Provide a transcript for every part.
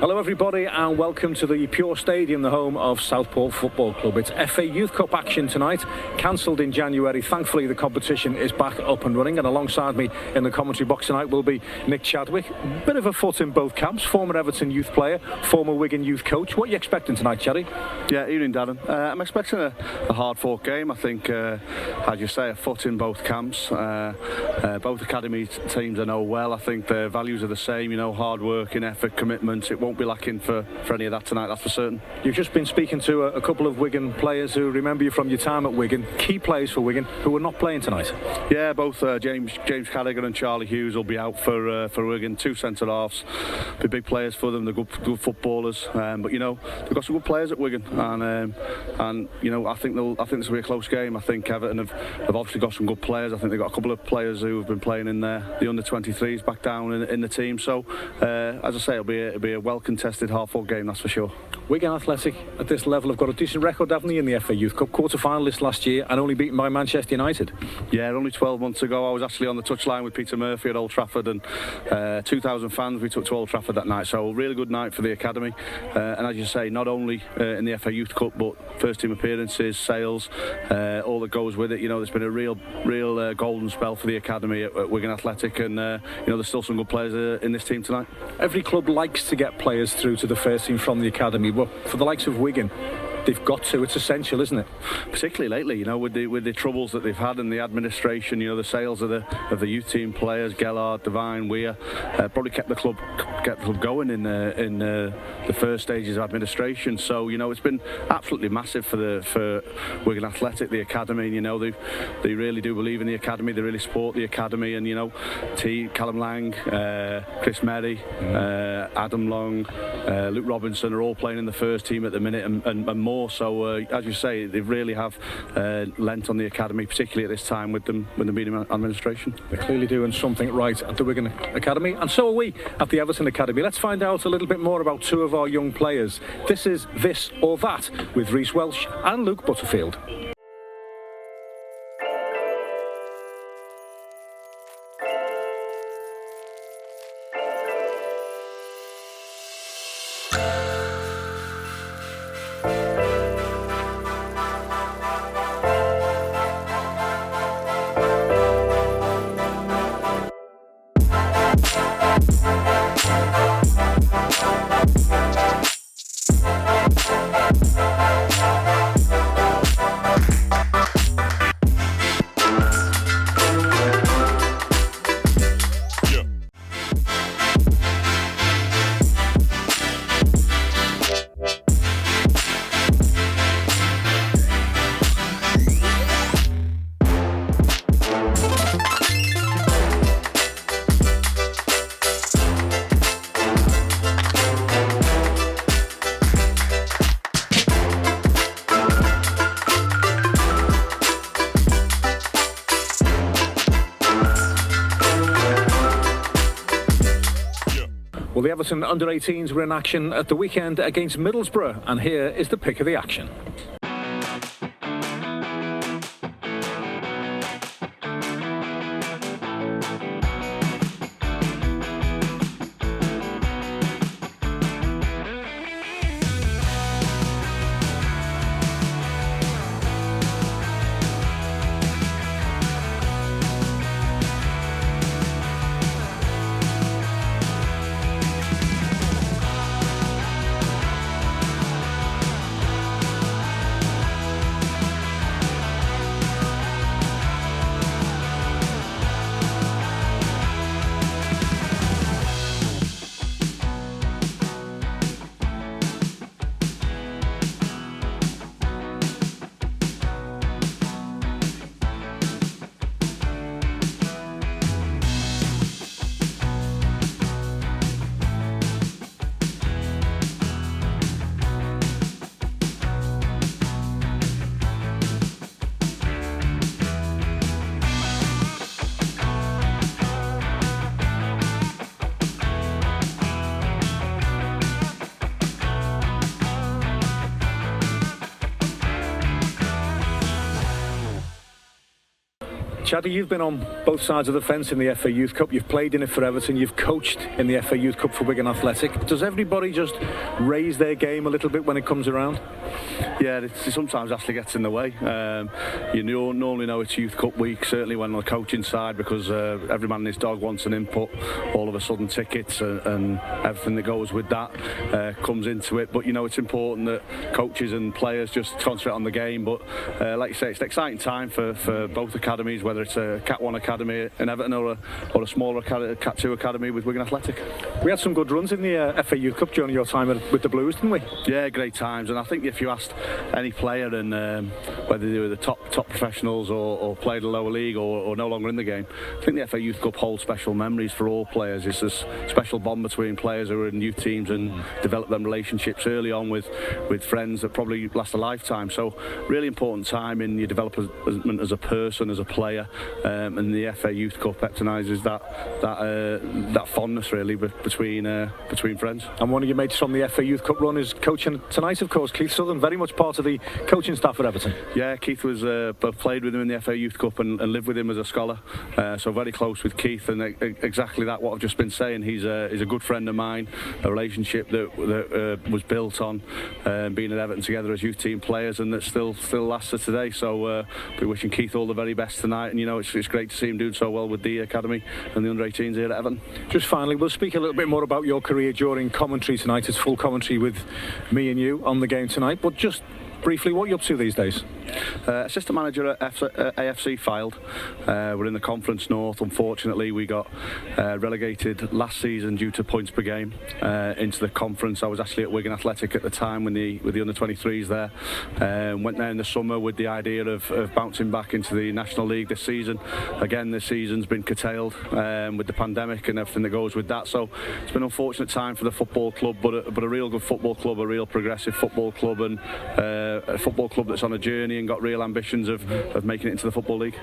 Hello everybody and welcome to the Pure Stadium, the home of Southport Football Club. It's FA Youth Cup action tonight, cancelled in January. Thankfully the competition is back up and running, and alongside me in the commentary box tonight will be Nick Chadwick. Bit of a foot in both camps, former Everton youth player, former Wigan youth coach. What are you expecting tonight, Chaddy? Yeah, evening Darren. I'm expecting a hard-fought game. I think, as you say, a foot in both camps. Both academy teams I know well. I think their values are the same, hard working, effort, commitment. It won't be lacking for any of that tonight, that's for certain. You've just been speaking to a couple of Wigan players who remember you from your time at Wigan, key players for Wigan, who are not playing tonight. Yeah, both James Carragher and Charlie Hughes will be out for Wigan. Two centre halves, be big players for them. They're good footballers, but they've got some good players at Wigan, and I think this will be a close game. I think Everton have obviously got some good players. I think they've got a couple of players who have been playing in the under-23s back down in the team. So as I say, it'll be a well-contested half-full game, that's for sure. Wigan Athletic at this level have got a decent record, haven't they, in the FA Youth Cup? Quarter-finalists last year and only beaten by Manchester United. Yeah, only 12 months ago I was actually on the touchline with Peter Murphy at Old Trafford, and 2,000 fans we took to Old Trafford that night. So really good night for the academy, and as you say, not only in the FA Youth Cup but first team appearances, sales, all that goes with it. There's been a real golden spell for the academy at Wigan Athletic, and there's still some good players in this team tonight. Every club likes to get players through to the first team from the academy, but for the likes of Wigan, they've got to. It's essential, isn't it? Particularly lately, with the troubles that they've had in the administration, the sales of the youth team players, Gellard, Devine, Weir, probably kept the club going in the first stages of administration. So it's been absolutely massive for Wigan Athletic, the academy. They really do believe in the academy. They really support the academy, and Tait, Callum Lang, Chris Merry, Adam Long, Luke Robinson are all playing in the first team at the minute, and more. So as you say, they really have lent on the academy, particularly at this time with them being in administration. They're clearly doing something right at the Wigan Academy, and so are we at the Everton Academy. Let's find out a little bit more about two of our young players. This is This or That with Reece Welsh and Luke Butterfield. Well, the Everton under-18s were in action at the weekend against Middlesbrough, and here is the pick of the action. Chaddy, you've been on both sides of the fence in the FA Youth Cup. You've played in it for Everton. You've coached in the FA Youth Cup for Wigan Athletic. Does everybody just raise their game a little bit when it comes around? Yeah, it sometimes actually gets in the way. You normally know it's Youth Cup week, certainly when on the coaching side, because every man and his dog wants an input. All of a sudden tickets and everything that goes with that comes into it. But it's important that coaches and players just concentrate on the game. But like you say, it's an exciting time for both academies, whether it's a Cat 1 academy in Everton or a smaller Cat 2 academy with Wigan Athletic. We had some good runs in the FA Youth Cup during your time with the Blues, didn't we? Yeah, great times. And I think if you asked any player, and whether they were the top professionals or played a lower league or no longer in the game, I think the FA Youth Cup holds special memories for all players. It's this special bond between players who are in youth teams and develop them relationships early on with friends that probably last a lifetime. So really important time in your development as a person, as a player, and the FA Youth Cup epitomises that fondness really between friends. And one of your mates from the FA Youth Cup run is coaching tonight, of course, Keith Southern, very much part of the coaching staff at Everton. Yeah, Keith was played with him in the FA Youth Cup and lived with him as a scholar, so very close with Keith, and exactly that what I've just been saying. He's a good friend of mine, a relationship that was built on being at Everton together as youth team players, and that still lasts to today. So we're wishing Keith all the very best tonight, and it's great to see him doing so well with the academy and the under-18s here at Everton. Just finally, we'll speak a little bit more about your career during commentary tonight. It's full commentary with me and you on the game tonight, but just briefly, what are you up to these days? Assistant manager at AFC Fylde. We're in the Conference North. Unfortunately, we got relegated last season due to points per game into the conference. I was actually at Wigan Athletic at the time with the under-23s there. Went there in the summer with the idea of bouncing back into the National League this season. Again, this season's been curtailed with the pandemic and everything that goes with that. So it's been an unfortunate time for the football club, but a real good football club, a real progressive football club, and a football club that's on a journey and got real ambitions of making it into the Football League.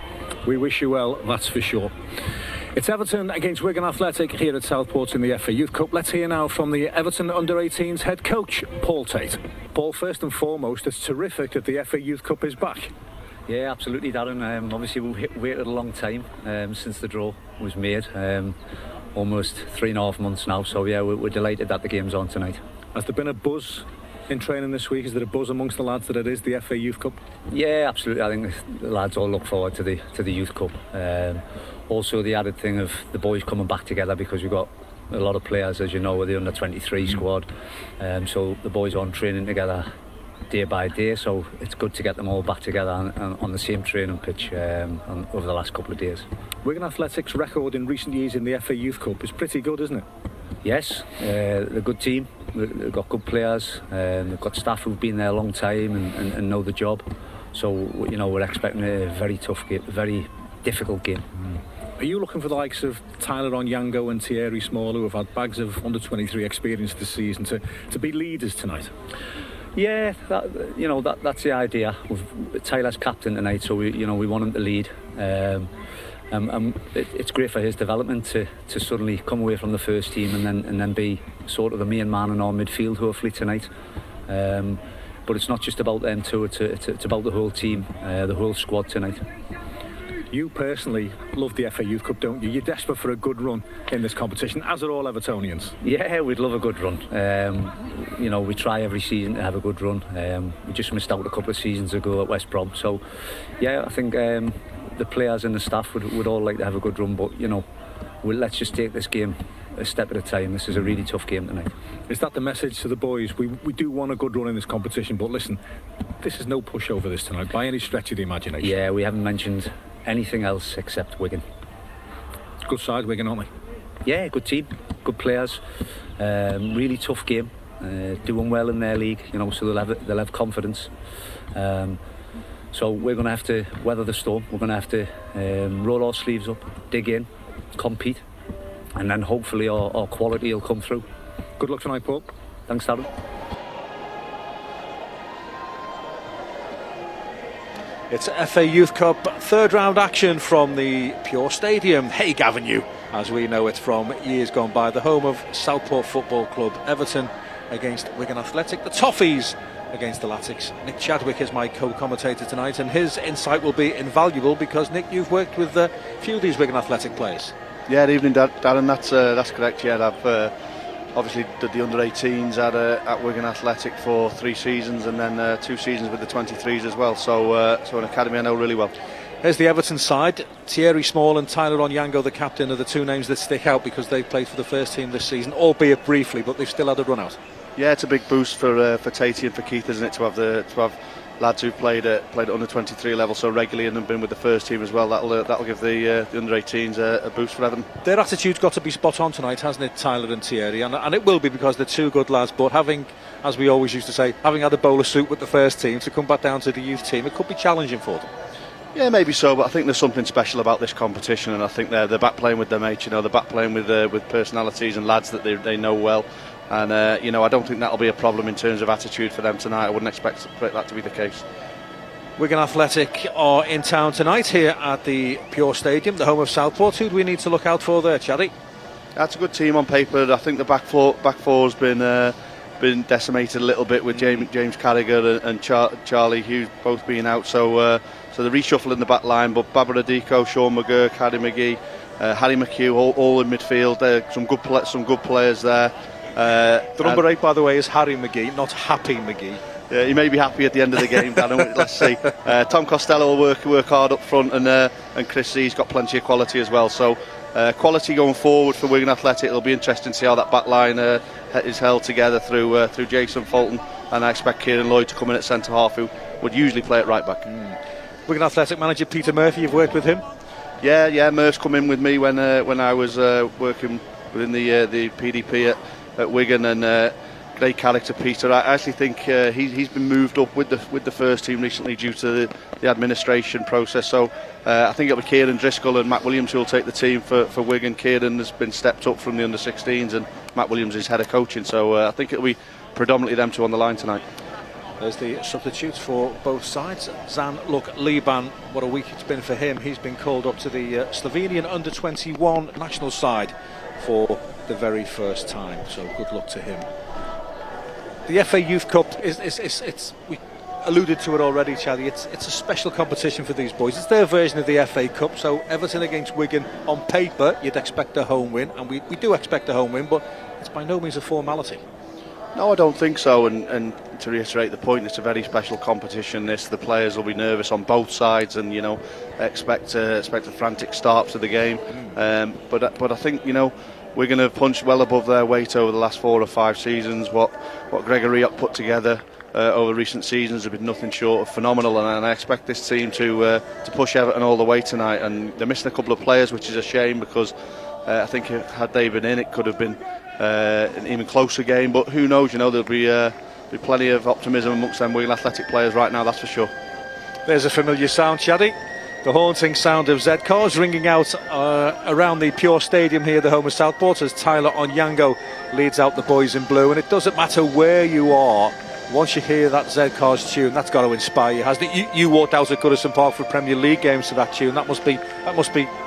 We wish you well, that's for sure. It's Everton against Wigan Athletic here at Southport in the FA Youth Cup. Let's hear now from the Everton under-18s head coach, Paul Tait. Paul, first and foremost, it's terrific that the FA Youth Cup is back. Yeah, absolutely, Darren. Obviously, we waited a long time since the draw was made. Almost 3.5 months now. So yeah, we're delighted that the game's on tonight. Has there been a buzz in training this week? Is there a buzz amongst the lads that it is the FA Youth Cup? Yeah, absolutely. I think the lads all look forward to the Youth Cup. Also, the added thing of the boys coming back together, because we've got a lot of players, as you know, with the under-23 squad. So the boys are on training together day by day. So it's good to get them all back together on the same training pitch over the last couple of days. Wigan Athletic's record in recent years in the FA Youth Cup is pretty good, isn't it? Yes, they're a good team. They've got good players. They've got staff who've been there a long time and know the job. So we're expecting a very tough game, a very difficult game. Are you looking for the likes of Tyler Onyango and Thierry Small, who have had bags of under-23 experience this season, to be leaders tonight? Yeah, that's the idea. Tyler's captain tonight, so we want him to lead. It's great for his development to suddenly come away from the first team and then be sort of the main man in our midfield, hopefully tonight. But it's not just about them two, it's about the whole team, the whole squad tonight. You personally love the FA Youth Cup, don't you? You're desperate for a good run in this competition, as are all Evertonians. Yeah, we'd love a good run. We try every season to have a good run. We just missed out a couple of seasons ago at West Brom. So, yeah, I think the players and the staff would all like to have a good run. But, let's just take this game a step at a time. This is a really tough game tonight. Is that the message to the boys? We do want a good run in this competition, but listen, this is no pushover this tonight by any stretch of the imagination. Yeah, we haven't mentioned anything else except Wigan. Good side, Wigan, aren't they? Yeah, good team, good players. Really tough game. Doing well in their league, so they'll have confidence. So we're going to have to weather the storm. We're going to have to roll our sleeves up, dig in, compete, and then hopefully our quality will come through. Good luck tonight, Paul. Thanks, Darren. It's FA Youth Cup third round action from the Pure Stadium, Hague Avenue, as we know it from years gone by, the home of Southport Football Club. Everton against Wigan Athletic. The Toffees against the Latics. Nick Chadwick is my co-commentator tonight, and his insight will be invaluable because, Nick, you've worked with a few of these Wigan Athletic players. Yeah, evening, Darren. That's correct. Yeah, I've obviously did the under-18s at Wigan Athletic for 3 seasons, and then 2 seasons with the 23s as well. So an academy I know really well. Here's the Everton side. Thierry Small and Tyler Onyango, the captain, are the 2 names that stick out because they've played for the first team this season, albeit briefly, but they've still had a run out. Yeah, it's a big boost for Tait and for Keith, isn't it, to have lads who've played at under 23 level so regularly and have been with the first team as well. That'll give the under 18s a boost for Everton. Their attitude's got to be spot on tonight, hasn't it, Tyler and Thierry? And it will be because they're 2 good lads. But having, as we always used to say, having had a bowl of soup with the first team to come back down to the youth team, it could be challenging for them. Yeah, maybe so, but I think there's something special about this competition, and I think they're back playing with their mates. They're back playing with personalities and lads that they know well. And I don't think that'll be a problem in terms of attitude for them tonight. I wouldn't expect that to be the case. Wigan Athletic are in town tonight here at the Pure Stadium, the home of Southport. Who do we need to look out for there, Chaddy? That's a good team on paper. I think the back four's been decimated a little bit with James Carragher and Charlie Hughes both being out. So the reshuffle in the back line, but Barbara Adiko, Sean McGurk, Harry McGee, Harry McHugh, all in midfield. Some good players there. The number 8, by the way, is Harry McGee, not Happy McGee. Yeah, he may be happy at the end of the game, Dan. Let's see. Tom Costello will work hard up front, and Chris C's got plenty of quality as well. So quality going forward for Wigan Athletic. It'll be interesting to see how that back line is held together through Jason Fulton, and I expect Kieran Lloyd to come in at centre half, who would usually play at right back. Wigan Athletic manager Peter Murphy, you've worked with him? Yeah, Murph's come in with me when I was working within the PDP at Wigan, and great character, Peter. I actually think he's been moved up with the first team recently due to the administration process. So I think it'll be Kieran Driscoll and Matt Williams who will take the team for Wigan. Kieran has been stepped up from the under-16s, and Matt Williams is head of coaching. So I think it'll be predominantly them 2 on the line tonight. There's the substitutes for both sides. Zan-Luk Liban, what a week it's been for him. He's been called up to the Slovenian under-21 national side for the very first time. So good luck to him. The FA Youth Cup it's we alluded to it already, Charlie. It's a special competition for these boys. It's their version of the FA Cup. So Everton against Wigan, on paper you'd expect a home win, and we do expect a home win, but it's by no means a formality. No, I don't think so. And to reiterate the point, it's a very special competition. The players will be nervous on both sides, and expect a frantic start to the game. But I think Wigan have punched well above their weight over the last 4 or 5 seasons. What Gregory put together over recent seasons have been nothing short of phenomenal, and I expect this team to push Everton all the way tonight. And they're missing a couple of players, which is a shame, because I think had they been in, it could have been an even closer game. But who knows? There'll be plenty of optimism amongst them Wigan Athletic players right now, that's for sure. There's a familiar sound, Chaddy. The haunting sound of Z cars ringing out around the Pure Stadium here, the home of Southport, as Tyler Onyango leads out the boys in blue. And it doesn't matter where you are, once you hear that Z cars tune, that's got to inspire you, hasn't it? You walked out at Goodison Park for Premier League games to that tune. That must be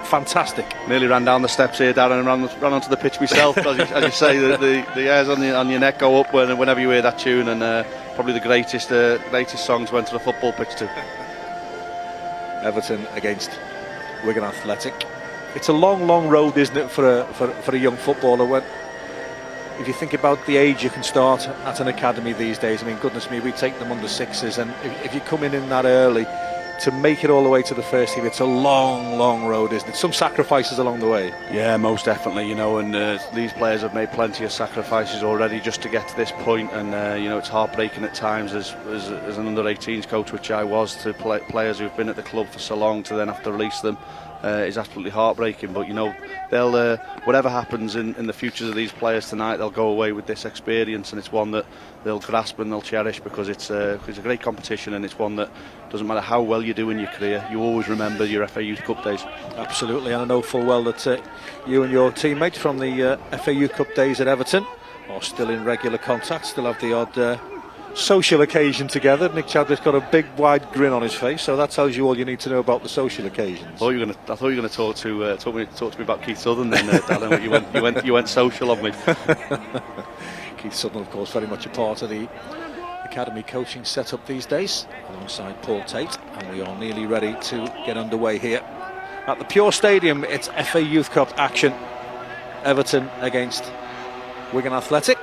fantastic. Nearly ran down the steps here, Darren, and ran onto the pitch myself. as you say, the hairs on your neck go up whenever you hear that tune, and probably the greatest songs went to the football pitch too. Everton against Wigan Athletic. It's a long road, isn't it, for a young footballer? If you think about the age you can start at an academy these days, I mean, goodness me, we take them under 6s, and if you come in that early, to make it all the way to the first team, it's a long road, isn't it? Some sacrifices along the way. Yeah, most definitely, and these players have made plenty of sacrifices already just to get to this point, and it's heartbreaking at times as an under-18s coach, which I was, to players who've been at the club for so long to then have to release them. Is absolutely heartbreaking, but they'll whatever happens in the futures of these players tonight, they'll go away with this experience, and it's one that they'll grasp and they'll cherish, because it's a great competition, and it's one that doesn't matter how well you do in your career, you always remember your FA Youth Cup days. Absolutely, and I know full well that you and your teammates from the FA Youth Cup days at Everton are still in regular contact, still have the odd social occasion together. Nick Chadwick's got a big wide grin on his face, so that tells you all you need to know about the social occasions. I thought you were going to talk to me about Keith Southern then, Darren. you went social on me. Keith Southern, of course, very much a part of the academy coaching setup these days, alongside Paul Tait, and we are nearly ready to get underway here at the Pure Stadium. It's FA Youth Cup action. Everton against Wigan Athletic.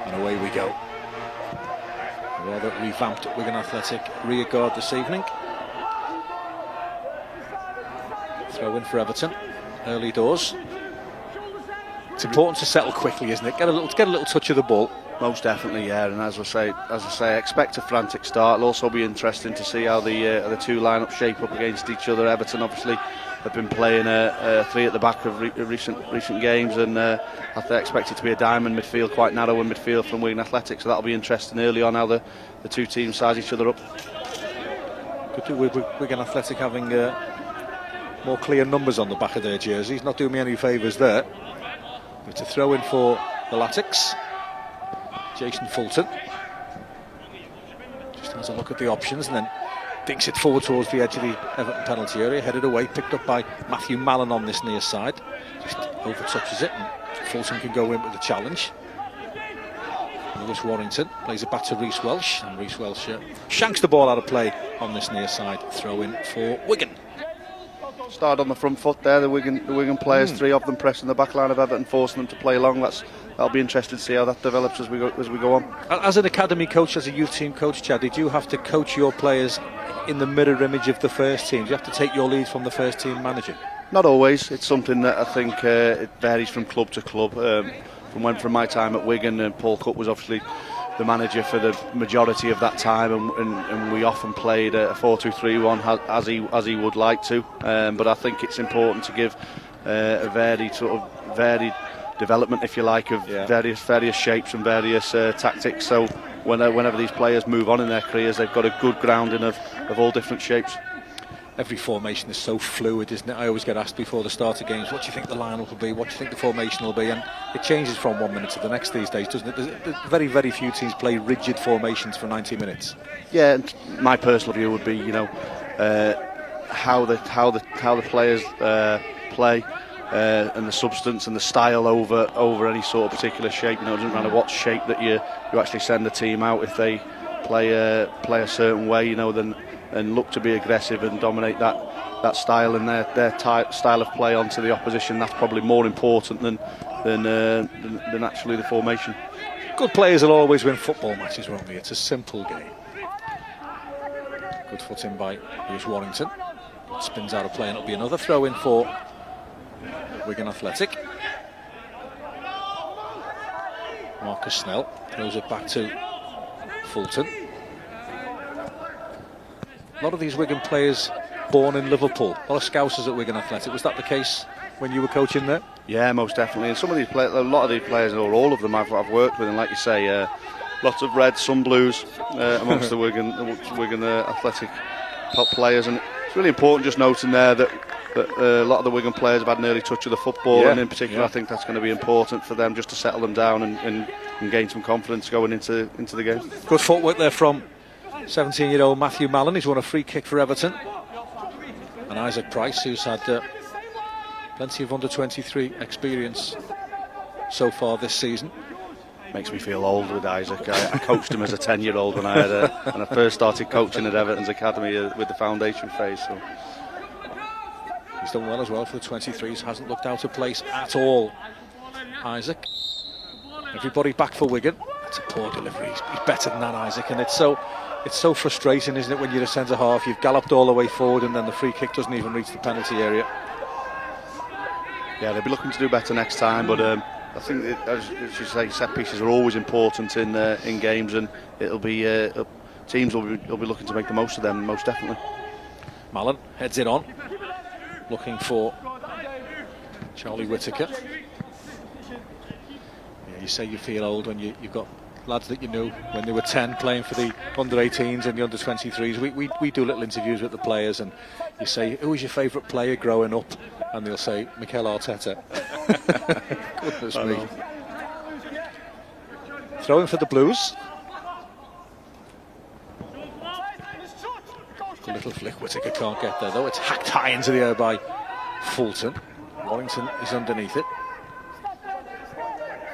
And away we go. A rather revamped Wigan Athletic rear guard this evening. Throw in for Everton, early doors. It's important to settle quickly, isn't it? Get a little touch of the ball. Most definitely, yeah. And as I say, expect a frantic start. It'll also be interesting to see how the two lineups shape up against each other. Everton obviously have been playing three at the back of recent games, and I expect it to be a diamond midfield, quite narrow in midfield from Wigan Athletic. So that'll be interesting early on how the two teams size each other up. Could do with Wigan Athletic having more clear numbers on the back of their jerseys. Not doing me any favours there. But to throw in for the Latics, Jason Fulton just has a look at the options and then dinks it forward towards the edge of the Everton penalty area, headed away, picked up by Matthew Mallon on this near side. Just over touches it, and Fulton can go in with the challenge. Lewis Warrington plays it back to Reece Welsh, and Reece Welsh shanks the ball out of play on this near side. Throw in for Wigan. Started on the front foot there, the Wigan players, three of them pressing the back line of Everton, forcing them to play long. That'll be interesting to see how that develops as we go on. As an academy coach, as a youth team coach, Chad, did you have to coach your players in the mirror image of the first team? Do you have to take your lead from the first team manager? Not always. It's something that I think it varies from club to club. From my time at Wigan, and Paul Cook was obviously the manager for the majority of that time, and we often played a 4-2-3-1 as he would like to. But I think it's important to give a varied development, if you like, of various shapes and various tactics. So whenever these players move on in their careers, they've got a good grounding of all different shapes. Every formation is so fluid, isn't it? I always get asked before the start of games, what do you think the lineup will be? What do you think the formation will be? And it changes from 1 minute to the next these days, doesn't it? There's very, very few teams play rigid formations for 90 minutes. Yeah, and my personal view would be, how the players play. And the substance and the style over any sort of particular shape. It doesn't matter what shape that you actually send the team out. If they play a certain way, then and look to be aggressive and dominate that style and their style of play onto the opposition, that's probably more important than actually the formation. Good players will always win football matches, won't they? It's a simple game. Good foot in by Lewis Warrington. Spins out of play, and it'll be another throw in for Wigan Athletic. Marcus Snell throws it back to Fulton. A lot of these Wigan players born in Liverpool. A lot of Scousers at Wigan Athletic. Was that the case when you were coaching there? Yeah, most definitely. And some of these players, a lot of these players, or all of them, I've worked with, and like you say, lots of reds, some blues amongst the Wigan Athletic top players. And it's really important just noting there that a lot of the Wigan players have had an early touch of the football, and in particular I think that's going to be important for them just to settle them down and gain some confidence going into the game. Good footwork there from 17-year-old Matthew Mallon. He's won a free kick for Everton. And Isaac Price, who's had plenty of under-23 experience so far this season. Makes me feel old with Isaac. I coached him as a 10-year-old when I first started coaching at Everton's Academy with the foundation phase. So he's done well as well for the 23s. Hasn't looked out of place at all, Isaac. Everybody back for Wigan. It's a poor delivery. He's better than that, Isaac. And it's so frustrating, isn't it, when you're a centre half? You've galloped all the way forward, and then the free kick doesn't even reach the penalty area. Yeah, they'll be looking to do better next time, but I think, as you say, set pieces are always important in games, and it'll be teams will be looking to make the most of them, most definitely. Mallon heads it on, looking for Charlie Whittaker. Yeah, you say you feel old when you've got lads that you knew when they were 10 playing for the under-18s and the under-23s. We do little interviews with the players, and you say, who was your favourite player growing up? And they'll say, Mikel Arteta. Goodness me. Throwing for the Blues. Good little flick. Whittaker can't get there though. It's hacked high into the air by Fulton. Warrington is underneath it.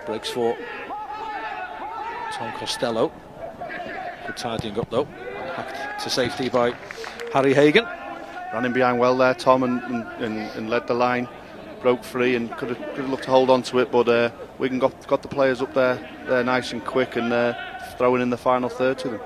Breaks for Tom Costello. Good tidying up though. Hacked to safety by Harry Hagan. Ran in behind well there, Tom, and led the line. Broke free and could have looked to hold on to it, but Wigan got the players up there nice and quick and throwing in the final third to them.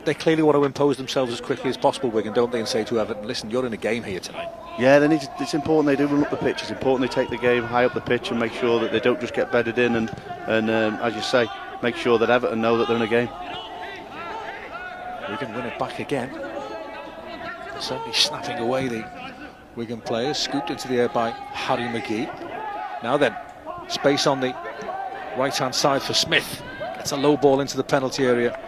They clearly want to impose themselves as quickly as possible, Wigan, don't they, and say to Everton, listen, you're in a game here tonight. Yeah, it's important they do run up the pitch. It's important they take the game high up the pitch and make sure that they don't just get bedded in and as you say, make sure that Everton know that they're in a game. Wigan win it back again. Certainly snapping away the Wigan players, scooped into the air by Harry McGee. Now then, space on the right-hand side for Smith. Gets a low ball into the penalty area.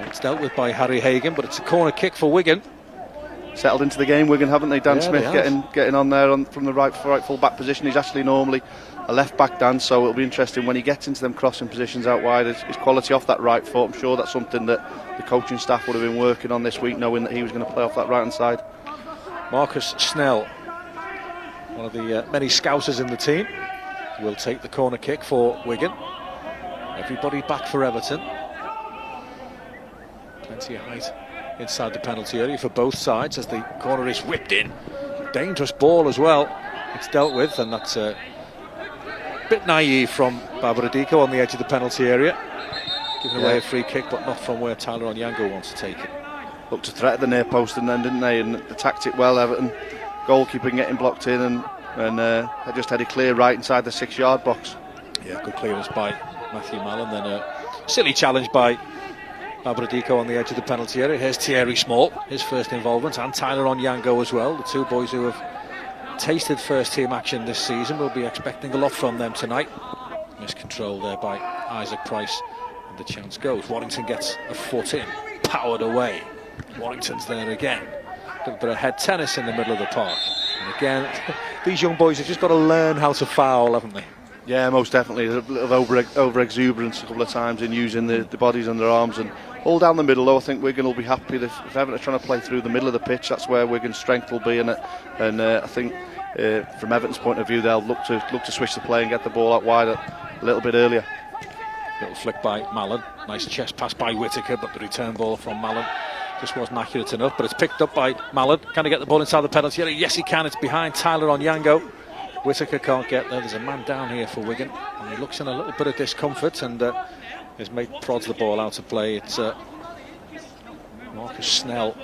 It's dealt with by Harry Hagan, but it's a corner kick for Wigan. Settled into the game, Wigan, haven't they? Dan Yeah, Smith getting on there from the right full back position. He's actually normally a left back, Dan, so it'll be interesting when he gets into them crossing positions out wide. His quality off that right foot, I'm sure that's something that the coaching staff would have been working on this week, knowing that he was going to play off that right-hand side. Marcus Snell, one of the many scousers in the team, will take the corner kick for Wigan. Everybody back for Everton. Plenty of height inside the penalty area for both sides as the corner is whipped in. Dangerous ball as well. It's dealt with, and that's a bit naive from Babradiko on the edge of the penalty area. Giving away a free kick, but not from where Tyler Onyango wants to take it. Looked to threaten the near post and then, didn't they? And attacked it well, Everton. Goalkeeper getting blocked in and they just had it clear right inside the 6-yard box. Yeah, good clearance by Matthew Mallon. Then a silly challenge by Babradiko on the edge of the penalty area. Here's Thierry Small, his first involvement, and Tyler Onyango as well. The two boys who have tasted first team action this season. We'll be expecting a lot from them tonight. Miscontrol there by Isaac Price, and the chance goes. Warrington gets a foot in, powered away. Warrington's there again. A little bit of head tennis in the middle of the park. And again, these young boys have just got to learn how to foul, haven't they? Yeah, most definitely. A little over exuberance a couple of times in using the bodies and their arms, and all down the middle. Though I think Wigan will be happy if Everton are trying to play through the middle of the pitch. That's where Wigan's strength will be in it. And I think from Everton's point of view, they'll look to switch the play and get the ball out wide a little bit earlier. Little flick by Mallon. Nice chest pass by Whittaker, but the return ball from Mallon just wasn't accurate enough, but it's picked up by Mallon. Can he get the ball inside the penalty area? Yes, he can. It's behind Tyler Onyango. Whittaker can't get there. There's a man down here for Wigan, and he looks in a little bit of discomfort, and his mate prods the ball out of play. It's Marcus Snell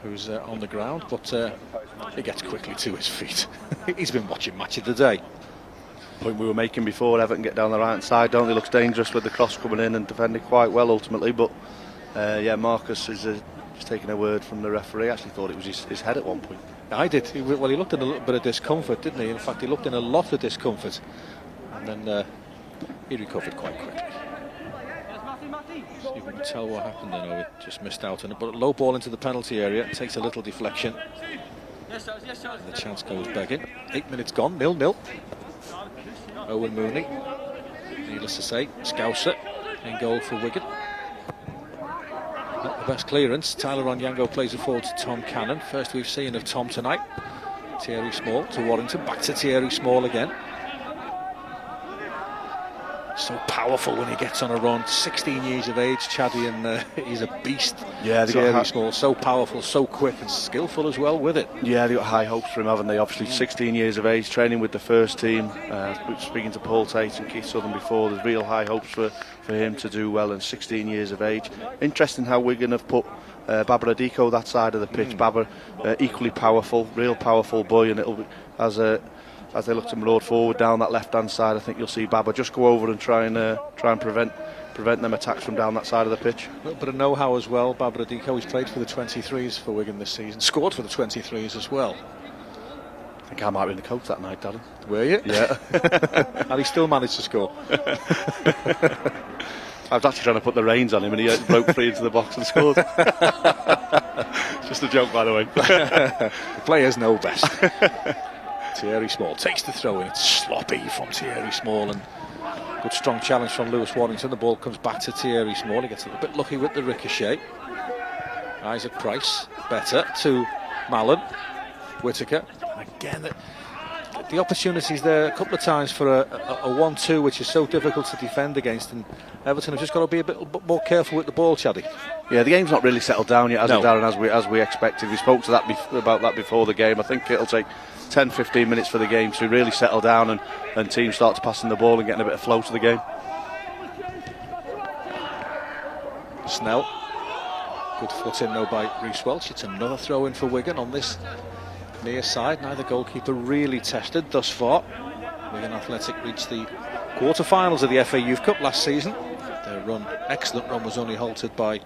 who's on the ground, but he gets quickly to his feet. He's been watching Match of the Day. Point we were making before, Everton get down the right side, don't they? Looks dangerous with the cross coming in and defending quite well ultimately, but yeah, Marcus is just taking a word from the referee. I actually thought it was his head at one point. I did. He looked in a little bit of discomfort, didn't he? In fact, he looked in a lot of discomfort, and then he recovered quite quickly. So you can tell what happened then. Oh, it just missed out on it, but a low ball into the penalty area. It takes a little deflection. And the chance goes begging. 8 minutes gone, 0-0. Owen Mooney, needless to say, Scouser in goal for Wigan. Not the best clearance. Tyler Onyango plays it forward to Tom Cannon. First we've seen of Tom tonight. Thierry Small to Warrington, back to Thierry Small again. So powerful when he gets on a run. 16 years of age, Chaddy, and he's a beast. Yeah, Thierry Small, so powerful, so quick and skillful as well with it. Yeah, they've got high hopes for him, haven't they? Obviously 16 years of age, training with the first team. Speaking to Paul Tait and Keith Southern before, there's real high hopes for him to do well, and 16 years of age. Interesting how Wigan have put Babradiko that side of the pitch. Babber, equally powerful, real powerful boy, and it'll be as they look to maraud forward down that left-hand side. I think you'll see Babber just go over and try and prevent them attacks from down that side of the pitch. A little bit of know-how as well. Babradiko, he's played for the 23s for Wigan this season, scored for the 23s as well. I think I might be in the coach that night, Darren. Were you? Yeah. And he still managed to score. I was actually trying to put the reins on him, and he broke free into the box and scored. Just a joke, by the way. The players know best. Thierry Small takes the throw in. It's sloppy from Thierry Small, and good strong challenge from Lewis Warrington. The ball comes back to Thierry Small. He gets a little bit lucky with the ricochet. Isaac Price better to Mallon. Whittaker. Again, the opportunities there a couple of times for a 1-2, which is so difficult to defend against, and Everton have just got to be a bit more careful with the ball, Chaddy. Yeah, the game's not really settled down yet, Darren, as we expected. We spoke to about that before the game. I think it'll take 10-15 minutes for the game to really settle down and teams start to passing the ball and getting a bit of flow to the game. Snell. Good foot in though by Reece Welch. It's another throw in for Wigan on this near side. Neither goalkeeper really tested thus far. Wigan Athletic reached the quarter-finals of the FA Youth Cup last season. Their excellent run, was only halted by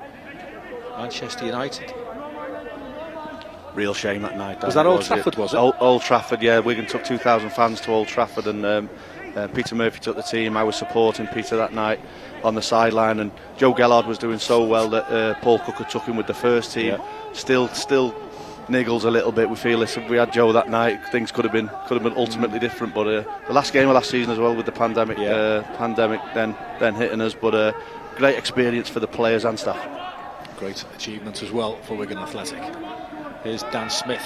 Manchester United. Real shame that night. Was that Old Trafford, was it? Old Trafford, yeah. Wigan took 2,000 fans to Old Trafford, and Peter Murphy took the team. I was supporting Peter that night on the sideline, and Joe Gellard was doing so well that Paul Cooker took him with the first team. Yeah. Still niggles a little bit. We feel if we had Joe that night, things could have been ultimately different. But the last game of last season as well, with the pandemic, then hitting us. But great experience for the players and staff. Great achievement as well for Wigan Athletic. Here's Dan Smith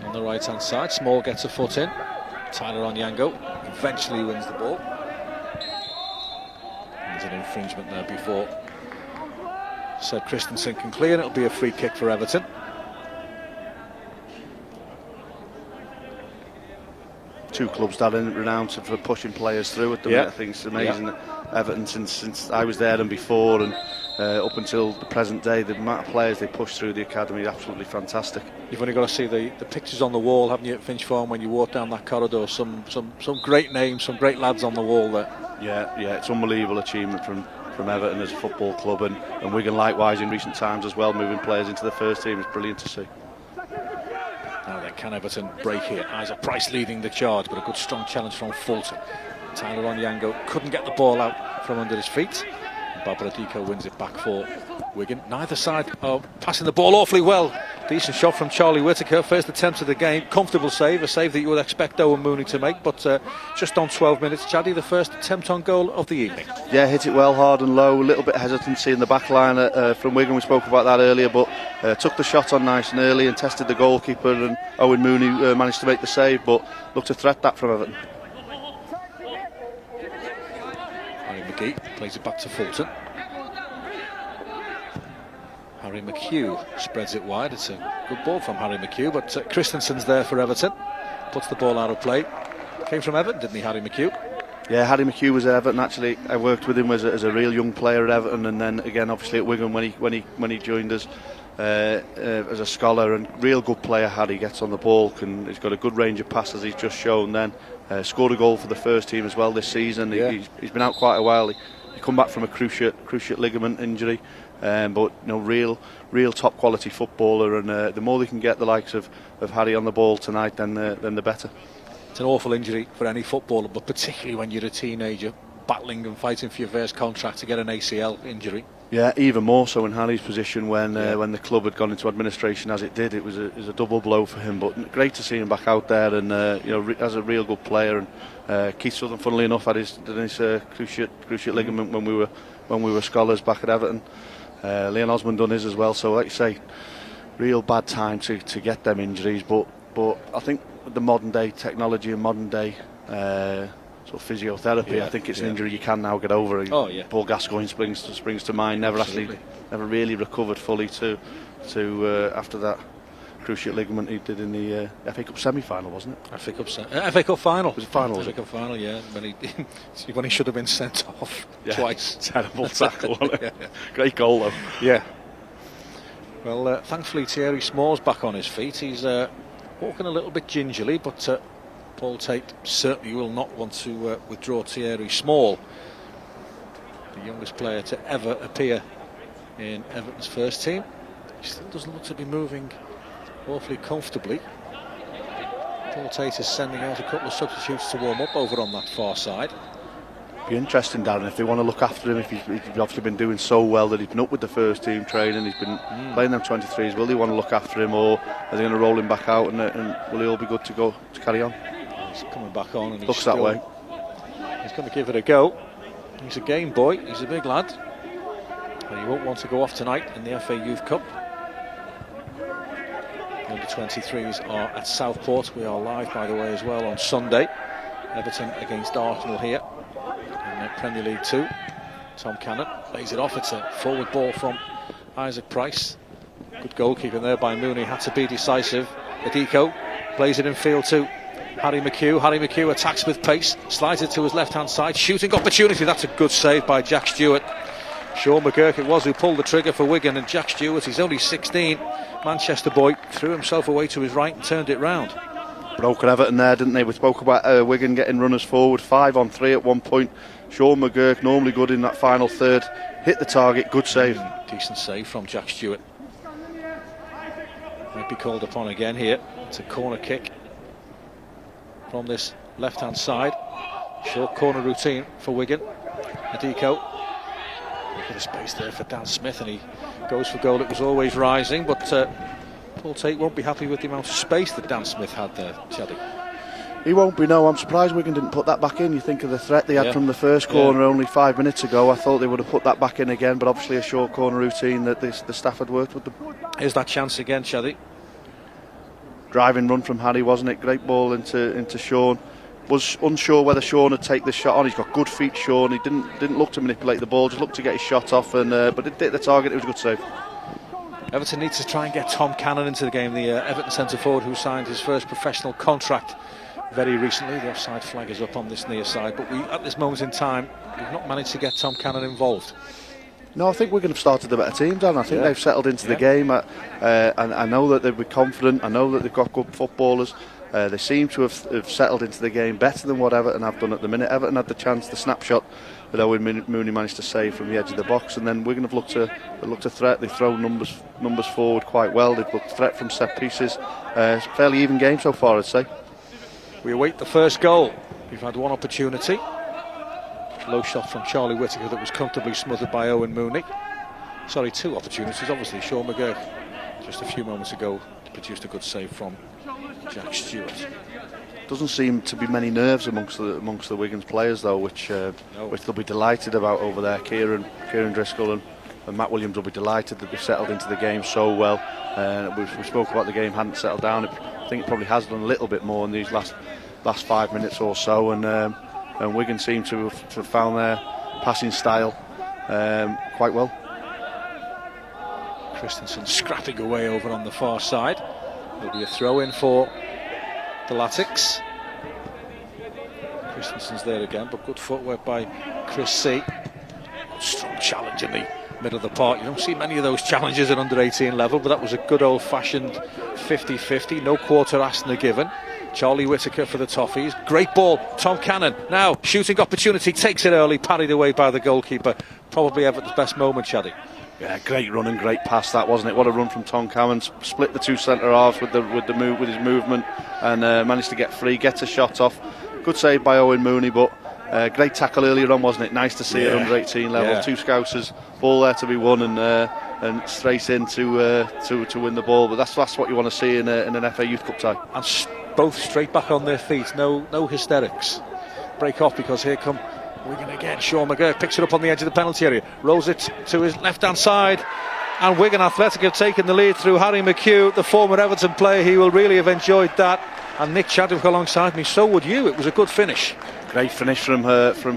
on the right hand side. Small gets a foot in. Tyler Onyango eventually wins the ball. There's an infringement there before said Christensen can clear, and it'll be a free kick for Everton. Two clubs that are renowned for pushing players through at the minute. I think it's amazing that Everton, since I was there and before, and up until the present day, the amount of players they push through the academy is absolutely fantastic. You've only got to see the pictures on the wall, haven't you, at Finch Farm, when you walk down that corridor? Some great names, some great lads on the wall there. Yeah, it's unbelievable achievement from Everton as a football club, and Wigan likewise in recent times as well, moving players into the first team is brilliant to see. Now then, can Everton break here? Isaac Price leading the charge, but a good strong challenge from Fulton. Tyler Onyango couldn't get the ball out from under his feet. Babradiko wins it back for Wigan. Neither side are passing the ball awfully well. Decent shot from Charlie Whittaker. First attempt of the game. Comfortable save. A save that you would expect Owen Mooney to make. But just on 12 minutes, Chaddy, the first attempt on goal of the evening. Yeah, hit it well, hard and low. A little bit of hesitancy in the back line from Wigan. We spoke about that earlier. But took the shot on nice and early and tested the goalkeeper. And Owen Mooney managed to make the save. But looked to threat that from Everton. Harry McGee plays it back to Fulton. Harry McHugh spreads it wide. It's a good ball from Harry McHugh, but Christensen's there for Everton. Puts the ball out of play. Came from Everton, didn't he, Harry McHugh? Yeah, Harry McHugh was at Everton. Actually, I worked with him as a real young player at Everton, and then again, obviously at Wigan when he joined us as a scholar. And real good player. Harry gets on the ball, he's got a good range of passes. He's just shown then. Scored a goal for the first team as well this season. Yeah. He's been out quite a while. He come back from a cruciate ligament injury. But real top quality footballer, and the more they can get the likes of Harry on the ball tonight, then the better. It's an awful injury for any footballer, but particularly when you're a teenager battling and fighting for your first contract to get an ACL injury. Yeah, even more so in Harry's position when the club had gone into administration as it did. It was a double blow for him, but great to see him back out there, and as a real good player. And Keith Southern, funnily enough, had his cruciate ligament when we were scholars back at Everton. Leon Osmond done his as well, so like you say, real bad time to get them injuries, but I think with the modern day technology and modern day sort of physiotherapy, I think it's an injury you can now get over. Paul Gascoigne springs to mind. Never really recovered fully to after that cruciate ligament he did in the FA Cup semi-final, wasn't it? FA Cup final. Was it final? FA Cup final, yeah. When he should have been sent off twice. Terrible tackle, wasn't it? Great goal though. Yeah. Well, thankfully Thierry Small's back on his feet. He's walking a little bit gingerly, but Paul Tait certainly will not want to withdraw Thierry Small, the youngest player to ever appear in Everton's first team. He still doesn't look to be moving awfully comfortably. Paul Tait is sending out a couple of substitutes to warm up over on that far side. Be interesting, Darren, if they want to look after him, if he's obviously been doing so well that he's been up with the first team training, he's been playing them 23s. Will they want to look after him, or are they going to roll him back out, and will he all be good to go to carry on? He's coming back on, and looks that way. He's going to give it a go. He's a game boy. He's a big lad, and he won't want to go off tonight in the FA Youth Cup. under-23s are at Southport. We are live, by the way, as well on Sunday. Everton against Arsenal here in Premier League 2. Tom Cannon lays it off. It's a forward ball from Isaac Price. Good goalkeeping there by Mooney. Had to be decisive. Adiko plays it in field to Harry McHugh. Harry McHugh attacks with pace. Slides it to his left-hand side. Shooting opportunity. That's a good save by Jack Stewart. Sean McGurk it was who pulled the trigger for Wigan, and Jack Stewart, he's only 16, Manchester boy, threw himself away to his right and turned it round. Broken Everton there, didn't they? We spoke about Wigan getting runners forward, 5-on-3 at one point. Sean McGurk, normally good in that final third, hit the target, good save. Decent save from Jack Stewart. Might be called upon again here. It's a corner kick from this left-hand side. Short corner routine for Wigan. Adiko. Look at the space there for Dan Smith, and he goes for goal. It was always rising, but Paul Tait won't be happy with the amount of space that Dan Smith had there, Chaddy. He won't be, no. I'm surprised Wigan didn't put that back in. You think of the threat they had from the first corner only 5 minutes ago. I thought they would have put that back in again, but obviously a short corner routine that the staff had worked with them. Here's that chance again, Chaddy. Driving run from Harry, wasn't it? Great ball into Sean. Was unsure whether Sean would take the shot on. He's got good feet, Sean. He didn't look to manipulate the ball, just looked to get his shot off, and but it hit the target. It was a good save. Everton needs to try and get Tom Cannon into the game, the Everton centre forward who signed his first professional contract very recently. The offside flag is up on this near side, but at this moment in time, we've not managed to get Tom Cannon involved. No, I think Wigan have started the better team, Dan. I think they've settled into the game. I know that they'll be confident. I know that they've got good footballers. They seem to have settled into the game better than what Everton have done at the minute. Everton had the chance, the snapshot that Owen Mooney managed to save from the edge of the box, and then Wigan have looked to threat. They throw numbers forward quite well. They've looked threat from set pieces. It's a fairly even game so far, I'd say. We await the first goal. We've had one opportunity. Low shot from Charlie Whittaker that was comfortably smothered by Owen Mooney. Sorry, two opportunities. Obviously, Sean McGurk just a few moments ago produced a good save from Jack Stewart. Doesn't seem to be many nerves amongst the Wigan's players though, which they'll be delighted about over there. Kieran Driscoll and Matt Williams will be delighted that they've settled into the game so well. We spoke about the game hadn't settled down. I think it probably has done a little bit more in these last 5 minutes or so, and Wigan seem to have found their passing style quite well. Christensen scrapping away over on the far side. There'll be a throw in for the Latics. Christensen's there again, but good footwork by Chris C. Strong challenge in the middle of the park. You don't see many of those challenges at under 18 level, but that was a good old-fashioned 50-50. No quarter asked nor given. Charlie Whittaker for the Toffees. Great ball. Tom Cannon now shooting opportunity, takes it early, parried away by the goalkeeper. Probably Everton's best moment, Chaddy. Yeah, great run and great pass that, wasn't it? What a run from Tom Cannon. Split the two centre halves with his movement, and managed to get free, gets a shot off. Good save by Owen Mooney, but great tackle earlier on, wasn't it? Nice to see at under 18 level. Two Scousers, ball there to be won, and straight in to win the ball. But that's what you want to see in an FA Youth Cup tie. And both straight back on their feet. No hysterics. Break off because here come Wigan again. Sean McGurk picks it up on the edge of the penalty area, rolls it to his left-hand side, and Wigan Athletic have taken the lead through Harry McHugh, the former Everton player. He will really have enjoyed that, and Nick Chadwick alongside me. So would you. It was a good finish. Great finish from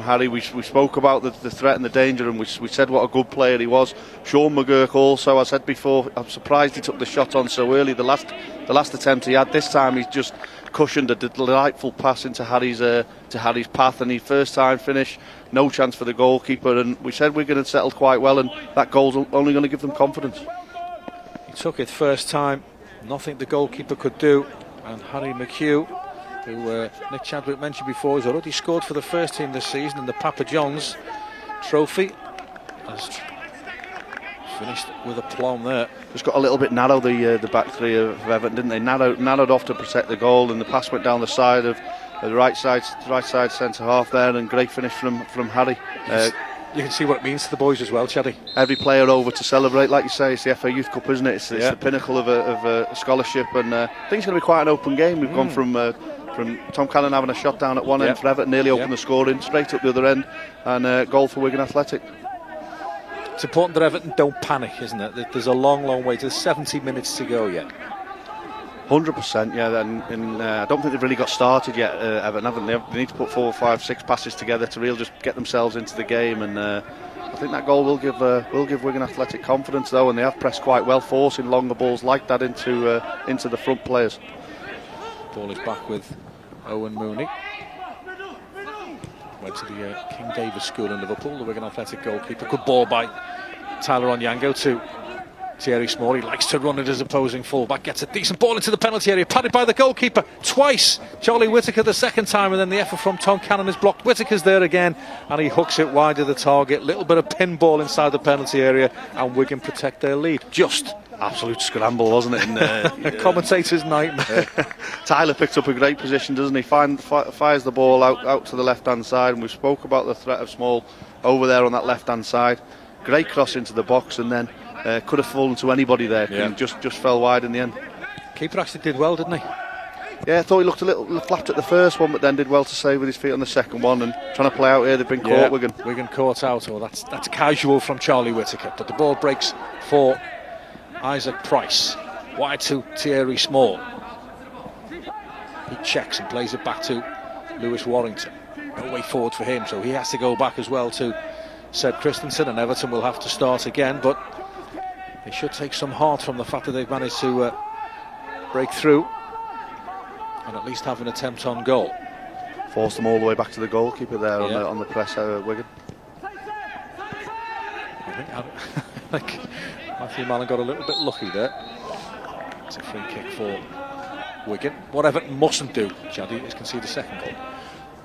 Harry. We spoke about the threat and the danger, and we said what a good player he was. Sean McGurk also, I said before, I'm surprised he took the shot on so early. The last attempt he had, this time he's just cushioned a delightful pass into Harry's path, and his first time finish, no chance for the goalkeeper, and we said Wigan had settled quite well, and that goal's only going to give them confidence. He took it first time, nothing the goalkeeper could do, and Harry McHugh, who Nick Chadwick mentioned before, has already scored for the first team this season in the Papa John's trophy, has finished with a plum there. Just got a little bit narrow, the back three of Everton, didn't they? Narrowed off to protect the goal, and the pass went down the side of the right side centre half there, and great finish from Harry. You can see what it means to the boys as well, Chaddy. Every player over to celebrate, like you say. It's the FA Youth Cup, isn't it? It's the pinnacle of a scholarship, and I think it's going to be quite an open game. We've gone from Tom Cannon having a shot down at one end for Everton, nearly opened the scoring, straight up the other end, and goal for Wigan Athletic. It's important that Everton don't panic, isn't it? There's a long way. There's 70 minutes to go yet. 100%, yeah, and I don't think they've really got started yet, Everton, haven't they? They need to put 4, 5, 6 passes together to really just get themselves into the game, and I think that goal will give Wigan Athletic confidence though, and they have pressed quite well, forcing longer balls like that into the front players. Ball is back with Owen Mooney. Went to the King David School in Liverpool, the Wigan Athletic goalkeeper. Good ball by Tyler Onyango to Thierry Small. He likes to run at his opposing fullback, gets a decent ball into the penalty area, padded by the goalkeeper twice. Charlie Whittaker the second time, and then the effort from Tom Cannon is blocked. Whittaker's there again, and he hooks it wide of the target. Little bit of pinball inside the penalty area, and Wigan protect their lead. Just absolute scramble, wasn't it? A commentator's nightmare. Tyler picks up a great position, doesn't he? Fires the ball out to the left-hand side, and we spoke about the threat of Small over there on that left-hand side. Great cross into the box, and then could have fallen to anybody there. Yeah. Just fell wide in the end. Keeper actually did well, didn't he? Yeah, I thought he looked a little flapped at the first one, but then did well to save with his feet on the second one, and trying to play out here. They've been caught, Wigan. Wigan caught out. Oh, that's casual from Charlie Whittaker, but the ball breaks for Isaac Price. Wide to Thierry Small. He checks and plays it back to Lewis Warrington. No way forward for him, so he has to go back as well to Seb Christensen, and Everton will have to start again, but they should take some heart from the fact that they've managed to break through and at least have an attempt on goal. Forced them all the way back to the goalkeeper there on the press at Wigan. I think Matthew Mallon got a little bit lucky there. It's a free kick for Wigan. What Everton mustn't do, Chaddy, is concede a second goal.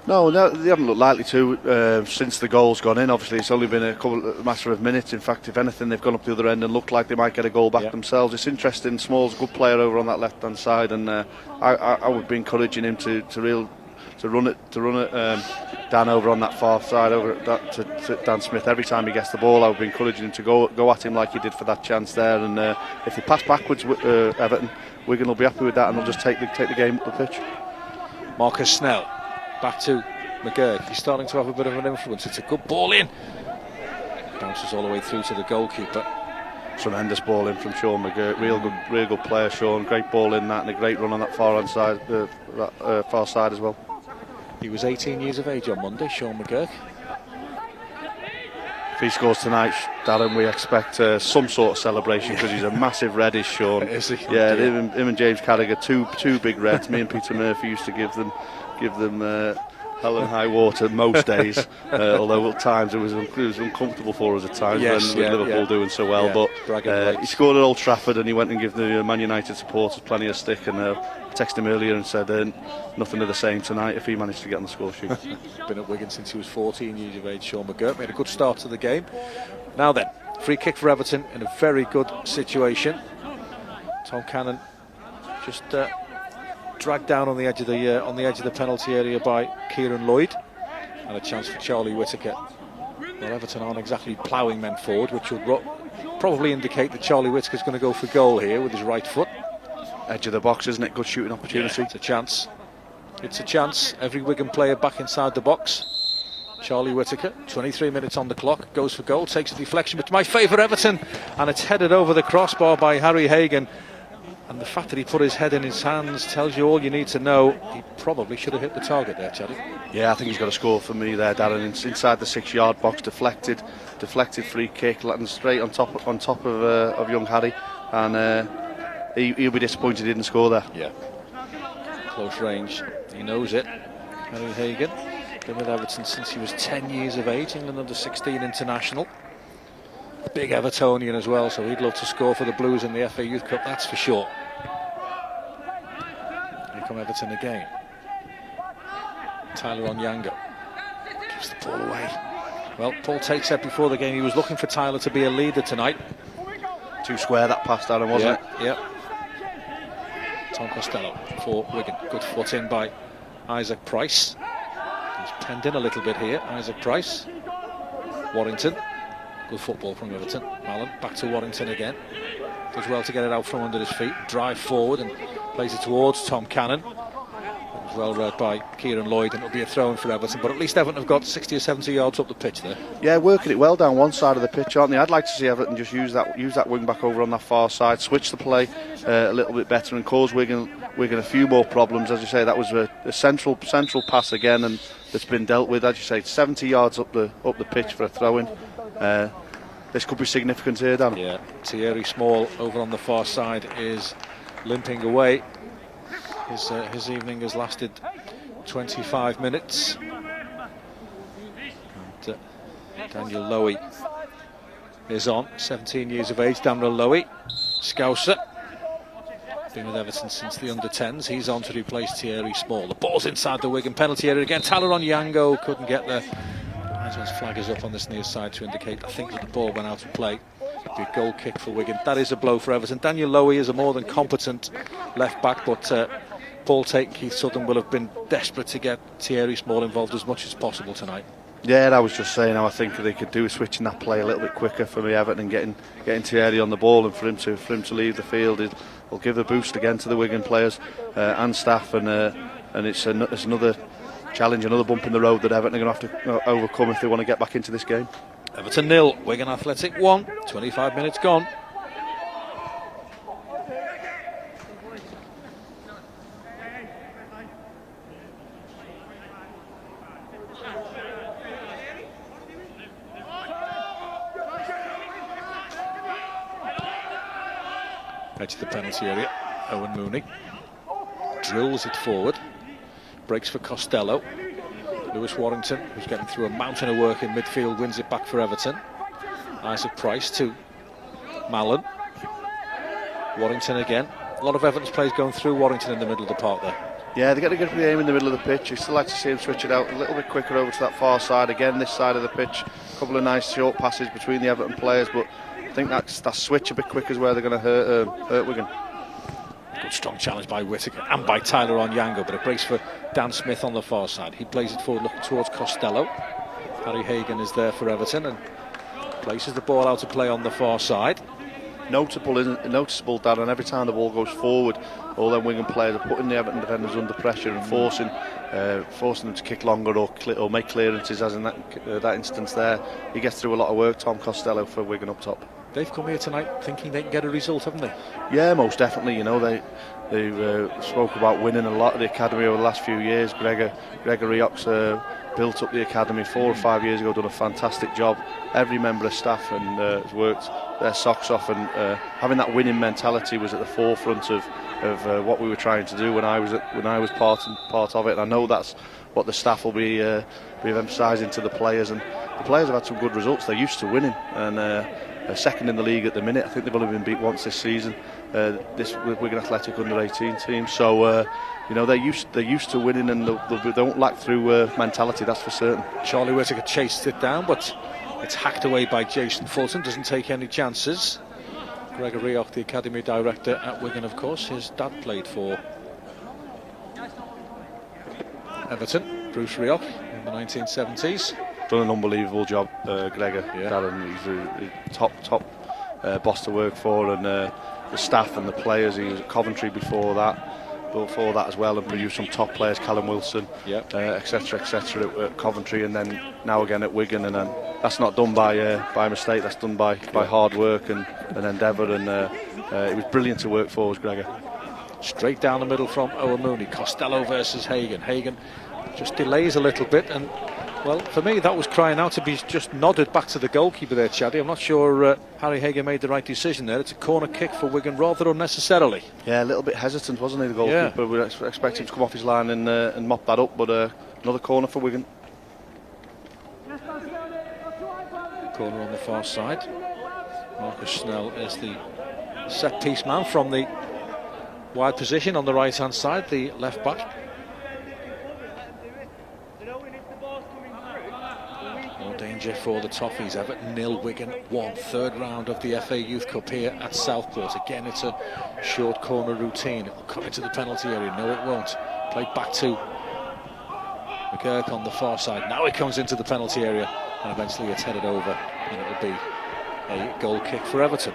No, they haven't looked likely to since the goal's gone in. Obviously, it's only been a matter of minutes. In fact, if anything, they've gone up the other end and looked like they might get a goal back themselves. It's interesting. Small's a good player over on that left-hand side, and I would be encouraging him to run it down over on that far side over to Dan Smith. Every time he gets the ball, I would be encouraging him to go at him like he did for that chance there. And if they pass backwards, Everton, Wigan will be happy with that, and they'll just take the game up the pitch. Marcus Snell. Back to McGurk. He's starting to have a bit of an influence. It's a good ball in. Bounces all the way through to the goalkeeper. Tremendous ball in from Sean McGurk. Real good player, Sean. Great ball in that, and a great run on that far side as well. He was 18 years of age on Monday, Sean McGurk. If he scores tonight, Darren, we expect some sort of celebration, because he's a massive reddish, Sean. Is he? Yeah, him and James Carragher, two big reds. Me and Peter Murphy used to give them hell and high water most days, although at times it was uncomfortable for us at times with Liverpool doing so well. But he scored at Old Trafford, and he went and gave the Man United supporters plenty of stick, and texted him earlier and said nothing of the same tonight if he managed to get on the score sheet. Been at Wigan since he was 14 years of age, Sean McGurk. Made a good start to the game. Now then, free kick for Everton in a very good situation. Tom Cannon just dragged down on the edge of the penalty area by Kieran Lloyd, and a chance for Charlie Whittaker. Well, Everton aren't exactly ploughing men forward, which would probably indicate that Charlie Whittaker's going to go for goal here with his right foot. Edge of the box, isn't it? Good shooting opportunity. Yeah, it's a chance. It's a chance. Every Wigan player back inside the box. Charlie Whittaker, 23 minutes on the clock, goes for goal, takes a deflection, but to my favour Everton, and it's headed over the crossbar by Harry Hagan. And the fact that he put his head in his hands tells you all you need to know. He probably should have hit the target there, Chaddy. Yeah, I think he's got a score for me there, Darren. It's inside the 6-yard box, deflected free kick, landing straight on top of young Harry, and he'll be disappointed he didn't score there. Yeah, close range. He knows it. Harry Hagan, been with Everton since he was 10 years of age. England under-16 international. Big Evertonian as well, so he'd love to score for the Blues in the FA Youth Cup, that's for sure. Here come Everton again. Tyler Onyango gives the ball away. Well, Paul Tait said before the game he was looking for Tyler to be a leader tonight. Too square that pass, Darren, wasn't it? Yeah. Tom Costello for Wigan. Good foot in by Isaac Price. He's penned in a little bit here, Isaac Price. Warrington. Good football from Everton. Mallon back to Warrington again. Does well to get it out from under his feet. Drive forward and plays it towards Tom Cannon. well read by Kieran Lloyd, and it'll be a throw-in for Everton, but at least Everton have got 60 or 70 yards up the pitch there. Yeah, working it well down one side of the pitch, aren't they? I'd like to see Everton just use that wing back over on that far side, switch the play a little bit better, and cause Wigan a few more problems. As you say, that was a central pass again, and it's been dealt with. As you say, 70 yards up the pitch for a throw-in. This could be significant here, Dan. Yeah, Thierry Small over on the far side is limping away. His evening has lasted 25 minutes. And, Daniel Lowy is on, 17 years of age. Daniel Lowy, Scouser, been with Everton since the under-10s. He's on to replace Thierry Small. The ball's inside the Wigan penalty area again. Taleron Yango couldn't get there. His flag is up on this near side to indicate, I think, that the ball went out of play. It'd be a goal kick for Wigan. That is a blow for Everton. Daniel Lowy is a more than competent left back, but Paul Tait and Keith Sutton will have been desperate to get Thierry Small involved as much as possible tonight. Yeah, I was just saying how I think they could do switching that play a little bit quicker for me, Everton, and getting Thierry on the ball, and for him to leave the field. It'll give a boost again to the Wigan players and staff, and it's another challenge, another bump in the road that Everton are going to have to overcome if they want to get back into this game. Everton 0, Wigan Athletic 1, 25 minutes gone. Edge of the penalty area, Owen Mooney drills it forward, breaks for Costello. Lewis Warrington, who's getting through a mountain of work in midfield, wins it back for Everton. Isaac Price to Mallon. Warrington again. A lot of Everton's players going through Warrington in the middle of the park there. Yeah, they get a good aim in the middle of the pitch. You still like to see him switch it out a little bit quicker over to that far side. Again, this side of the pitch, a couple of nice short passes between the Everton players, but I think that switch a bit quicker is where they're going to hurt Wigan. Good strong challenge by Whittaker and by Taleron Yango, but a brace for Dan Smith on the far side. He plays it forward looking towards Costello. Harry Hagan is there for Everton and places the ball out to play on the far side. Noticeable, Darren, every time the ball goes forward, all them Wigan players are putting the Everton defenders under pressure and forcing them to kick longer or make clearances, as in that instance there. He gets through a lot of work, Tom Costello, for Wigan up top. They've come here tonight thinking they can get a result, haven't they? Yeah, most definitely. You know, they spoke about winning a lot of the academy over the last few years. Gregor Rioch's built up the academy 4 or 5 years ago, done a fantastic job. Every member of staff and has worked their socks off, and having that winning mentality was at the forefront of what we were trying to do when I was part of it. And I know that's what the staff will be emphasising to the players, and the players have had some good results. They're used to winning, and second in the league at the minute. I think they've only been beat once this season. This Wigan Athletic under-18 team. So you know, they're used to winning, and they don't lack through mentality. That's for certain. Charlie Whittaker chased it down, but it's hacked away by Jason Fulton. Doesn't take any chances. Gregor Rioch, the academy director at Wigan, of course. His dad played for Everton, Bruce Rioch, in the 1970s. Done an unbelievable job, Gregor. Yeah. Darren, he's a top boss to work for, and the staff and the players. He was at Coventry before that as well, and produced some top players, Callum Wilson, etc. at Coventry, and then now again at Wigan. And then that's not done by mistake. That's done by hard work and endeavour, and it was brilliant to work for us, Gregor. Straight down the middle from Owen Mooney. Costello versus Hagan. Hagan just delays a little bit, and well, for me, that was crying out to be just nodded back to the goalkeeper there, Chaddy. I'm not sure Harry Hagan made the right decision there. It's a corner kick for Wigan rather unnecessarily. Yeah, a little bit hesitant, wasn't he, the goalkeeper? Yeah. We expect him to come off his line and mop that up, but another corner for Wigan. Corner on the far side. Marcus Snell is the set-piece man from the wide position on the right-hand side, the left-back. Danger for the Toffees. Everton 0, Wigan 1. Third round of the FA Youth Cup here at Southport. Again, it's a short corner routine. It will come into the penalty area. No, it won't. Played back to McGurk on the far side. Now it comes into the penalty area, and eventually it's headed over, and it will be a goal kick for Everton.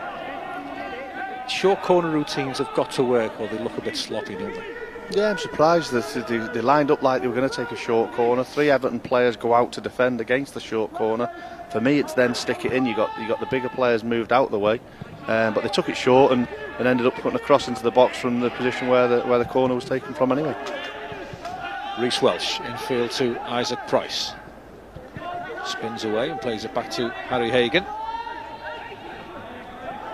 Short corner routines have got to work, or they look a bit sloppy, don't they? Yeah, I'm surprised that they lined up like they were going to take a short corner. 3 Everton players go out to defend against the short corner. For me, it's then stick it in. You got the bigger players moved out the way, but they took it short and ended up putting a cross into the box from the position where the corner was taken from anyway. Reece Welsh infield to Isaac Price. Spins away and plays it back to Harry Hagan.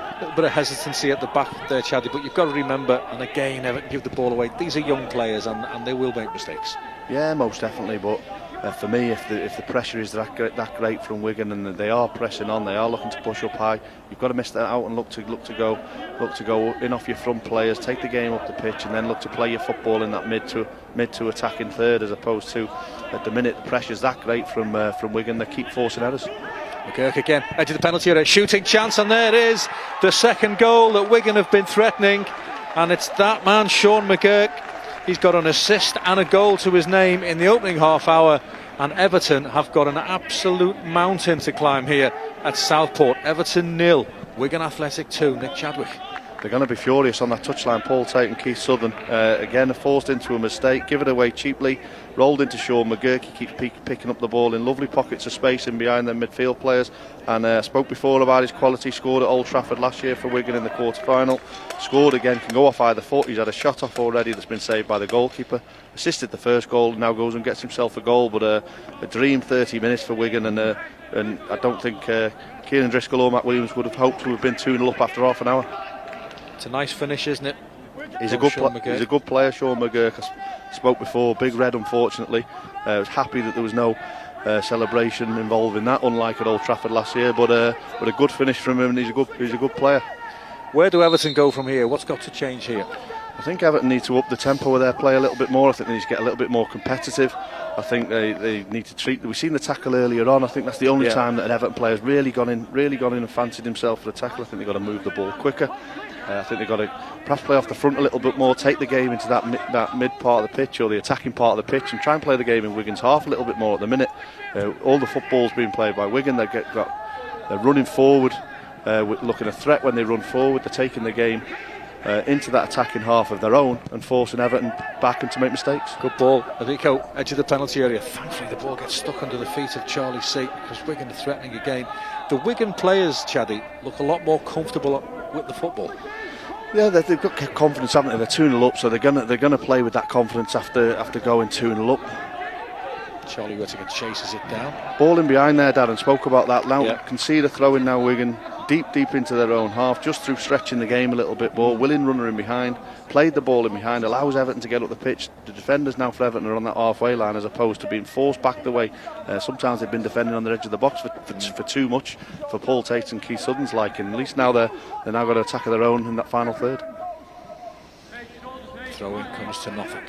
A little bit of hesitancy at the back there, Chaddy, but you've got to remember, and again, Everton give the ball away. These are young players and they will make mistakes. Yeah, most definitely, but for me, if the pressure is that great from Wigan and they are pressing on, they are looking to push up high, you've got to miss that out and look to go in off your front players, take the game up the pitch, and then look to play your football in that mid to attacking third, as opposed to at the minute the pressure's that great from Wigan, they keep forcing errors. McGurk again, edge of the penalty area, shooting chance, and there it is, the second goal that Wigan have been threatening, and it's that man, Sean McGurk. He's got an assist and a goal to his name in the opening half hour, and Everton have got an absolute mountain to climb here at Southport. Everton 0, Wigan Athletic 2. Nick Chadwick. They're going to be furious on that touchline. Paul Tait and Keith Southern again are forced into a mistake, give it away cheaply, rolled into Sean McGurk. He keeps picking up the ball in lovely pockets of space in behind their midfield players, and spoke before about his quality. Scored at Old Trafford last year for Wigan in the quarter-final, scored again, can go off either foot. He's had a shot off already that's been saved by the goalkeeper, assisted the first goal, now goes and gets himself a goal. But a dream 30 minutes for Wigan, and I don't think Kieran Driscoll or Matt Williams would have hoped to have been 2-0 up after half an hour. It's a nice finish, isn't it? He's a good player, Sean McGurk. I spoke before, big red unfortunately. I was happy that there was no celebration involving that, unlike at Old Trafford last year, but a good finish from him, and he's a good player. Where do Everton go from here? What's got to change here? I think Everton need to up the tempo of their play a little bit more. I think they need to get a little bit more competitive. I think they need to treat. We've seen the tackle earlier on. I think that's the only time that an Everton player's really gone in and fancied himself for the tackle. I think they've got to move the ball quicker. I think they've got to perhaps play off the front a little bit more, take the game into that mid part of the pitch, or the attacking part of the pitch, and try and play the game in Wigan's half a little bit more at the minute. All the football's being played by Wigan. They're running forward, looking a threat when they run forward. They're taking the game into that attacking half of their own and forcing Everton back and to make mistakes. Good ball, Adiko, edge of the penalty area. Thankfully the ball gets stuck under the feet of Charlie Tait, because Wigan are threatening again. The Wigan players, Chaddy, look a lot more comfortable with the football. Yeah, they've got confidence, haven't they? They're 2-0 up, so they're gonna play with that confidence after going 2-0 up. Charlie Whittaker chases it down. Ball in behind there, Darren spoke about that. Now concede a throw in now, Wigan deep into their own half, just through stretching the game a little bit more. Willing runner in behind, played the ball in behind, allows Everton to get up the pitch. The defenders now for Everton are on that halfway line, as opposed to being forced back the way. Sometimes they've been defending on the edge of the box for too much for Paul Tait and Keith Southern's liking. At least now they're now got to attack of their own in that final third. Throw in comes to nothing.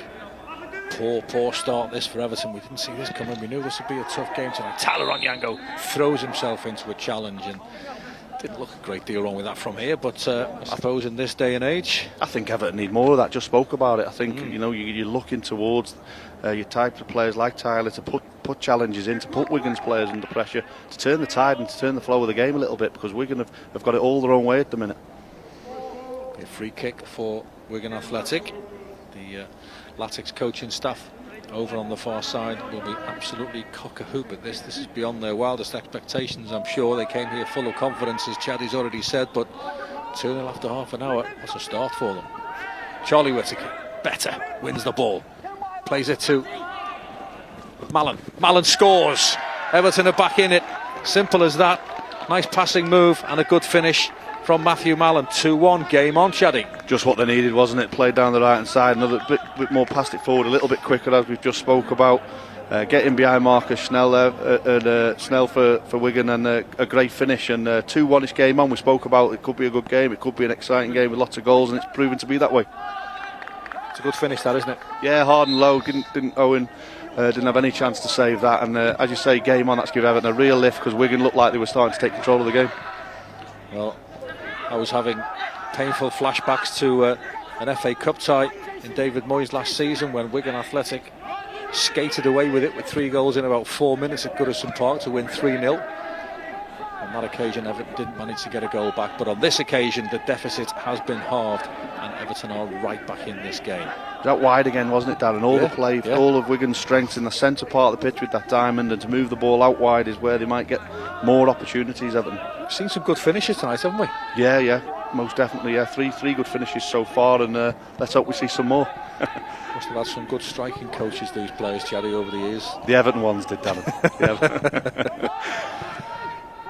Poor start this for Everton. We didn't see this coming. We knew this would be a tough game tonight. Tyler Onyango throws himself into a challenge, and didn't look a great deal wrong with that from here, but I suppose in this day and age, I think Everton need more of that. Just spoke about it. I think you're looking towards your type of players like Tyler to put challenges in, to put Wigan's players under pressure, to turn the tide and to turn the flow of the game a little bit, because Wigan have got it all their own way at the minute. A free kick for Wigan Athletic. The Latics coaching staff over on the far side will be absolutely cock-a-hoop at this. This is beyond their wildest expectations, I'm sure. They came here full of confidence, as Chaddy's already said, but 2-0 after half an hour, that's a start for them. Charlie Whittaker, better, wins the ball, plays it to Mallon. Mallon scores. Everton are back in it. Simple as that. Nice passing move and a good finish from Matthew Mallon. 2-1, game on, Chaddy. Just what they needed, wasn't it? Played down the right hand side, another bit more, passed it forward a little bit quicker, as we've just spoke about. Getting behind Marcus Snell there, Snell for Wigan, and a great finish. And 2-1-ish game on. We spoke about it could be a good game, it could be an exciting game with lots of goals, and it's proven to be that way. It's a good finish, that, isn't it? Yeah, hard and low. Owen didn't have any chance to save that. And as you say, game on. That's give Everton a real lift, because Wigan looked like they were starting to take control of the game. Well, I was having painful flashbacks to an FA Cup tie in David Moyes last season, when Wigan Athletic skated away with it with 3 goals in about 4 minutes at Goodison Park to win 3-0. On that occasion, Everton didn't manage to get a goal back, but on this occasion, the deficit has been halved, and Everton are right back in this game. That wide again, wasn't it, Darren? All the play, yeah. all of Wigan's strengths in the centre part of the pitch with that diamond, and to move the ball out wide is where they might get more opportunities, Everton. We've seen some good finishes tonight, haven't we? Yeah, most definitely. Yeah, three good finishes so far, and let's hope we see some more. Must have had some good striking coaches, these players, Chaddy, over the years. The Everton ones did, Darren.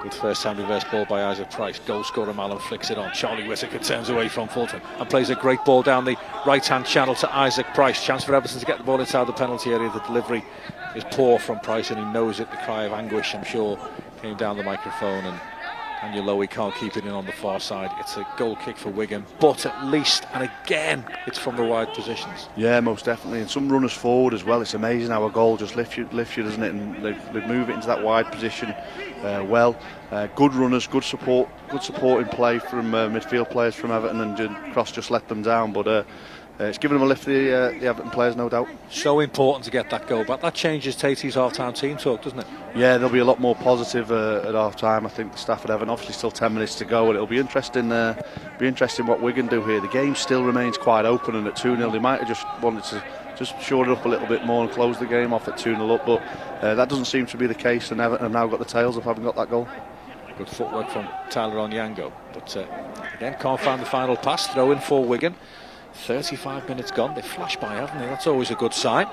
Good first time reverse ball by Isaac Price. Goal scorer Malin flicks it on. Charlie Whittaker turns away from Fulton and plays a great ball down the right-hand channel to Isaac Price. Chance for Everton to get the ball inside the penalty area. The delivery is poor from Price, and he knows it. The cry of anguish, I'm sure, came down the microphone, and Daniel Lowy can't keep it in on the far side. It's a goal kick for Wigan, but at least, and again, it's from the wide positions. Yeah, most definitely, and some runners forward as well. It's amazing how a goal just lifts you, doesn't it? And they move it into that wide position well. Good runners, good support in play from midfield players from Everton, and Cross just let them down. But it's given them a lift, the Everton players, no doubt. So important to get that goal back. That changes Tait's half-time team talk, doesn't it? Yeah, they'll be a lot more positive at half-time. I think the staff at Everton, obviously still 10 minutes to go, and it'll be interesting. What Wigan do here. The game still remains quite open, and at 2-0 they might have just wanted to just shore it up a little bit more and close the game off at 2-0 up, but that doesn't seem to be the case, and Everton have now got the tails of having got that goal. Good footwork from Tyler Onyango, but again can't find the final pass. Throw in for Wigan. 35 minutes gone. They flashed by, haven't they? That's always a good sign.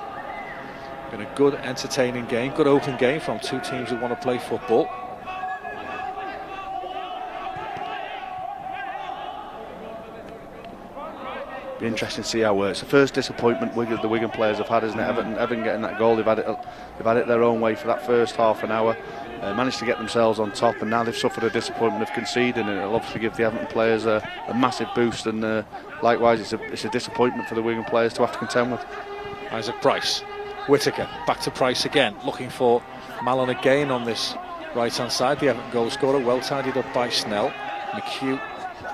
Been a good, entertaining game, good open game from two teams who want to play football. Be interesting to see how it's the first disappointment the Wigan players have had, isn't it? Everton getting that goal. They've had it their own way for that first half an hour. Managed to get themselves on top, and now they've suffered a disappointment of conceding, and it'll obviously give the Everton players a massive boost, and likewise it's a disappointment for the Wigan players to have to contend with. Isaac Price, Whittaker, back to Price again, looking for Malin again on this right-hand side. The Everton goal scorer, well tidied up by Snell. McHugh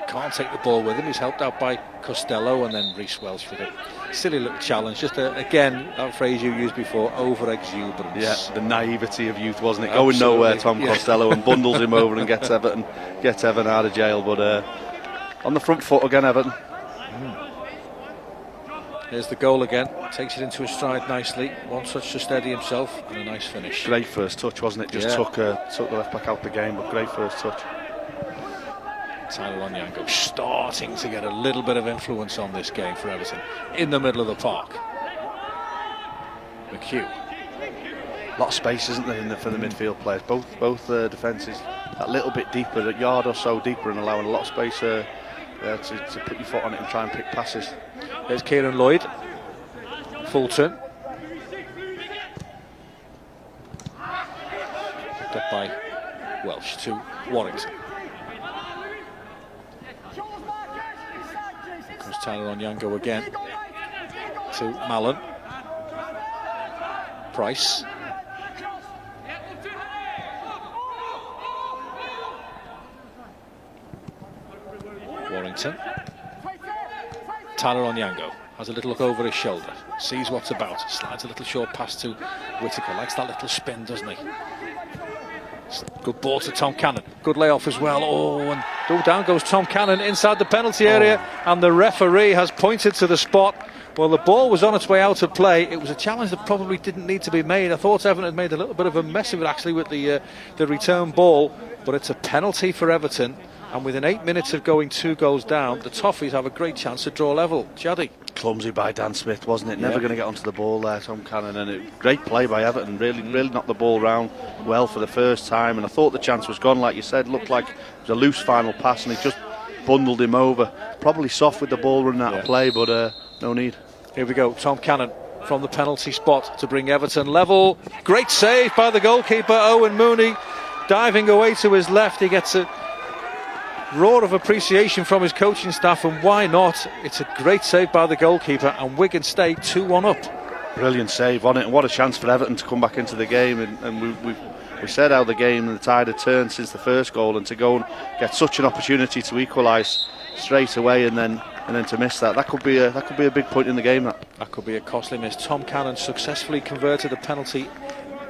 can't take the ball with him. He's helped out by Costello, and then Reece Welsh with a silly little challenge. Just again, that phrase you used before, over-exuberance. Yeah, the naivety of youth, wasn't it? Going nowhere, Tom Costello, and bundles him over and gets Everton out of jail. But on the front foot again, Everton. Here's the goal again. Takes it into his stride nicely. One touch to steady himself, and a nice finish. Great first touch, wasn't it? Just took the left back out the game, but great first touch. Tyler Onyango starting to get a little bit of influence on this game for Everton in the middle of the park. McHugh. A lot of space, isn't there, for the midfield players? Both defences that little bit deeper, a yard or so deeper, and allowing a lot of space to put your foot on it and try and pick passes. There's Kieran Lloyd. Fulton. Picked up by Welsh to Warrington. Comes Tyler Onyango again to Malin. Price. Warrington. Tyler Onyango has a little look over his shoulder, sees what's about, slides a little short pass to Whittaker, likes that little spin, doesn't he? Good ball to Tom Cannon, good layoff as well. And down goes Tom Cannon inside the penalty area, and the referee has pointed to the spot. Well, the ball was on its way out of play. It was a challenge that probably didn't need to be made. I thought Everton had made a little bit of a mess of it actually with the return ball, but it's a penalty for Everton. And within 8 minutes of going 2 goals down, the Toffees have a great chance to draw level. Chaddy. Clumsy by Dan Smith, wasn't it? Never going to get onto the ball there, Tom Cannon. And great play by Everton. Really knocked the ball round well for the first time. And I thought the chance was gone, like you said. Looked like it was a loose final pass, and he just bundled him over. Probably soft with the ball running out of play, but no need. Here we go. Tom Cannon from the penalty spot to bring Everton level. Great save by the goalkeeper, Owen Mooney. Diving away to his left. He gets a roar of appreciation from his coaching staff, and why not? It's a great save by the goalkeeper, and Wigan stay 2-1 up. Brilliant save on it, and what a chance for Everton to come back into the game. And we said how the game and the tide had turned since the first goal, and to go and get such an opportunity to equalise straight away and then to miss that could be a big point in the game. That could be a costly miss. Tom Cannon successfully converted a penalty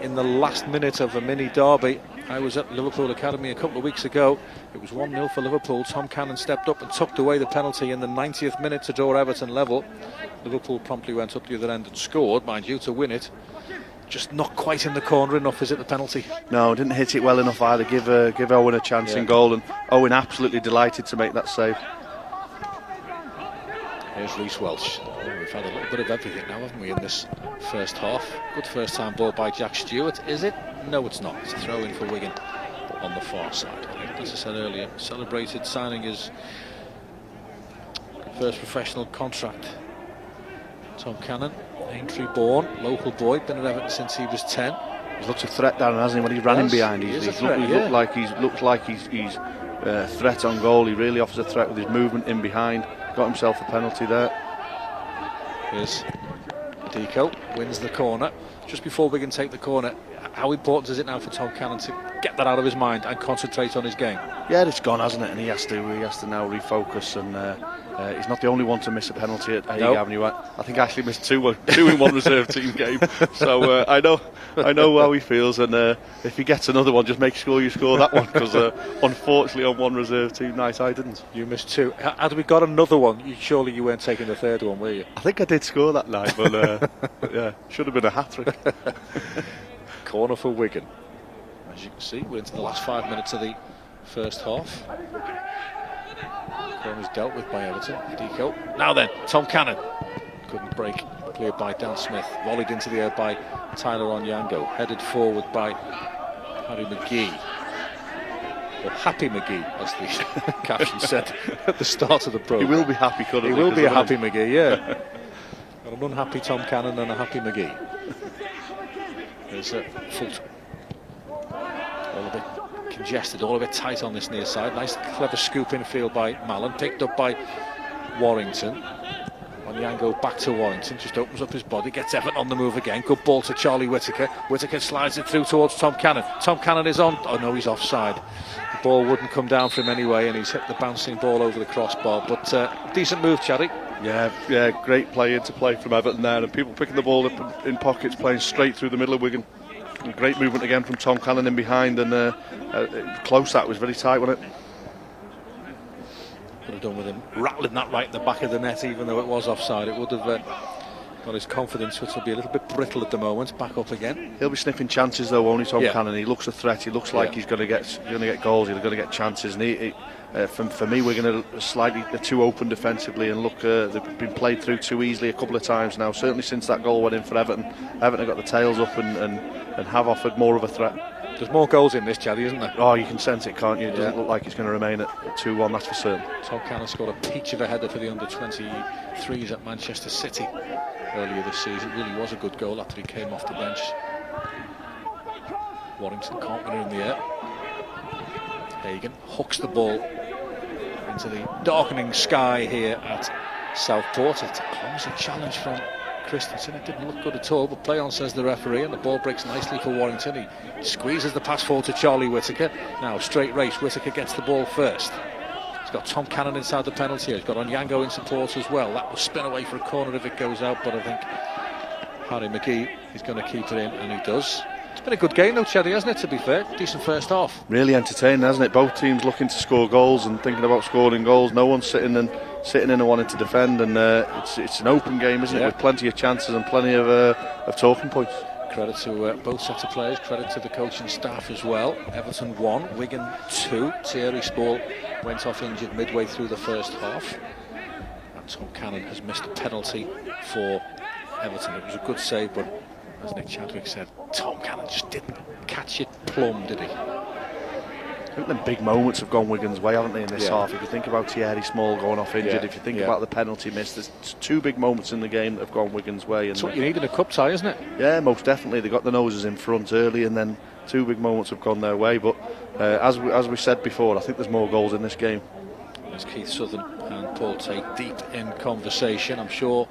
in the last minute of a mini derby I was at Liverpool Academy a couple of weeks ago. It was 1-0 for Liverpool. Tom Cannon stepped up and tucked away the penalty in the 90th minute to draw Everton level. Liverpool promptly went up the other end and scored, mind you, to win it. Just not quite in the corner enough, is it, the penalty? No, didn't hit it well enough either. Give Owen a chance in goal, and Owen absolutely delighted to make that save. Here's Reece Welch. We've had a little bit of everything now, haven't we, in this first half? Good first time ball by Jack Stewart, is it? No, it's not. It's a throw in for Wigan on the far side. As I said earlier, celebrated signing his first professional contract. Tom Cannon, Aintree born, local boy, been at Everton since he was 10. He's looked a threat, Darren, hasn't he? When he's running behind, he looks like he's a threat on goal. He really offers a threat with his movement in behind. Got himself a penalty there. Here's Deco, wins the corner. Just before Wigan take the corner, how important is it now for Tom Cannon to get that out of his mind and concentrate on his game? Yeah, it's gone, hasn't it? And he has to now refocus. And he's not the only one to miss a penalty at Hague Avenue. I think Ashley missed two in one reserve team game. So I know how he feels. And if he gets another one, just make sure you score that one. Because unfortunately, on one reserve team night, I didn't. You missed two. Had we got another one, surely you weren't taking the third one, were you? I think I did score that night, but yeah, should have been a hat-trick. Corner for Wigan. As you can see, we're into the last 5 minutes of the first half. Corner's dealt with by Everton. Deco. Now then, Tom Cannon. Couldn't break. Cleared by Dan Smith. Volleyed into the air by Tyler Onyango. Headed forward by Harry McGee. Or Happy McGee, as the caption said at the start of the programme. He will be happy, couldn't he? He will be a Happy McGee, yeah. Got an unhappy Tom Cannon and a happy McGee. There's Fulton. All a bit congested, all a bit tight on this near side. Nice clever scoop in field by Mallon, picked up by Warrington. Onyango back to Warrington, just opens up his body, gets Everton on the move again. Good ball to Charlie Whittaker. Whittaker slides it through towards Tom Cannon. Tom Cannon is on. Oh no, he's offside. The ball wouldn't come down for him anyway, and he's hit the bouncing ball over the crossbar. But decent move, Chadwick. Yeah, great play into play from Everton there, and people picking the ball up in pockets, playing straight through the middle of Wigan. And great movement again from Tom Cannon in behind, and close that was very tight, wasn't it? Could have done with him rattling that right in the back of the net, even though it was offside. It would have got his confidence, which will be a little bit brittle at the moment. Back up again. He'll be sniffing chances though, won't he, Tom Cannon? He looks a threat. He looks like he's going to get goals. He's going to get chances. And for me, we're going to slightly too open defensively, and look, they've been played through too easily a couple of times now. Certainly since that goal went in for Everton, Everton have got the tails up and have offered more of a threat. There's more goals in this, Chaddy, isn't there? Oh, you can sense it, can't you? It doesn't look like it's going to remain at 2-1, that's for certain. Tom Cannon scored a peach of a header for the under-23s at Manchester City earlier this season. It really was a good goal after he came off the bench. Warrington can't win it in the air. Hagan hooks the ball into the darkening sky here at Southport. It's a clumsy challenge from Christensen. It didn't look good at all, but play on, says the referee, and the ball breaks nicely for Warrington. He squeezes the pass forward to Charlie Whittaker. Now straight race, Whittaker gets the ball first. He's got Tom Cannon inside the penalty area. He's got Onyango in support as well. That will spin away for a corner if it goes out, but I think Harry McGee is going to keep it in, and he does. It's been a good game though, Chaddy, hasn't it, to be fair? Decent first half. Really entertaining, hasn't it? Both teams looking to score goals and thinking about scoring goals. No one's sitting in and wanting to defend, and it's an open game, isn't it? With plenty of chances and plenty of talking points. Credit to both sets of players, credit to the coaching staff as well. Everton 1, Wigan 2. Thierry Spall went off injured midway through the first half. And Tom Cannon has missed a penalty for Everton. It was a good save, but as Nick Chadwick said, Tom Cannon just didn't catch it plumb, did he? I think the big moments have gone Wigan's way, haven't they, in this half? If you think about Thierry Small going off injured, if you think about the penalty miss, there's two big moments in the game that have gone Wigan's way. That's what you need in a cup tie, isn't it? Yeah, most definitely. They got the noses in front early, and then two big moments have gone their way. But as we said before, I think there's more goals in this game. There's Keith Southern and Paul Tait deep in conversation. I'm sure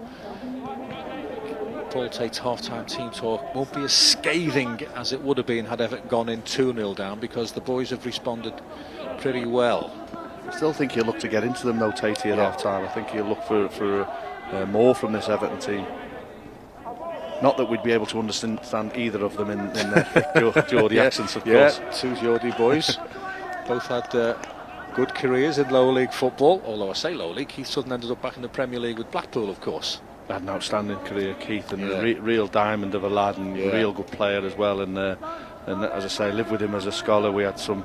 Paul Tait's half-time team talk won't be as scathing as it would have been had Everton gone in 2-0 down, because the boys have responded pretty well. I still think he'll look to get into them though, Tait, at half-time. I think he'll look for more from this Everton team. Not that we'd be able to understand either of them in their thick Geordie accents, of Yeah, course. two Geordie boys. Both had good careers in lower league football. Although I say lower league, Keith Sutton ended up back in the Premier League with Blackpool, of course. Had an outstanding career, Keith, and a real diamond of a lad, and a real good player as well. And as I say, lived with him as a scholar. We had some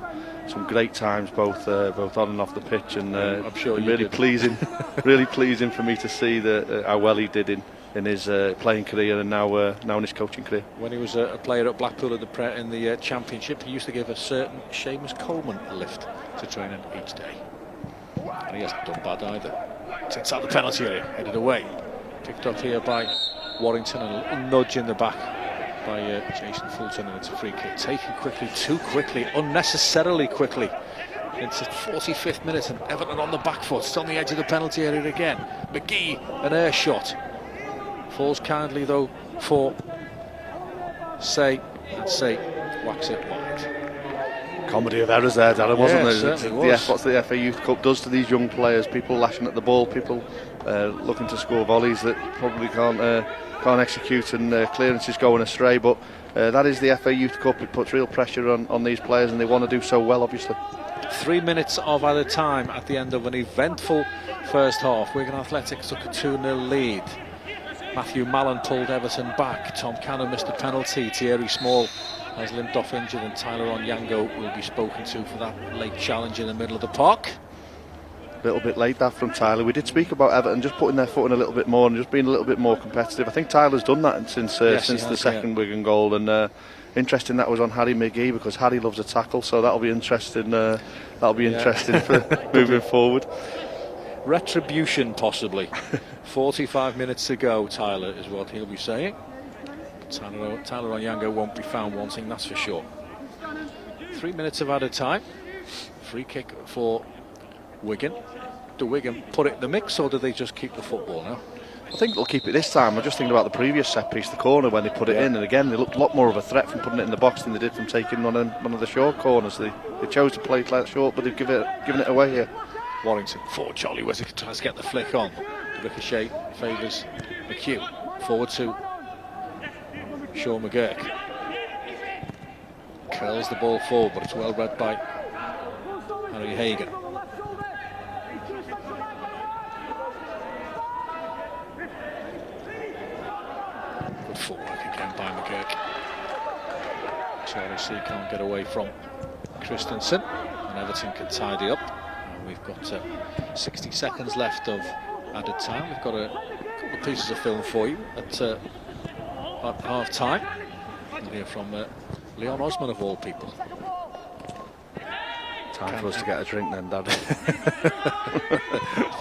great times, both on and off the pitch, and I'm sure you really did. pleasing, really pleasing for me to see how well he did in his playing career, and now in his coaching career. When he was a player at Blackpool in the Championship, he used to give a certain Seamus Coleman a lift to training each day. And he hasn't done bad either. It's inside the penalty area, headed away. Picked up here by Warrington, and a little nudge in the back by Jason Fulton, and it's a free kick taken quickly, too quickly, unnecessarily quickly. It's the 45th minute, and Everton on the back foot. It's on the edge of the penalty area again. McGee, an air shot. Falls kindly though for Say, and Say whacks it wide. Comedy of errors there, Darren, wasn't Yeah, there? it certainly was. What the FA Youth Cup does to these young players, people lashing at the ball, people looking to score volleys that probably can't execute, and clearances going astray, but that is the FA Youth Cup. It puts real pressure on these players, and they want to do so well, obviously. 3 minutes of added time at the end of an eventful first half. Wigan Athletic took a 2-0 lead. Matthew Mallon pulled Everton back. Tom Cannon missed a penalty. Thierry Small has limped off injured, and Tyler Onyango will be spoken to for that late challenge in the middle of the park. A little bit late that from Tyler. We did speak about Everton just putting their foot in a little bit more and just being a little bit more competitive. I think Tyler's done that since the second Wigan goal, and interesting that was on Harry McGee, because Harry loves a tackle, so that'll be interesting. Interesting for moving forward. Retribution, possibly. 45 minutes to go, Tyler, is what he'll be saying. Tyler Onyango won't be found wanting, that's for sure. 3 minutes of added time. Free kick for Wigan. Do Wigan put it in the mix, or do they just keep the football now? I think they'll keep it this time. I'm just thinking about the previous set piece, the corner, when they put it in, and again they looked a lot more of a threat from putting it in the box than they did from taking one of the short corners. They chose to play it short, but they've given it away here. Warrington for Charlie Wizard, tries to get the flick on. The ricochet favours McHugh. Forward to Sean McGurk. Curls the ball forward, but it's well read by Harry Hagan. Good footwork again by McGurk. Charlie C can't get away from Christensen, and Everton can tidy up. We've got 60 seconds left of added time. We've got a couple of pieces of film for you at half time. We'll hear from Leon Osman, of all people. Time for us to get a drink then, Dad.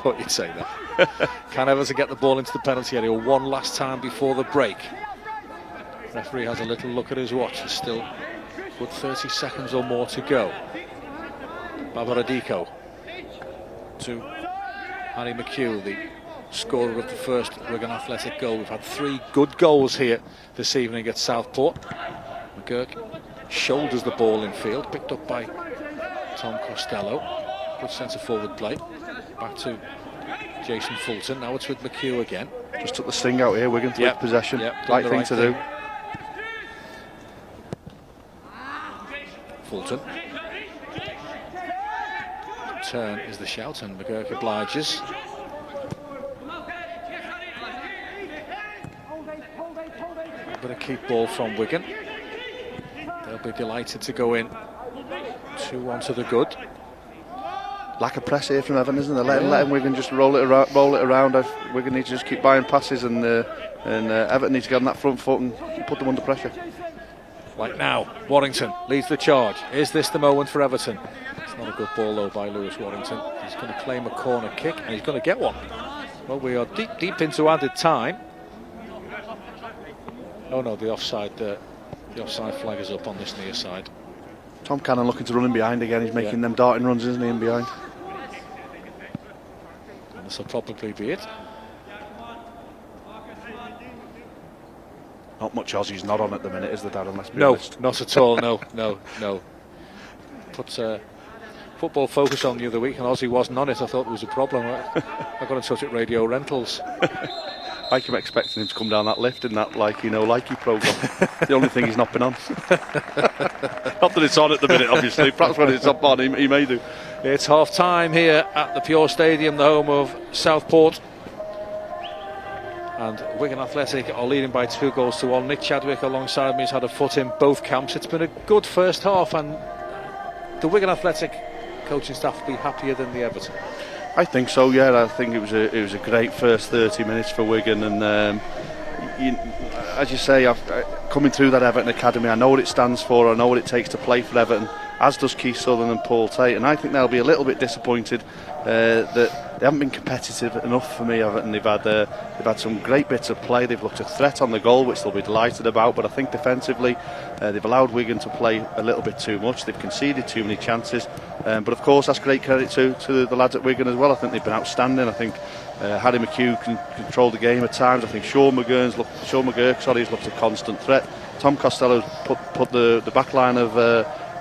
Thought you'd say that. Can Everton get the ball into the penalty area one last time before the break? Referee has a little look at his watch. There's still a good 30 seconds or more to go. Babaradiko to Harry McHugh, the scorer of the first Wigan Athletic goal. We've had 3 good goals here this evening at Southport. McGurk shoulders the ball in field, picked up by Tom Costello. Good centre forward play. Back to Jason Fulton. Now it's with McHugh again. Just took the sting out here, Wigan, took possession. Right thing to do. Fulton. Turn is the shout, and McGurk obliges. A bit of keep ball from Wigan. They'll be delighted to go in 2-1 to the good. Lack of press here from Everton, isn't there? Letting Wigan just roll it around. Wigan need to just keep buying passes, and Everton need to get on that front foot and put them under pressure. Like now, Warrington leads the charge. Is this the moment for Everton? It's not a good ball though by Lewis Warrington. He's going to claim a corner kick, and he's going to get one. Well, we are deep into added time. Oh no, the offside flag is up on this near side. Tom Cannon looking to run in behind again. He's making them darting runs, isn't he, in behind? And this will probably be it. Not much Aussie's not on at the minute, is there, Darren? Let's be No, honest. not at all. No. Put Football Focus on the other week, and Aussie wasn't on it. I thought there was a problem. I got in touch with Radio Rentals. I keep expecting him to come down that lift in that likey programme. The only thing he's not been on. Not that it's on at the minute, obviously. Perhaps when it's up on, he may do. It's half time here at the Pure Stadium, the home of Southport. And Wigan Athletic are leading by 2-1. Nick Chadwick alongside me has had a foot in both camps. It's been a good first half, and the Wigan Athletic coaching staff will be happier than the Everton. I think so, yeah. I think it was a great first 30 minutes for Wigan, and as you say, coming through that Everton Academy, I know what it stands for, I know what it takes to play for Everton, as does Keith Southern and Paul Tait, and I think they'll be a little bit disappointed that they haven't been competitive enough for me, Everton. They've had some great bits of play, they've looked a threat on the goal, which they'll be delighted about, but I think defensively they've allowed Wigan to play a little bit too much, they've conceded too many chances, but of course that's great credit to the lads at Wigan as well. I think they've been outstanding. I think Harry McHugh can control the game at times. I think Sean McGurk has looked a constant threat. Tom Costello's put the back line of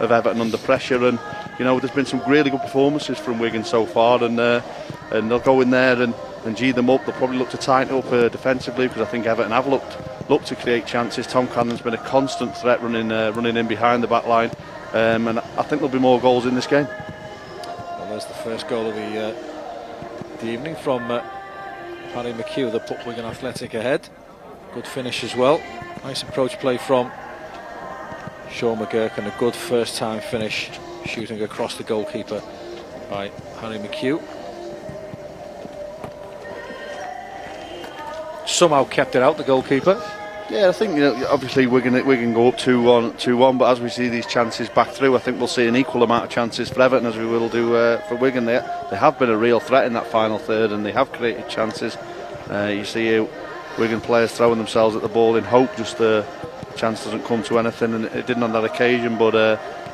Everton under pressure, and there's been some really good performances from Wigan so far, and they'll go in there and G them up. They'll probably look to tighten up defensively, because I think Everton have looked to create chances. Tom Cannon's been a constant threat running in behind the back line, and I think there'll be more goals in this game. Well, there's the first goal of the evening from Harry McHugh that put Wigan Athletic ahead. Good finish as well. Nice approach play from Sean McGurk, and a good first time finish shooting across the goalkeeper by Harry McHugh. Somehow kept it out, the goalkeeper. Yeah, I think obviously Wigan go up 2-1, but as we see these chances back through, I think we'll see an equal amount of chances for Everton as we will do for Wigan. They have been a real threat in that final third, and they have created chances. You see Wigan players throwing themselves at the ball in hope just the chance doesn't come to anything, and it didn't on that occasion, but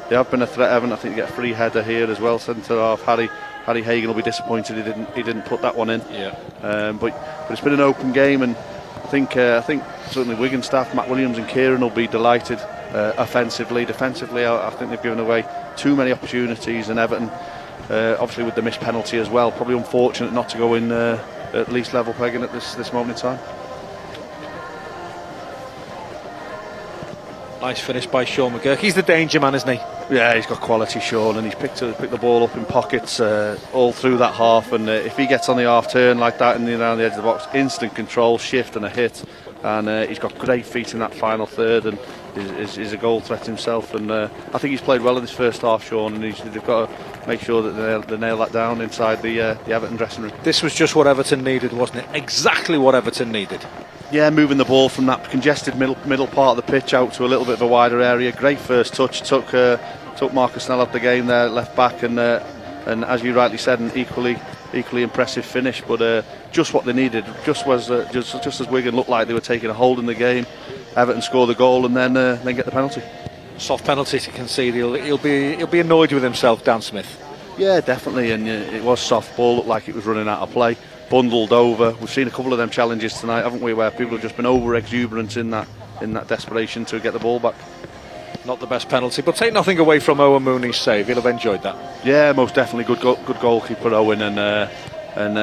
they have been a threat. Everton, I think, you get a free header here as well, centre half Harry Hagan will be disappointed he didn't put that one in. Yeah. But it's been an open game, and I think certainly Wigan staff, Matt Williams and Kieran, will be delighted offensively. Defensively, I think they've given away too many opportunities, and Everton, obviously with the missed penalty as well, probably unfortunate not to go in at least level pegging at this moment in time. Nice finish by Sean McGurk. He's the danger man, isn't he? Yeah, he's got quality, Sean, and he's picked the ball up in pockets all through that half, and if he gets on the half turn like that and around the edge of the box, instant control, shift and a hit, and he's got great feet in that final third, and is a goal threat himself, and I think he's played well in this first half, Sean, and they've got to make sure that they nail that down inside the Everton dressing room. This was just what Everton needed, wasn't it? Exactly what Everton needed. Yeah, moving the ball from that congested middle part of the pitch out to a little bit of a wider area. Great first touch, took Marcus Snell out the game there, left back, and as you rightly said, an equally impressive finish. But just what they needed, just as Wigan looked like they were taking a hold in the game, Everton score the goal and then get the penalty. Soft penalty to concede. He'll be annoyed with himself, Dan Smith. Yeah, definitely, and it was soft ball. Looked like it was running out of play. Bundled over. We've seen a couple of them challenges tonight, haven't we, where people have just been over exuberant in that desperation to get the ball back. Not the best penalty, but take nothing away from Owen Mooney's save. He'll have enjoyed that. Yeah, most definitely good goalkeeper Owen, and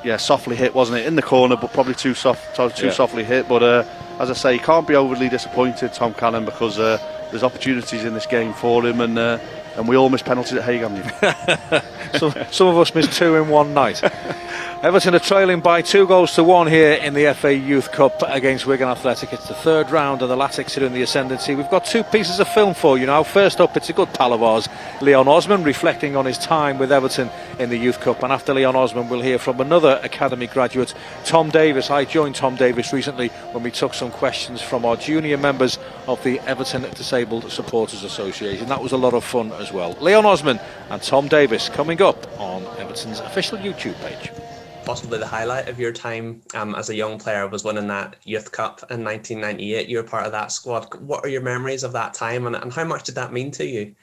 yeah, softly hit, wasn't it, in the corner, but probably too softly hit. But as I say, you can't be overly disappointed, Tom Cannon, because there's opportunities in this game for him, and we all miss penalties at Hagan. Some of us missed two in one night. Everton are trailing by 2-1 here in the FA Youth Cup against Wigan Athletic. It's the third round and the Latics are in the ascendancy. We've got two pieces of film for you now. First up, it's a good pal of ours, Leon Osman, reflecting on his time with Everton in the Youth Cup. And after Leon Osman, we'll hear from another Academy graduate, Tom Davis. I joined Tom Davis recently when we took some questions from our junior members of the Everton Disabled Supporters Association. That was a lot of fun as well. Leon Osman and Tom Davis coming up on Everton's official YouTube page. Possibly the highlight of your time as a young player was winning that Youth Cup in 1998. You were part of that squad. What are your memories of that time, and how much did that mean to you?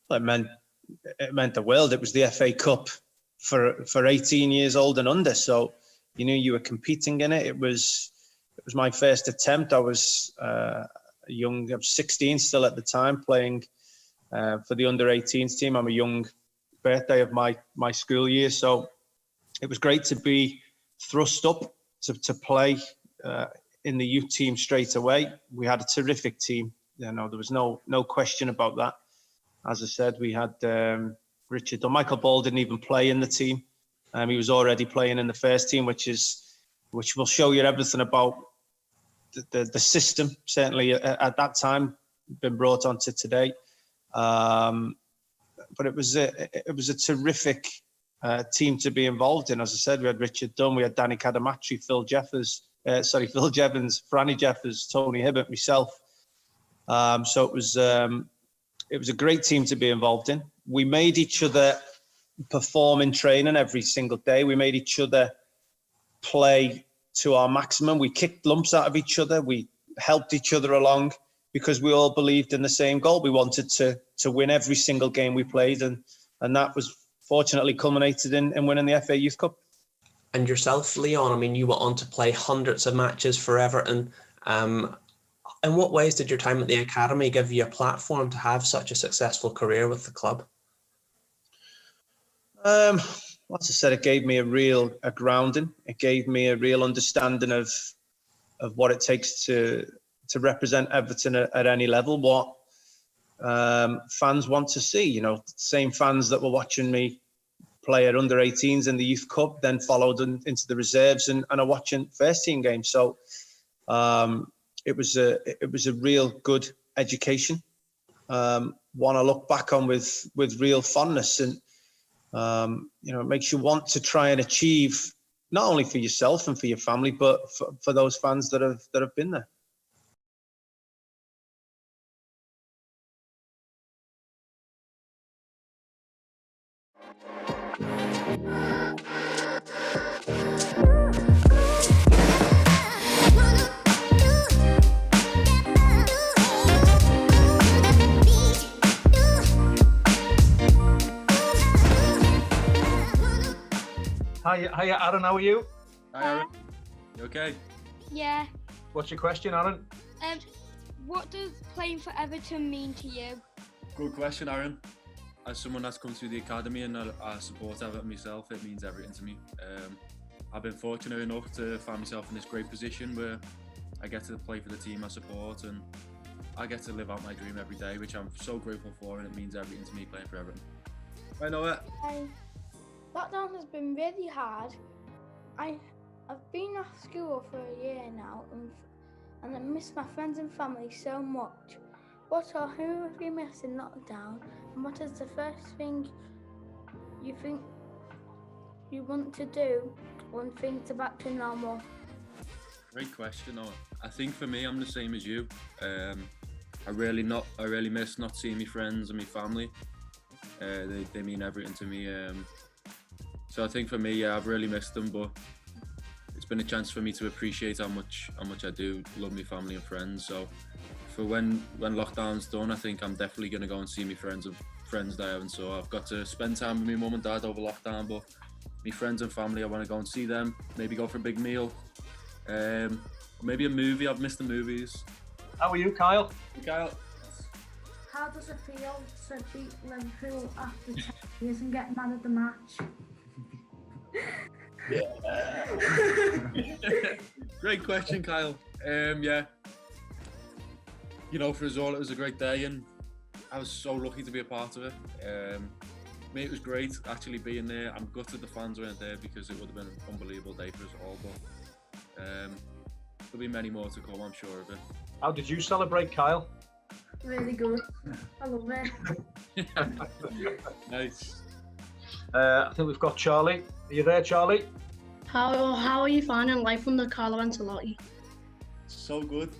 Well, it meant the world. It was the FA Cup for 18 years old and under. So you knew you were competing in it. It was my first attempt. I was young. I was 16 still at the time, playing for the under 18s team. I'm a young birthday of my school year, so it was great to be thrust up to play in the youth team straight away. We had a terrific team. There was no question about that. As I said, we had Richard. Michael Ball didn't even play in the team. He was already playing in the first team, which will show you everything about the system. Certainly at that time, been brought on to today. But it was a terrific team to be involved in. As I said, we had Richard Dunn, we had Danny Cadamatri, Phil Jevons, Franny Jeffers, Tony Hibbert, myself. So it was a great team to be involved in. We made each other perform in training every single day. We made each other play to our maximum. We kicked lumps out of each other. We helped each other along because we all believed in the same goal. We wanted to win every single game we played, and that was fortunately culminated in winning the FA Youth Cup. And yourself, Leon, I mean, you went on to play hundreds of matches for Everton. In what ways did your time at the academy give you a platform to have such a successful career with the club? As I said, it gave me a grounding. It gave me a real understanding of what it takes to represent Everton at any level, what fans want to see. Same fans that were watching me play at under 18s in the Youth Cup, then followed into the reserves and are watching first team games. So it was a real good education. One I look back on with real fondness, and it makes you want to try and achieve not only for yourself and for your family, but for those fans that have been there. Hiya, Aaron, how are you? Hi, Aaron. You okay? Yeah. What's your question, Aaron? What does playing for Everton mean to you? Good question, Aaron. As someone that's come through the academy and I support Everton myself, it means everything to me. I've been fortunate enough to find myself in this great position where I get to play for the team I support, and I get to live out my dream every day, which I'm so grateful for, and it means everything to me playing for Everton. I know it. Lockdown has been really hard. I've been off school for a year now, and I miss my friends and family so much. Who have you missed in lockdown, and what is the first thing you think you want to do when things are back to normal? Great question. I think for me, I'm the same as you. I really miss not seeing my friends and my family. They mean everything to me. So I think for me, yeah, I've really missed them, but it's been a chance for me to appreciate how much I do love my family and friends. So for when lockdown's done, I think I'm definitely going to go and see my friends that I haven't saw. I've got to spend time with my mum and dad over lockdown, but my friends and family, I want to go and see them, maybe go for a big meal, maybe a movie. I've missed the movies. How are you, Kyle? Hey, Kyle. How does it feel to beat Liverpool after 10 years and get mad at the match? Great question, Kyle. Yeah. For us all, it was a great day, and I was so lucky to be a part of it. It was great actually being there. I'm gutted the fans weren't there because it would have been an unbelievable day for us all, but there'll be many more to come, I'm sure of it. How did you celebrate, Kyle? Really good. I love it. Nice. I think we've got Charlie. Are you there, Charlie? How are you finding life under Carlo Ancelotti? So good.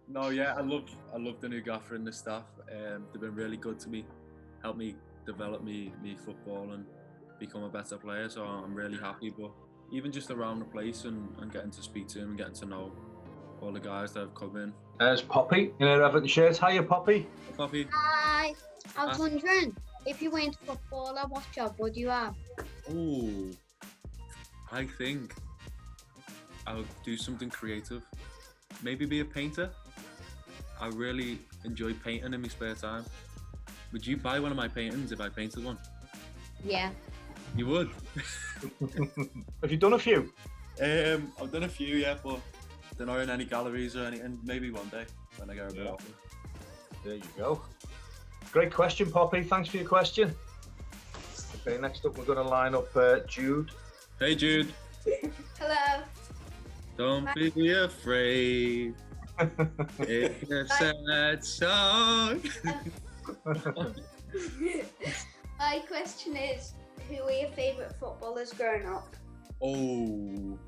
No, yeah, I love the new gaffer and the staff. They've been really good to me, helped me develop me football and become a better player. So I'm really happy. But even just around the place and getting to speak to him and getting to know all the guys that have come in. There's Poppy in her Everton shirt. Hiya, Poppy. Poppy. Hi. I was wondering, if you weren't a footballer, what job would you have? Oh, I think I would do something creative. Maybe be a painter. I really enjoy painting in my spare time. Would you buy one of my paintings if I painted one? Yeah. You would. Have you done a few? I've done a few, yeah, but they're not in any galleries or anything. Maybe one day when I get a bit older. There you go. Great question, Poppy. Thanks for your question. Okay, next up we're going to line up Jude. Hey, Jude. Hello. Don't be afraid. It's a sad song. My question is, who are your favourite footballers growing up? Oh.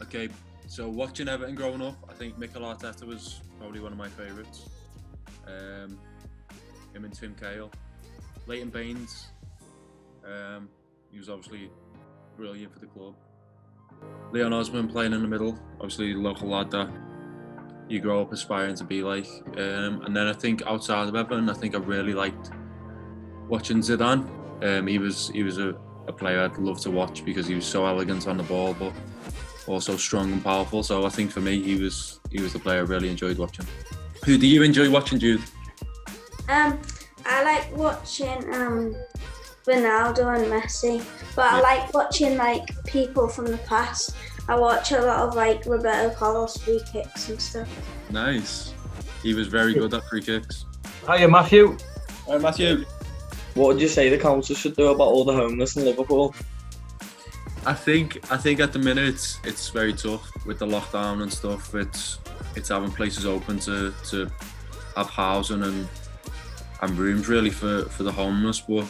Okay, so watching Everton growing up, I think Mikel Arteta was probably one of my favourites. Him and Tim Cahill. Leighton Baines. He was obviously brilliant for the club. Leon Osman playing in the middle, obviously the local lad that you grow up aspiring to be like. And then I think outside of Everton, I think I really liked watching Zidane. He was a player I'd love to watch because he was so elegant on the ball, but also strong and powerful. So I think for me, he was the player I really enjoyed watching. Who do you enjoy watching, Jude? I like watching Ronaldo and Messi, but I like watching like people from the past. I watch a lot of like Roberto Carlos free kicks and stuff. Nice. He was very good at free kicks. Hiya, Matthew. Hi, Matthew. What would you say the council should do about all the homeless in Liverpool? I think at the minute it's very tough with the lockdown and stuff. It's having places open to have housing and rooms really for the homeless, but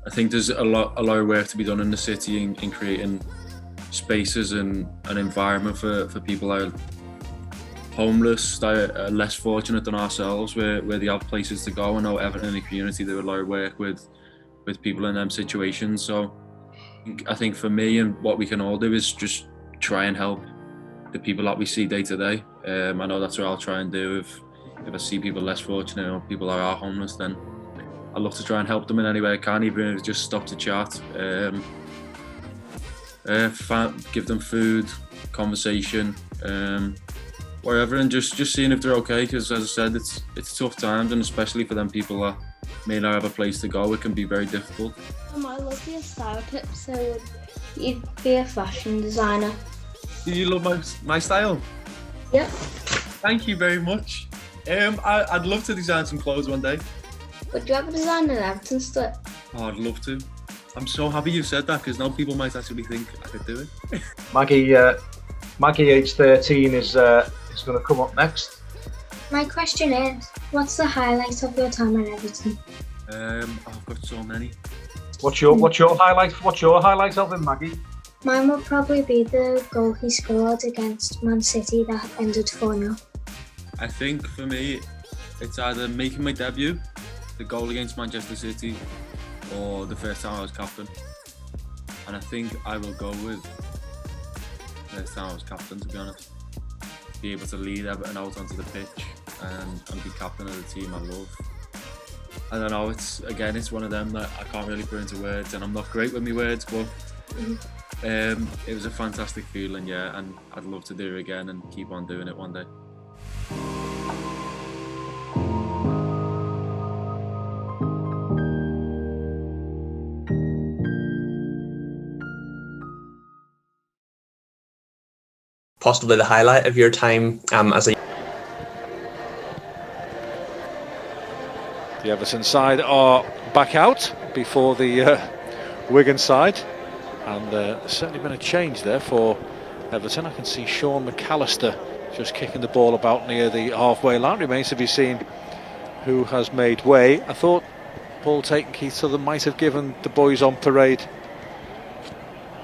I think there's a lot of work to be done in the city in creating spaces and an environment for people that are homeless, that are less fortunate than ourselves, where they have places to go. I know Everton in the community do a lot of work with people in them situations. So I think for me and what we can all do is just try and help the people that we see day to day. I know that's what I'll try and do. If I see people less fortunate or people that are homeless, then I'd love to try and help them in any way I can, even if it's just stop to chat, give them food, conversation, whatever, and just seeing if they're okay. Because as I said, it's tough times, and especially for them people that may not have a place to go, it can be very difficult. I love your style tips, so you'd be a fashion designer. Do you love my style? Yep. Thank you very much. I'd love to design some clothes one day. Would you ever design an Everton strip? Oh, I'd love to. I'm so happy you said that because now people might actually think I could do it. Maggie, age 13, is going to come up next. My question is, what's the highlight of your time at Everton? I've got so many. What's your highlight? What's your highlight of him, Maggie? Mine would probably be the goal he scored against Man City that ended 4-0. I think for me, it's either making my debut, the goal against Manchester City, or the first time I was captain. And I think I will go with the first time I was captain, to be honest. Be able to lead Everton out onto the pitch and be captain of the team I love. I don't know, it's one of them that I can't really put into words, and I'm not great with my words, but it was a fantastic feeling, yeah, and I'd love to do it again and keep on doing it one day. Possibly the highlight of your time as a... The Everton side are back out before the Wigan side, and there's certainly been a change there for Everton. I can see Sean McAllister just kicking the ball about near the halfway line. Remains to be seen who has made way. I thought Paul Tait and Keith Southern might have given the boys on parade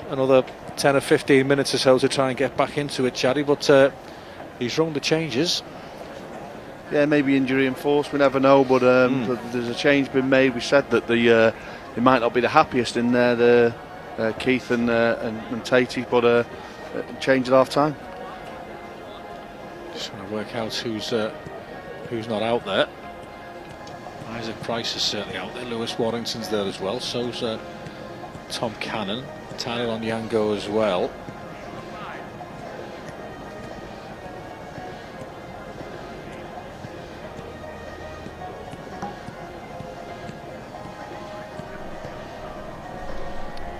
another 10 or 15 minutes or so to try and get back into it, Chaddy, but he's rung the changes. Yeah, maybe injury enforced, we never know, but there's a change been made. We said that they might not be the happiest in there, Keith and Tait, but change at half time. Just trying to work out who's not out there. Isaac Price is certainly out there. Lewis Warrington's there as well. So's Tom Cannon. Tyler Onyango as well.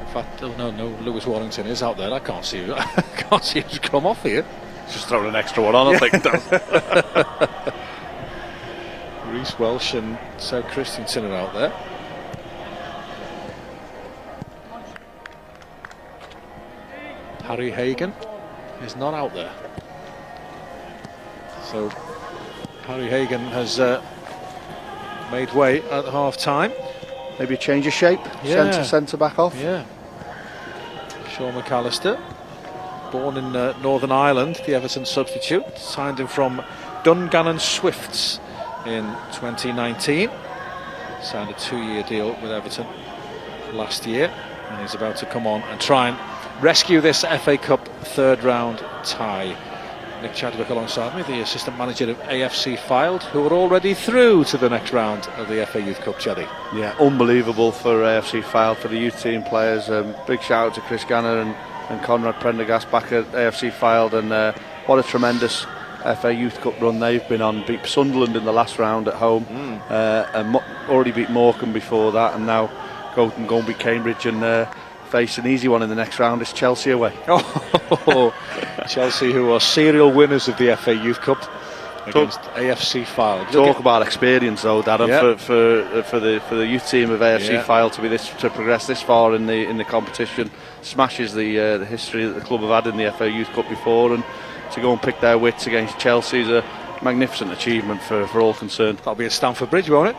In fact, oh, no, Lewis Warrington is out there. I can't see I can't see who's come off here. Just throwing an extra one on, I think. Reece Welsh and Sir Christensen are out there. Harry Hagan is not out there. So Harry Hagan has made way at half time. Maybe a change of shape. Yeah. Centre back off. Yeah. Sean McAllister, born in Northern Ireland, the Everton substitute, signed him from Dungannon Swifts in 2019. Signed a 2-year deal with Everton last year, and he's about to come on and try and rescue this FA Cup third round tie. Nick Chadwick alongside me, the assistant manager of AFC Fylde, who are already through to the next round of the FA Youth Cup, Chaddy. Yeah, unbelievable for AFC Fylde, for the youth team players. Big shout out to Chris Ganner and Conrad Prendergast back at AFC Fylde, and what a tremendous FA Youth Cup run they've been on. Beat Sunderland in the last round at home, and already beat Morecambe before that, and now go and beat Cambridge and face an easy one in the next round. It's Chelsea away. Chelsea, who are serial winners of the FA Youth Cup against AFC Fylde. Talk about experience, though, Darren, for the youth team of AFC Fylde to progress this far in the competition. Smashes the history that the club have had in the FA Youth Cup before, and to go and pick their wits against Chelsea is a magnificent achievement for all concerned. That'll be at Stamford Bridge, won't it?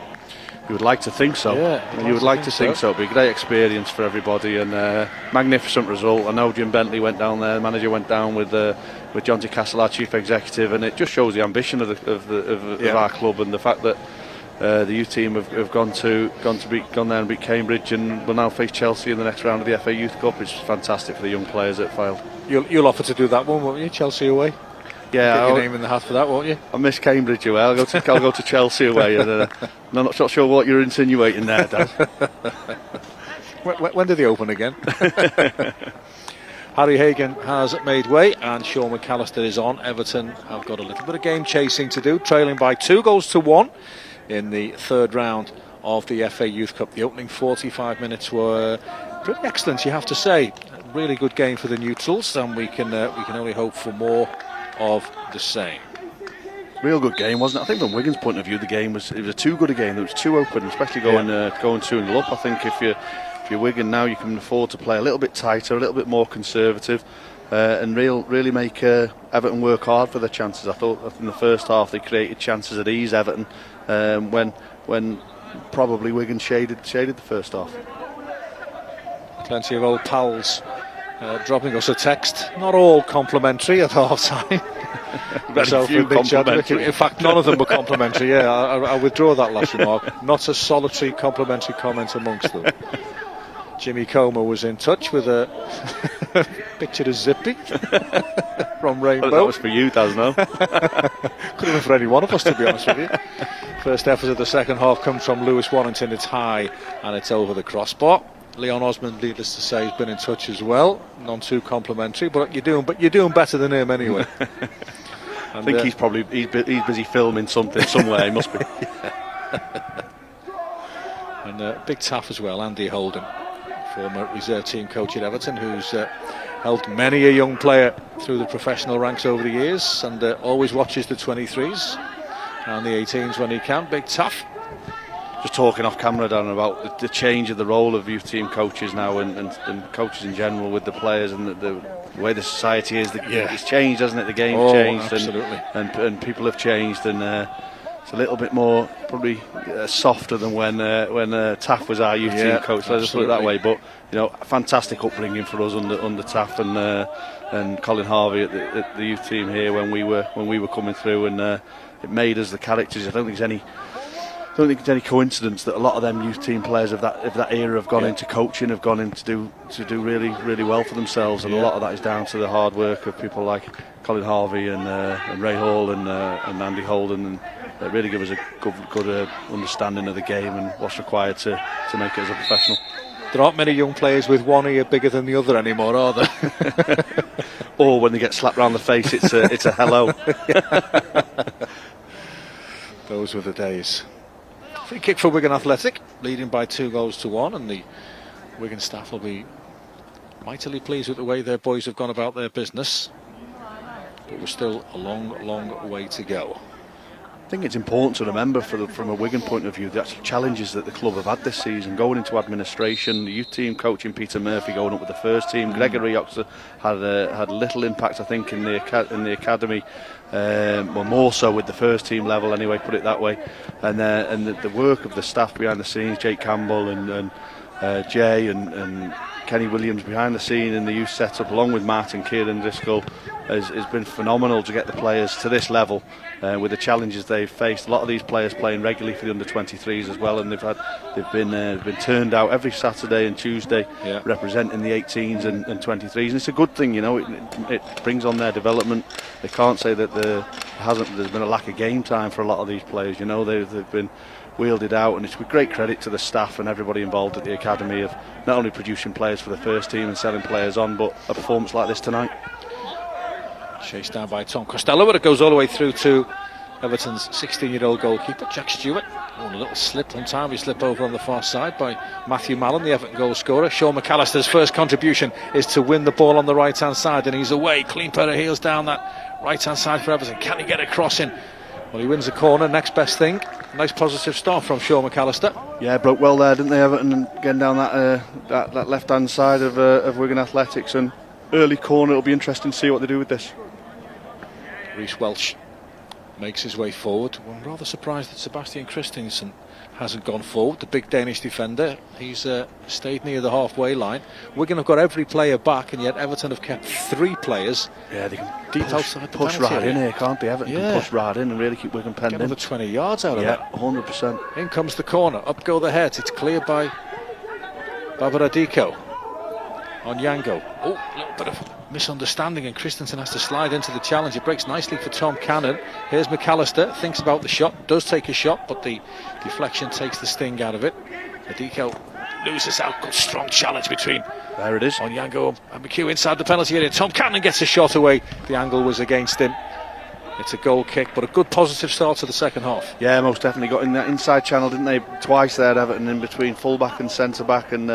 You would like to think so. Yeah, you would like to think so. It'd be a great experience for everybody, and magnificent result. I know Jim Bentley went down there. The manager went down with John T. Castle, our chief executive, and it just shows the ambition of our club, and the fact that the youth team have gone there and beat Cambridge, and will now face Chelsea in the next round of the FA Youth Cup. It's fantastic for the young players at Fylde. You'll offer to do that one, won't you? Chelsea away. Yeah, get your name in the hat for that, won't you? I miss Cambridge away. I'll go to Chelsea away. And, I'm not sure what you're insinuating there, Dad. When do they open again? Harry Hagan has made way, and Sean McAllister is on. Everton have got a little bit of game chasing to do, trailing by 2-1 in the third round of the FA Youth Cup. The opening 45 minutes were pretty excellent, you have to say. A really good game for the neutrals, and we can only hope for more of the same. Real good game, wasn't it? I think from Wigan's point of view, it was too good a game. It was too open, especially going 2-0 up. I think if you're Wigan now, you can afford to play a little bit tighter, a little bit more conservative, and really make Everton work hard for their chances. I thought in the first half they created chances at ease, Everton, when probably Wigan shaded the first half. Plenty of old pals dropping us a text, not all complimentary at half time. Very few complimentary. In fact, none of them were complimentary. Yeah, I withdraw that last remark. Not a solitary complimentary comment amongst them. Jimmy Comer was in touch with a picture of Zippy from Rainbow. That was for you, Dasno. Could have been for any one of us, to be honest with you. First effort of the second half comes from Lewis Warrington. It's high and it's over the crossbar. Leon Osmond, needless to say, has been in touch as well. None too complimentary, but you're doing better than him anyway. I think he's busy filming something somewhere. He must be. And big taff as well, Andy Holden, former reserve team coach at Everton, who's helped many a young player through the professional ranks over the years, and always watches the 23s and the 18s when he can. Big taff. Just talking off camera, Darren, about the change of the role of youth team coaches now, and coaches in general with the players, and the way the society is. It's changed, hasn't it? The game's changed, absolutely. And people have changed, and it's a little bit more probably softer than when Taff was our youth team coach. Let's just put it that way. But a fantastic upbringing for us under Taff and Colin Harvey at the youth team here when we were coming through, and it made us the characters. I don't think it's any coincidence that a lot of them youth team players of that era have gone into coaching, have gone in to do really, really well for themselves, and a lot of that is down to the hard work of people like Colin Harvey and Ray Hall and Andy Holden, and they really give us a good understanding of the game and what's required to make it as a professional. There aren't many young players with one ear bigger than the other anymore, are there? Or when they get slapped round the face, it's a hello. Those were the days. Free kick for Wigan Athletic, leading by 2-1, and the Wigan staff will be mightily pleased with the way their boys have gone about their business. But we're still a long, long way to go. I think it's important to remember from a Wigan point of view the actual challenges that the club have had this season, going into administration, the youth team coaching Peter Murphy going up with the first team. Gregory Oxford had little impact, I think, in the academy, well, more so with the first team level anyway, put it that way. And the work of the staff behind the scenes, Jake Campbell and Jay and Kenny Williams behind the scene in the youth setup, along with Martin Kieran Driscoll, has been phenomenal to get the players to this level with the challenges they've faced. A lot of these players playing regularly for the under-23s as well, and they've been turned out every Saturday and Tuesday, representing the 18s and 23s, and it's a good thing, you know. It brings on their development. They can't say that there's been a lack of game time for a lot of these players. You know, they've been wielded out, and it's with great credit to the staff and everybody involved at the academy of not only producing players for the first team and selling players on, but a performance like this tonight. Chased down by Tom Costello, but it goes all the way through to Everton's 16-year-old goalkeeper, Jack Stewart. Oh, a little slip, untimely slip over on the far side by Matthew Mallon, the Everton goal scorer. Sean McAllister's first contribution is to win the ball on the right-hand side, and he's away. Clean pair of heels down that right-hand side for Everton. Can he get a cross in? Well, he wins the corner, next best thing. Nice positive start from Sean McAllister. Yeah, broke well there, didn't they, Everton, getting down that left-hand side of Wigan Athletics, and early corner. It'll be interesting to see what they do with this. Reece Welch makes his way forward. Well, I'm rather surprised that Sebastian Christensen hasn't gone forward, the big Danish defender. He's stayed near the halfway line. Wigan have got every player back, and yet Everton have kept 3 players. Yeah, they can deep outside the push right in here, can't they? Everton can push right in and really keep Wigan penned in. Get another 20 yards out of that. Yeah, 100%. In comes the corner, up go the heads. It's cleared by Babaradiko on Yango. Oh, a little bit of misunderstanding, and Christensen has to slide into the challenge. It breaks nicely for Tom Cannon. Here's McAllister, thinks about the shot, does take a shot, but the deflection takes the sting out of it. Adiko loses out. Good strong challenge between there it is Onyango and McHugh inside the penalty area. Tom Cannon gets a shot away. The angle was against him. It's a goal kick, but a good positive start to the second half. Yeah, most definitely got in that inside channel, didn't they? Twice there, Everton, in between full-back and centre-back, and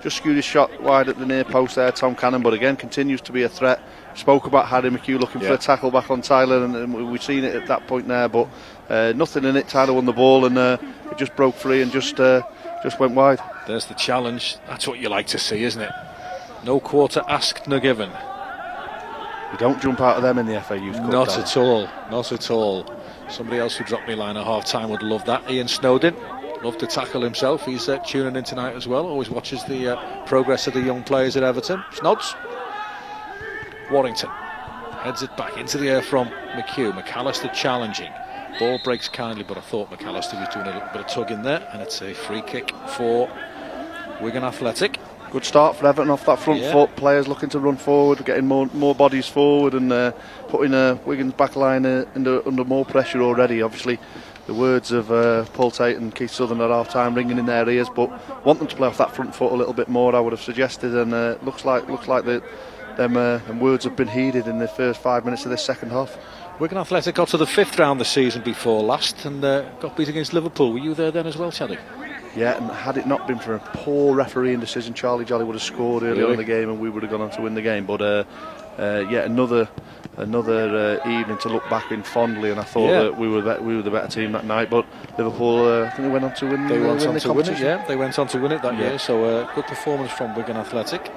just skewed his shot wide at the near post there, Tom Cannon, but again continues to be a threat. Spoke about Harry McHugh looking for a tackle back on Tyler, and we've seen it at that point there, but nothing in it. Tyler won the ball, and it just broke free and just went wide. There's the challenge. That's what you like to see, isn't it? No quarter asked, no given. You don't jump out of them in the FA Youth Cup. Not at all, not at all. Somebody else who dropped me a line at half-time would love that. Ian Snowden, love to tackle himself. He's tuning in tonight as well. Always watches the progress of the young players at Everton. Snods. Warrington heads it back into the air from McHugh. McAllister challenging. Ball breaks kindly, but I thought McAllister was doing a little bit of tugging there, and it's a free kick for Wigan Athletic. Good start for Everton off that front foot. Players looking to run forward, getting more bodies forward, and putting Wigan's back line under more pressure already. Obviously, the words of Paul Tait and Keith Southern at half-time ringing in their ears, but want them to play off that front foot a little bit more, I would have suggested, and looks like them words have been heeded in the first 5 minutes of this second half. Wigan Athletic got to the 5th round the season before last and got beat against Liverpool. Were you there then as well, Chadwick? Yeah, and had it not been for a poor refereeing decision, Charlie Jolly would have scored earlier in the game and we would have gone on to win the game. But another evening to look back in fondly, and I thought that we were the better team that night. But Liverpool, I think they went on to win. They went on to win it. Yeah, they went on to win it that year. So good performance from Wigan Athletic.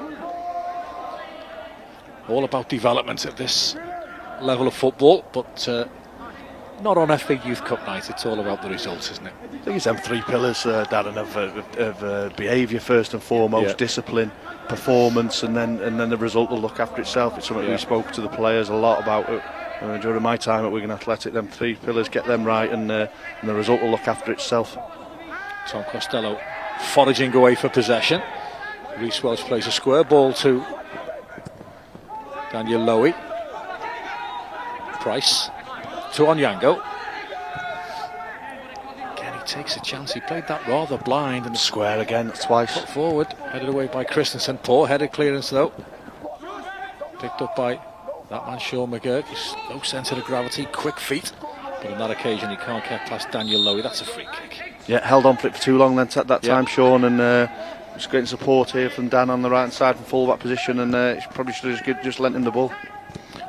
All about development at this level of football, but not on FA Youth Cup night. It's all about the results, isn't it? I think it's them 3 pillars, Darren, of behaviour first and foremost, discipline, performance, and then the result will look after itself. It's something we spoke to the players a lot about during my time at Wigan Athletic. Them 3 pillars, get them right, and the result will look after itself. Tom Costello foraging away for possession. Reece Welch plays a square ball to Daniel Lowy. Price to Onyango. Again, he takes a chance. He played that rather blind and square again twice. Put forward, headed away by Christensen. Poor headed clearance though. Picked up by that man Sean McGurk. He's low centre of gravity, quick feet. But on that occasion, he can't get past Daniel Lowy. That's a free kick. Yeah, held on for it for too long then at that time, Sean, and It's great support here from Dan on the right hand side from full back position, and probably should have just lent him the ball.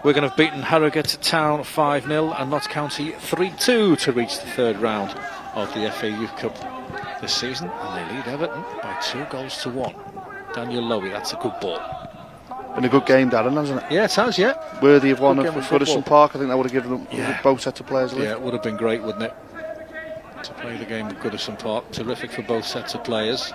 Wigan have beaten Harrogate Town 5-0 and Notts County 3-2 to reach the third round of the FA Youth Cup this season, and they lead Everton by 2-1. Daniel Lowy, that's a good ball. Been a good game, Darren, hasn't it? Yeah, it has, yeah. Worthy of one of Goodison Park. I think that would have given them both sets of players. Yeah, it would have been great, wouldn't it, to play the game at Goodison Park. Terrific for both sets of players.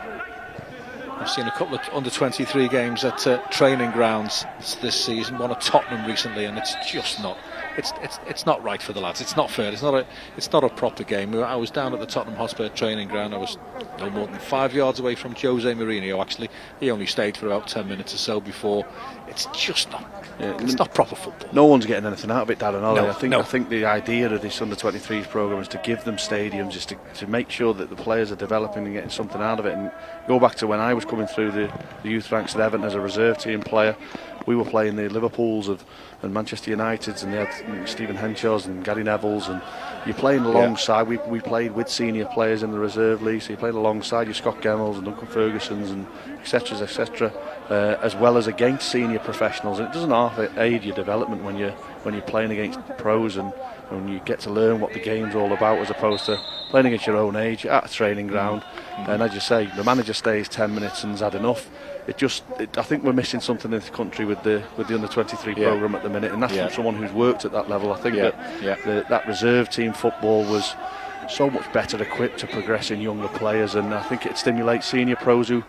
I've seen a couple of under-23 games at training grounds this season. One at Tottenham recently, and it's just not. It's not right for the lads. It's not fair. It's not a proper game. I was down at the Tottenham Hotspur training ground. I was no more than 5 yards away from Jose Mourinho. Actually, he only stayed for about 10 minutes or so before. It's just not. It's not proper football. No one's getting anything out of it, Darren, are they? No. I think the idea of this under-23s programme is to give them stadiums, is to make sure that the players are developing and getting something out of it. And go back to when I was coming through the youth ranks at Everton as a reserve team player. We were playing the Liverpools and Manchester Uniteds, and they had Stephen Henshaw's and Gary Neville's, and you're playing alongside. We played with senior players in the reserve league, so you played alongside your Scott Gemmels and Duncan Fergusons and etc., as well as against senior professionals. And it doesn't half aid your development when you're playing against pros and when you get to learn what the game's all about, as opposed to playing against your own age at a training ground. And as you say, the manager stays 10 minutes and's had enough. I think we're missing something in this country with the under-23 programme at the minute, and that's from someone who's worked at that level. I think that reserve team football was so much better equipped to progress in younger players, and I think it stimulates senior pros who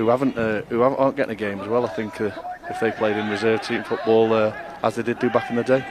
aren't getting a game as well. I think if they played in reserve team football as they did do back in the day.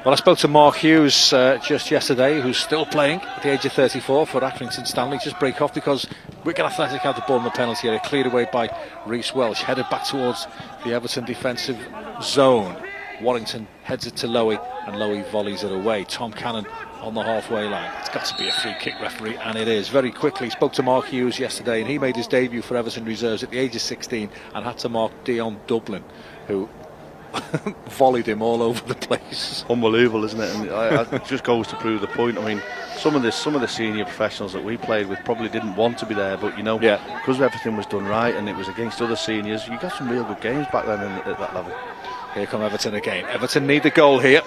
Well, I spoke to Mark Hughes just yesterday, who's still playing at the age of 34 for Accrington Stanley. Just break off because Wigan Athletic had the ball in the penalty area, cleared away by Reece Welsh, headed back towards the Everton defensive zone. Warrington heads it to Lowy, and Lowy volleys it away. Tom Cannon on the halfway line. It's got to be a free kick, referee, and it is. Very quickly, spoke to Mark Hughes yesterday, and he made his debut for Everton reserves at the age of 16 and had to mark Dion Dublin, who volleyed him all over the place. Unbelievable, isn't it? And it just goes to prove the point. I mean, some of the senior professionals that we played with probably didn't want to be there, but because everything was done right and it was against other seniors, you got some real good games back then at that level. Here come Everton again. Everton need the goal here.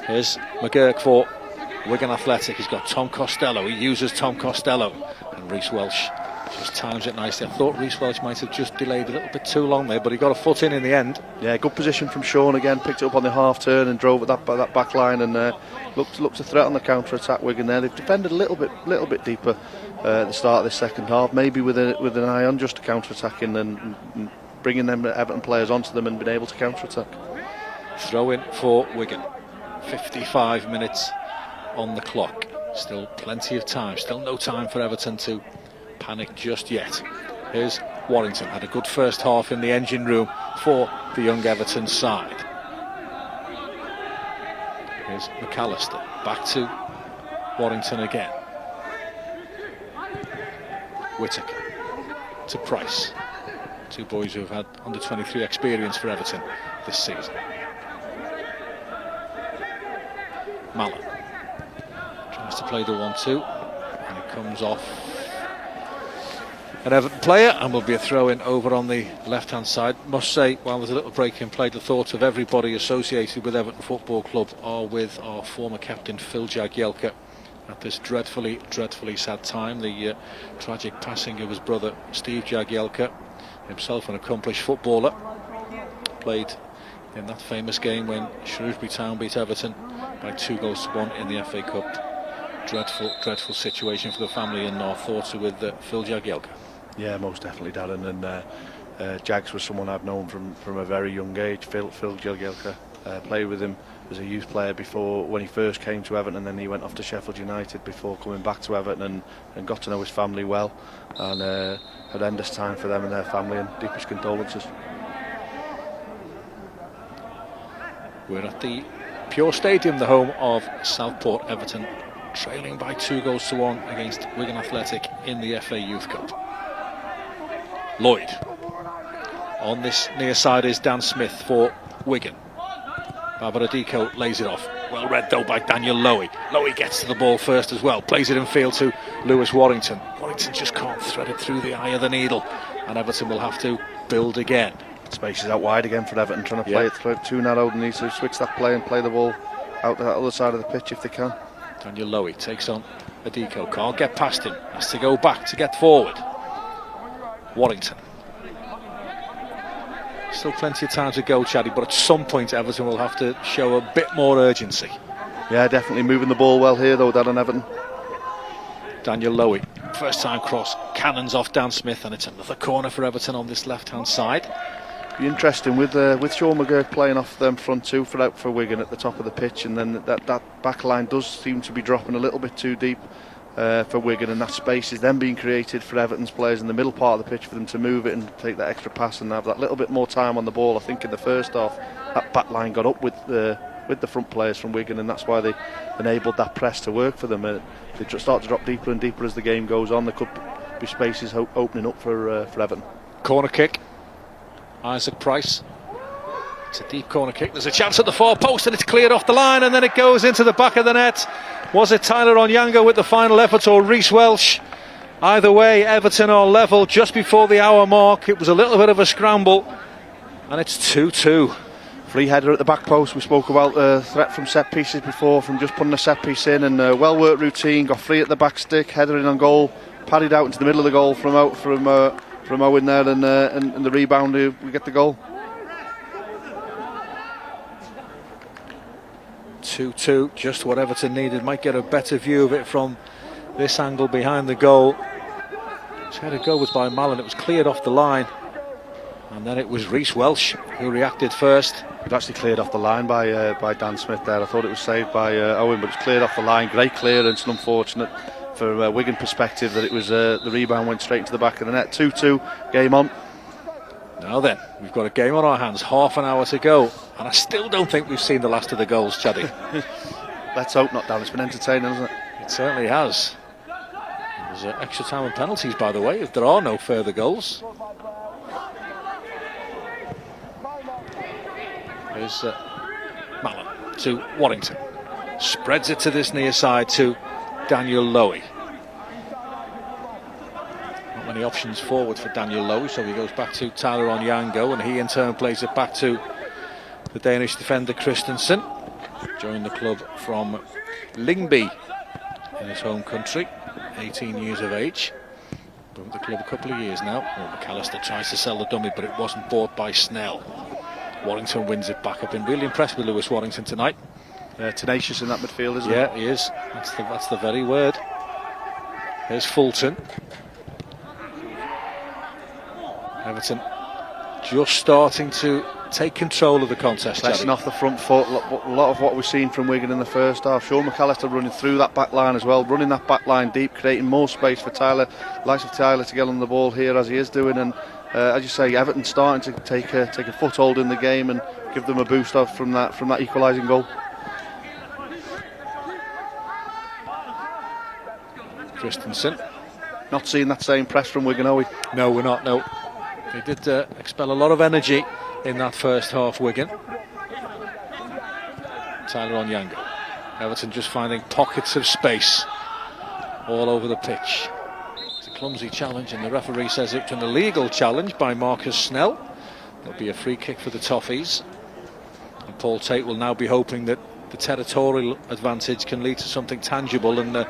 Here's McGurk for Wigan Athletic. He's got Tom Costello. He uses Tom Costello, and Reece Welsh just times it nicely. I thought Reece Welsh might have just delayed a little bit too long there, but he got a foot in the end. Yeah, good position from Sean again. Picked it up on the half turn and drove at that back line, and looked a threat on the counter attack. Wigan there. They've defended a little bit deeper at the start of the second half, maybe with an eye on just counter attacking and bringing them Everton players onto them and being able to counter attack. Throw in for Wigan. 55 minutes on the clock. Still plenty of time. Still no time for Everton to panic just yet. Here's Warrington. Had a good first half in the engine room for the young Everton side. Here's McAllister. Back to Warrington again. Whittaker to Price. Two boys who have had under-23 experience for Everton this season. Mallon tries to play the 1-2, and it comes off an Everton player, and will be a throw-in over on the left-hand side. Must say, while there's a little break in play, the thoughts of everybody associated with Everton Football Club are with our former captain Phil Jagielka at this dreadfully sad time. The tragic passing of his brother Steve Jagielka, himself an accomplished footballer, played in that famous game when Shrewsbury Town beat Everton by 2-1 in the FA Cup. Dreadful situation for the family, and our thoughts are with Phil Jagielka. Yeah, most definitely, Darren. And Jags was someone I've known from a very young age. Phil Jagielka, played with him as a youth player before when he first came to Everton, and then he went off to Sheffield United before coming back to Everton, and got to know his family well, and horrendous time for them and their family, and deepest condolences. We're at the Pure Stadium, the home of Southport. Everton trailing by 2-1 against Wigan Athletic in the FA Youth Cup. Lloyd. On this near side is Dan Smith for Wigan. Babaradiko lays it off. Well read though by Daniel Lowy. Lowy gets to the ball first as well. Plays it in field to Lewis Warrington. Warrington just can't thread it through the eye of the needle, and Everton will have to build again. Space is out wide again for Everton, trying to play it through too narrow. They need to switch that play and play the ball out the other side of the pitch if they can. Daniel Lowy takes on Adiko, can't get past him, has to go back to get forward. Warrington. Still plenty of time to go, Chaddy, but at some point Everton will have to show a bit more urgency. Yeah, definitely moving the ball well here though, Darren Everton. Daniel Lowy, first time cross, cannons off Dan Smith, and it's another corner for Everton on this left hand side. Be interesting with Sean McGurk playing off them front two for Wigan at the top of the pitch, and then that back line does seem to be dropping a little bit too deep for Wigan, and that space is then being created for Everton's players in the middle part of the pitch for them to move it and take that extra pass and have that little bit more time on the ball. I think in the first half that back line got up with the front players from Wigan, and that's why they enabled that press to work for them. They start to drop deeper and deeper as the game goes on. There could be spaces opening up for Everton. Corner kick, Isaac Price. It's a deep corner kick. There's a chance at the far post, and it's cleared off the line, and then it goes into the back of the net. Was it Tyler Onyango with the final effort, or Reece Welsh? Either way, Everton are level just before the hour mark. It was a little bit of a scramble, and it's 2-2. Free header at the back post. We spoke about threat from set pieces before, from just putting a set piece in, and well worked routine. Got free at the back stick, header in on goal, padded out into the middle of the goal from Owen there, and the rebound. We get the goal. 2-2, just what Everton needed. Might get a better view of it from this angle behind the goal. Headed goal was by Mallon. It was cleared off the line, and then it was Reece Welsh who reacted first. It was actually cleared off the line by Dan Smith there. I thought it was saved by Owen, but it's cleared off the line. Great clearance, and unfortunate for Wigan perspective that it was the rebound went straight into the back of the net. 2-2, game on. Now then, we've got a game on our hands, half an hour to go, and I still don't think we've seen the last of the goals, Chaddy. Let's hope not, Dan. It's been entertaining, hasn't it? It certainly has. There's extra time and penalties, by the way, if there are no further goals. Here's Mallon to Warrington. Spreads it to this near side to Daniel Lowy. Not many options forward for Daniel Lowy, so he goes back to Tyler Onyango, and he in turn plays it back to the Danish defender Christensen. Joined the club from Lyngby in his home country, 18 years of age. Been with the club a couple of years now. McAllister tries to sell the dummy, but it wasn't bought by Snell. Warrington wins it back. I've been really impressed with Lewis Warrington tonight. Tenacious in that midfield, isn't he? Yeah, he is. That's the very word. Here's Fulton. Everton just starting to take control of the contest. Pressing off the front foot. A lot of what we've seen from Wigan in the first half. Sean McAllister running through that back line as well, running that back line deep, creating more space for Tyler, likes of Tyler, to get on the ball here as he is doing. And as you say, Everton starting to take a foothold in the game and give them a boost off from that equalising goal. Christensen. Not seeing that same press from Wigan, are we? No, we're not, no. They did expel a lot of energy in that first half, Wigan. Tyler Onyango. Everton just finding pockets of space all over the pitch. It's a clumsy challenge, and the referee says it's an illegal challenge by Marcus Snell. There'll be a free kick for the Toffees. And Paul Tait will now be hoping that the territorial advantage can lead to something tangible and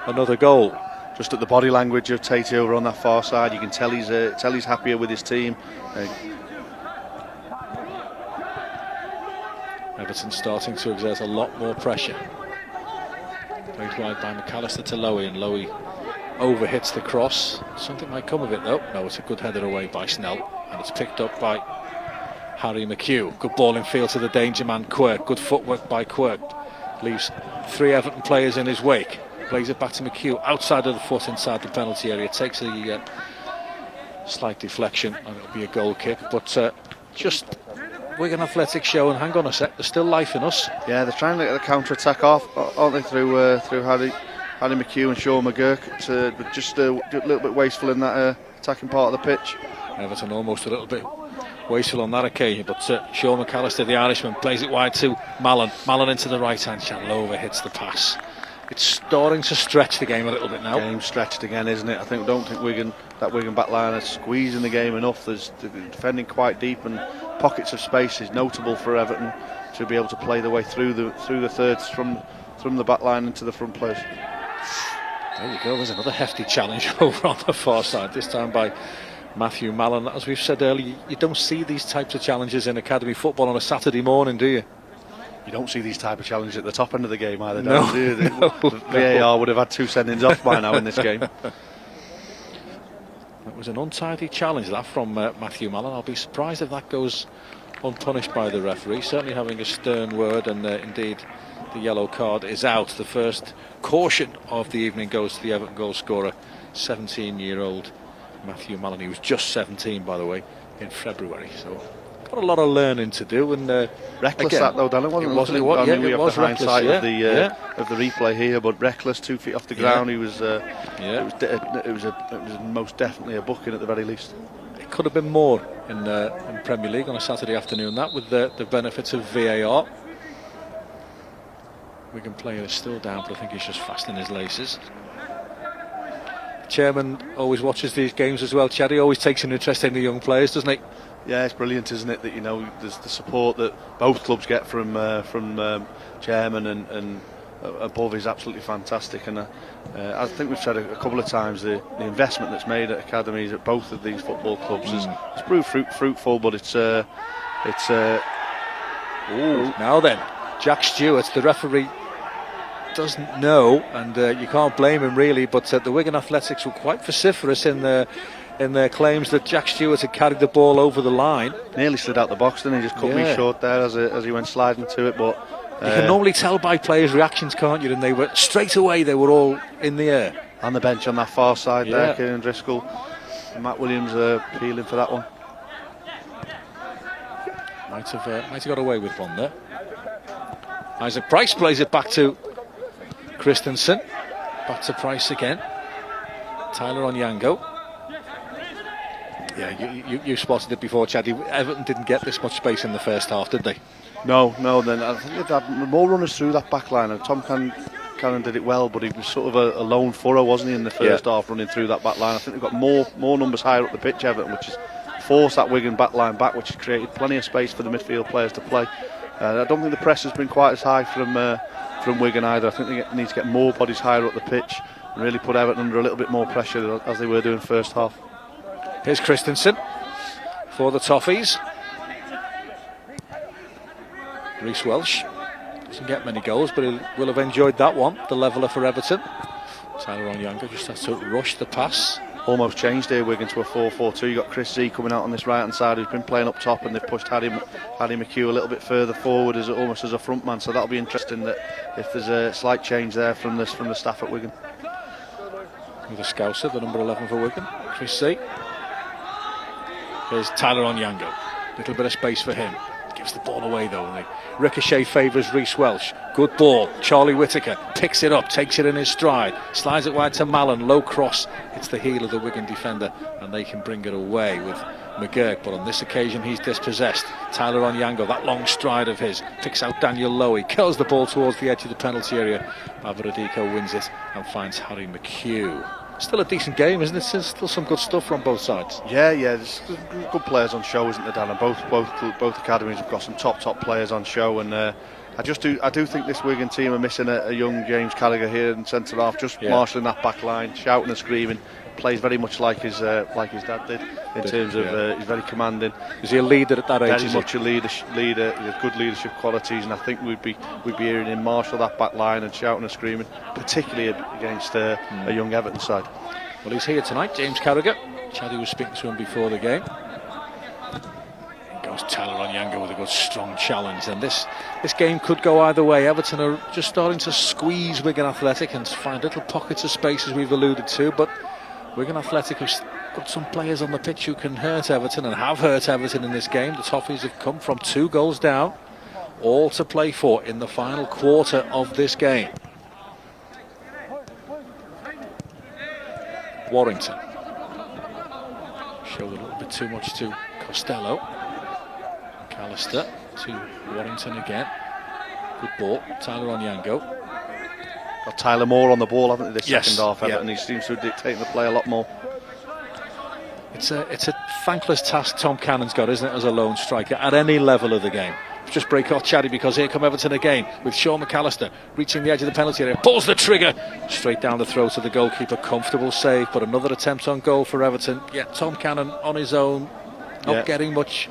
another goal. Just at the body language of Tait over on that far side, you can tell he's happier with his team. Everton starting to exert a lot more pressure. Played wide by McAllister to Lowy, and Lowy overhits the cross. Something might come of it though. No, it's a good header away by Snell, and it's picked up by Harry McHugh. Good ball in field to the danger man Quirk. Good footwork by Quirk. Leaves 3 Everton players in his wake. Plays it back to McHugh, outside of the foot inside the penalty area. Takes a slight deflection, and it'll be a goal kick. But just Wigan Athletic show, and hang on a sec, there's still life in us. Yeah, they're trying to get the counter attack off, aren't they, through Harry McHugh and Sean McGurk, but just a little bit wasteful in that attacking part of the pitch. Everton almost a little bit wasteful on that occasion, but Sean McAllister, the Irishman, plays it wide to Mallon. Mallon into the right hand channel, over hits the pass. It's starting to stretch the game a little bit now. Game stretched again, isn't it? Don't think Wigan back line is squeezing the game enough. There's defending quite deep, and pockets of space is notable for Everton to be able to play their way through the thirds from the back line into the front players. There you go. There's another hefty challenge over on the far side. This time by Matthew Mallon. As we've said earlier, you don't see these types of challenges in academy football on a Saturday morning, do you? You don't see these type of challenges at the top end of the game either, no, do you? No, VAR would have had 2 sendings off by now in this game. That was an untidy challenge, that, from Matthew Mallon. I'll be surprised if that goes unpunished by the referee. Certainly having a stern word, and indeed the yellow card is out. The first caution of the evening goes to the Everton goal scorer, 17-year-old Matthew Mallon. He was just 17, by the way, in February. So got a lot of learning to do, and reckless again, that though, Dan. It wasn't. I mean, we it have was the hindsight reckless, of the replay here, but reckless, 2 feet off the ground. He was. It was most definitely a booking at the very least. It could have been more in Premier League on a Saturday afternoon. That, with the benefits of VAR. Wigan player is still down, but I think he's just fastening his laces. Chairman always watches these games as well. Chad, he always takes an interest in the young players, doesn't he? Yeah, it's brilliant, isn't it? That there's the support that both clubs get from chairman and above is absolutely fantastic. And I think we've said a couple of times the investment that's made at academies at both of these football clubs has proved fruitful. But it's now then, Jack Stewart, the referee, doesn't know, and you can't blame him really. But the Wigan Athletics were quite vociferous in their claims that Jack Stewart had carried the ball over the line. Nearly slid out the box, didn't he? Just cut me short there as he went sliding to it. But you can normally tell by players' reactions, can't you? And they were straight away. They were all in the air. On the bench on that far side there, Kieran Driscoll and Matt Williams appealing for that one. Might have got away with one there. Isaac Price plays it back to Christensen. Back to Price again. Tyler Onyango. Yeah, you spotted it before, Chad. Everton didn't get this much space in the first half, did they? No. Then I think they'd had more runners through that back line, and Tom Cannon did it well, but he was sort of a lone furrow, wasn't he, in the first half, running through that back line. I think they've got more numbers higher up the pitch, Everton, which has forced that Wigan back line back, which has created plenty of space for the midfield players to play. I don't think the press has been quite as high from Wigan either. I think they need to get more bodies higher up the pitch and really put Everton under a little bit more pressure as they were doing first half. Here's Christensen for the Toffees. Reece Welsh doesn't get many goals, but he will have enjoyed that one, the leveller for Everton. Tyler Onyango just has to rush the pass. Almost changed here, Wigan, to a 4-4-2. You got Chris Z coming out on this right hand side, who's been playing up top, and they've pushed Harry McHugh a little bit further forward almost as a front man. So that'll be interesting that if there's a slight change there from the staff at Wigan. With a Scouser, the number 11 for Wigan, Chris Z. Here's Tyler Onyango. Little bit of space for him. Gives the ball away though, and the ricochet favours Reece Welsh. Good ball. Charlie Whittaker picks it up, takes it in his stride, slides it wide to Mallon. Low cross. It's the heel of the Wigan defender, and they can bring it away with McGurk. But on this occasion, he's dispossessed. Tyler Onyango, that long stride of his, picks out Daniel Lowy, curls the ball towards the edge of the penalty area. Bavaradiko wins it and finds Harry McHugh. Still a decent game, isn't it? There's still some good stuff from both sides. Yeah, there's good players on show, isn't there, Dan? And both academies have got some top players on show, and I do think this Wigan team are missing a young James Carragher here in centre half, just marshalling that back line, shouting and screaming. Plays very much like his dad did in terms of he's very commanding. Is he a leader at that age? Very much a leader. He has good leadership qualities, and I think we'd be hearing him marshal that back line and shouting and screaming, particularly against a young Everton side. Well, he's here tonight, James Carragher. Chaddy was speaking to him before the game. Goes Tyler Onyango with a good strong challenge, and this game could go either way. Everton are just starting to squeeze Wigan Athletic and find little pockets of space, as we've alluded to, but Wigan Athletic have got some players on the pitch who can hurt Everton and have hurt Everton in this game. The Toffees have come from 2 goals down, all to play for in the final quarter of this game. Warrington showed a little bit too much to Costello. McAllister to Warrington again. Good ball. Tyler Onyango. got Tyler Moore on the ball, haven't they, this Yes, second half, yeah. and he seems to have dictated the play a lot more. It's a thankless task Tom Cannon's got, isn't it, as a lone striker at any level of the game. Just break off Chaddy, because here come Everton again with Sean McAllister reaching the edge of the penalty area, pulls the trigger straight down the throat of the goalkeeper. Comfortable save, but another attempt on goal for Everton. Yeah, Tom Cannon on his own, not getting much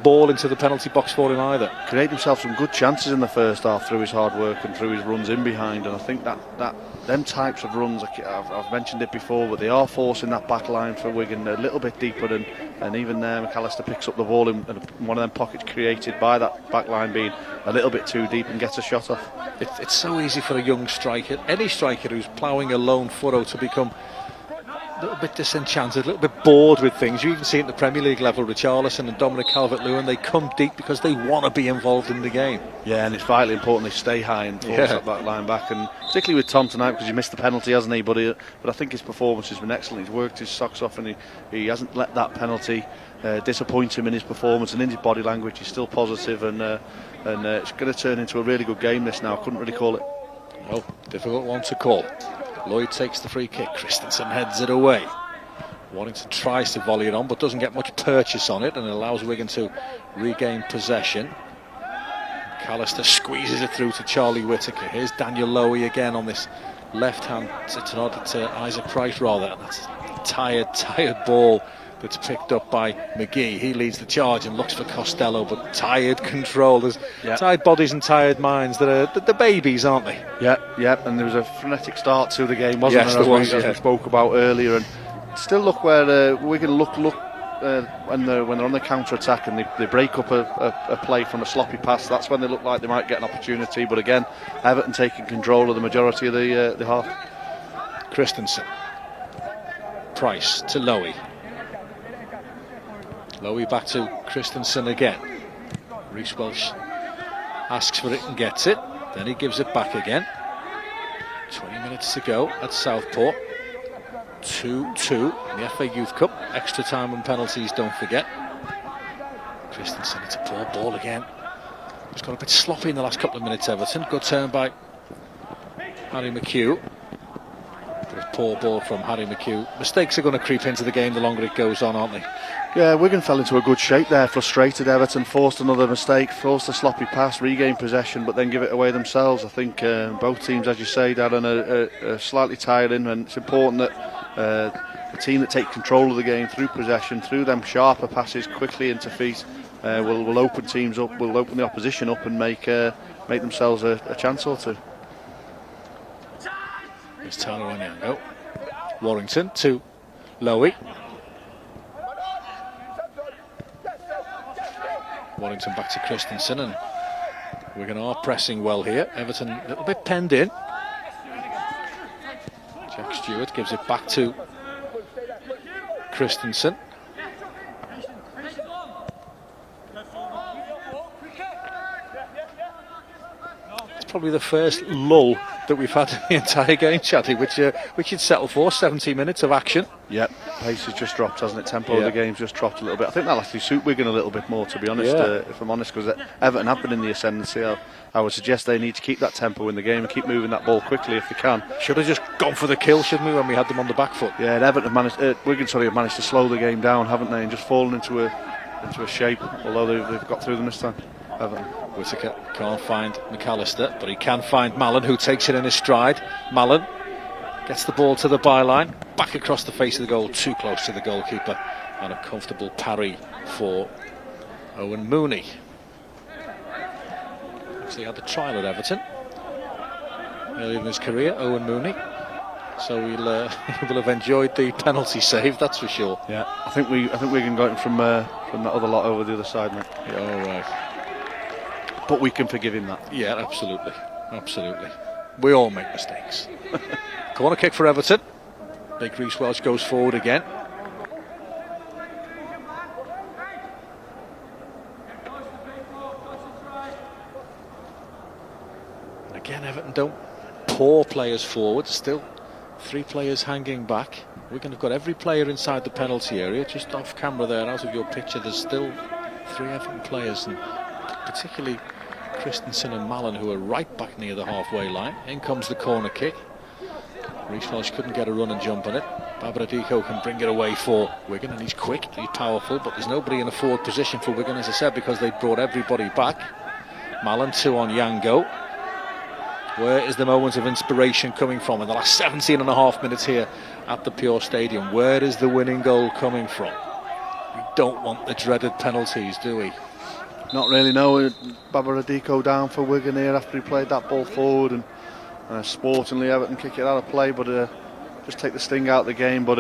ball into the penalty box for him either. Created himself some good chances in the first half through his hard work and through his runs in behind, and I think that them types of runs, I've mentioned it before, but they are forcing that back line for Wigan a little bit deeper, and even there McAllister picks up the ball in one of them pockets created by that back line being a little bit too deep and gets a shot off. It's so easy for a young striker, any striker who's ploughing a lone furrow, to become a little bit disenchanted, a little bit bored with things. You even see it at the Premier League level, Richarlison and Dominic Calvert-Lewin, they come deep because they want to be involved in the game. Yeah, and it's vitally important they stay high and force that back line back, and particularly with Tom tonight, because he missed the penalty, hasn't he? But I think his performance has been excellent. He's worked his socks off, and he hasn't let that penalty disappoint him in his performance, and in his body language he's still positive, and it's going to turn into a really good game this now. I couldn't really call it. Oh, difficult one to call. Lloyd takes the free kick, Christensen heads it away. Warrington tries to volley it on, but doesn't get much purchase on it, and it allows Wigan to regain possession. McAllister squeezes it through to Charlie Whittaker. Here's Daniel Lowy again on this left hand, to Isaac Price rather, and that's a tired ball that's picked up by McGee. He leads the charge and looks for Costello, but tired control. There's tired bodies and tired minds. They're babies, aren't they? Yeah, and there was a frenetic start to the game, wasn't there? As we spoke about earlier, and still look where Wigan look when they're on the counter attack and they break up a play from a sloppy pass. That's when they look like they might get an opportunity. But again, Everton taking control of the majority of the half. Christensen, Price to Lowy. Lowy back to Christensen again. Reece Welsh asks for it and gets it. Then he gives it back again. 20 minutes to go at Southport. 2-2 in the FA Youth Cup. Extra time and penalties, don't forget. Christensen, it's a poor ball again. It's got a bit sloppy in the last couple of minutes, Everton. Good turn by Harry McHugh. But a poor ball from Harry McHugh. Mistakes are going to creep into the game the longer it goes on, aren't they? Yeah, Wigan fell into a good shape there, frustrated Everton, forced another mistake, forced a sloppy pass, regained possession, but then give it away themselves. I think both teams, as you say, Darren, are slightly tired in, and it's important that the team that take control of the game through possession, through them sharper passes quickly into feet, will open teams up, will open the opposition up and make themselves a chance or two. Here's Tyler Onyango. Warrington to Lowy. Warrington back to Christensen, and Wigan are pressing well here. Everton a little bit penned in. Jack Stewart gives it back to Christensen. It's probably the first lull that we've had in the entire game, Chatty, which you'd settle for. 70 minutes of action. Yep, pace has just dropped, hasn't it? Tempo of the game's just dropped a little bit. I think that'll actually suit Wigan a little bit more, to be honest, if I'm honest, because Everton have been in the ascendancy. I would suggest they need to keep that tempo in the game and keep moving that ball quickly if they can. Should have just gone for the kill, shouldn't we, when we had them on the back foot? Yeah, and Everton Wigan have managed to slow the game down, haven't they, and just fallen into a shape, although they've got through them this time. Everton. Whittaker can't find McAllister, but he can find Mallon, who takes it in his stride. Mallon gets the ball to the byline, back across the face of the goal, too close to the goalkeeper, and a comfortable parry for Owen Mooney. So he had the trial at Everton earlier in his career, Owen Mooney. So he will have enjoyed the penalty save, that's for sure. Yeah, I think Wigan got him from that other lot over the other side, mate. Yeah, all right. But we can forgive him that. Yeah, absolutely. We all make mistakes. Corner kick for Everton. Big Reece Welsh goes forward again. And again, Everton don't pour players forward. Still 3 players hanging back. We're going to have got every player inside the penalty area. Just off camera there, out of your picture, there's still 3 Everton players, and particularly Christensen and Mallon, who are right back near the halfway line. In comes the corner kick. Reece Welsh couldn't get a run and jump on it. Babradiko can bring it away for Wigan, and he's quick, he's powerful, but there's nobody in a forward position for Wigan, as I said, because they brought everybody back. Mallon 2 on Yango. Where is the moment of inspiration coming from in the last 17 and a half minutes here at the Pure Stadium? Where is the winning goal coming from? We don't want the dreaded penalties, do we? Not really, no. Babradiko down for Wigan here after he played that ball forward, and sportingly Everton kick it out of play, but just take the sting out of the game. But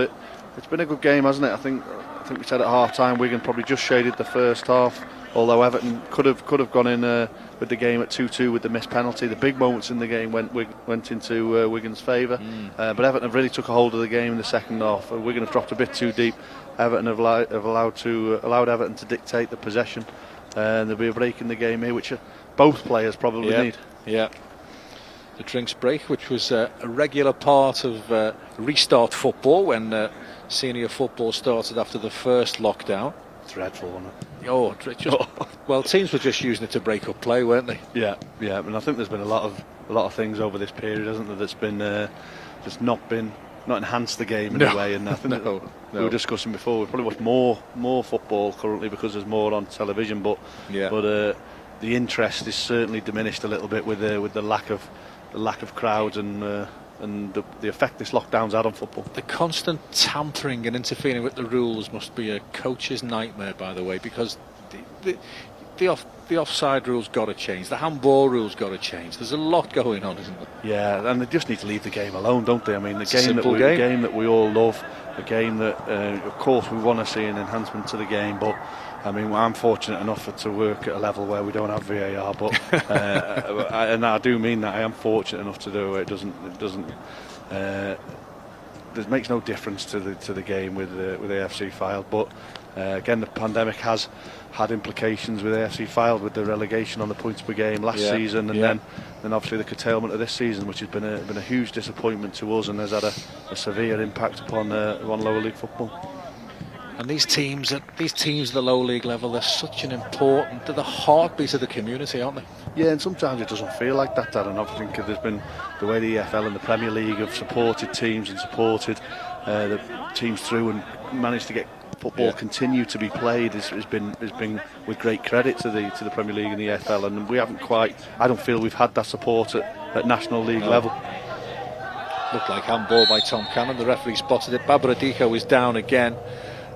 it's been a good game, hasn't it? I think we said at half time Wigan probably just shaded the first half, although Everton could have gone in with the game at 2-2 with the missed penalty. The big moments in the game went into Wigan's favour, but Everton have really took a hold of the game in the second half. Wigan have dropped a bit too deep. Everton have allowed Everton to dictate the possession, and there'll be a break in the game here, which both players probably need. Yeah. The drinks break, which was a regular part of restart football when senior football started after the first lockdown. Dreadful, wasn't it? Oh, well, teams were just using it to break up play, weren't they? Yeah, and I think there's been a lot of things over this period, hasn't there, that's been just not enhanced the game in a way. And I think we were discussing before, we probably watch more football currently because there's more on television, but the interest is certainly diminished a little bit with the lack of crowds and the effect this lockdown's had on football. The constant tampering and interfering with the rules must be a coach's nightmare, by the way, because the offside rules got to change, the handball rules got to change. There's a lot going on, isn't there? Yeah, and they just need to leave the game alone, don't they? I mean, the game that we all love, a game that of course we want to see an enhancement to the game, but I mean, I'm fortunate enough to work at a level where we don't have VAR, but and I do mean that I am fortunate enough to do it. It makes no difference to the game with AFC Fylde, but again, the pandemic has had implications with AFC Fylde, with the relegation on the points per game last season, and then obviously the curtailment of this season, which has been a huge disappointment to us and has had a severe impact upon lower league football. And these teams at the lower league level, they're such an important, they're the heartbeat of the community, aren't they? Yeah, and sometimes it doesn't feel like that, Darren. I think there's been the way the EFL and the Premier League have supported teams and supported the teams through and managed to get football continue to be played has been with great credit to the Premier League and the EFL, and we haven't quite. I don't feel we've had that support at National League level. Looked like handball by Tom Cannon. The referee spotted it. Babradiko is down again,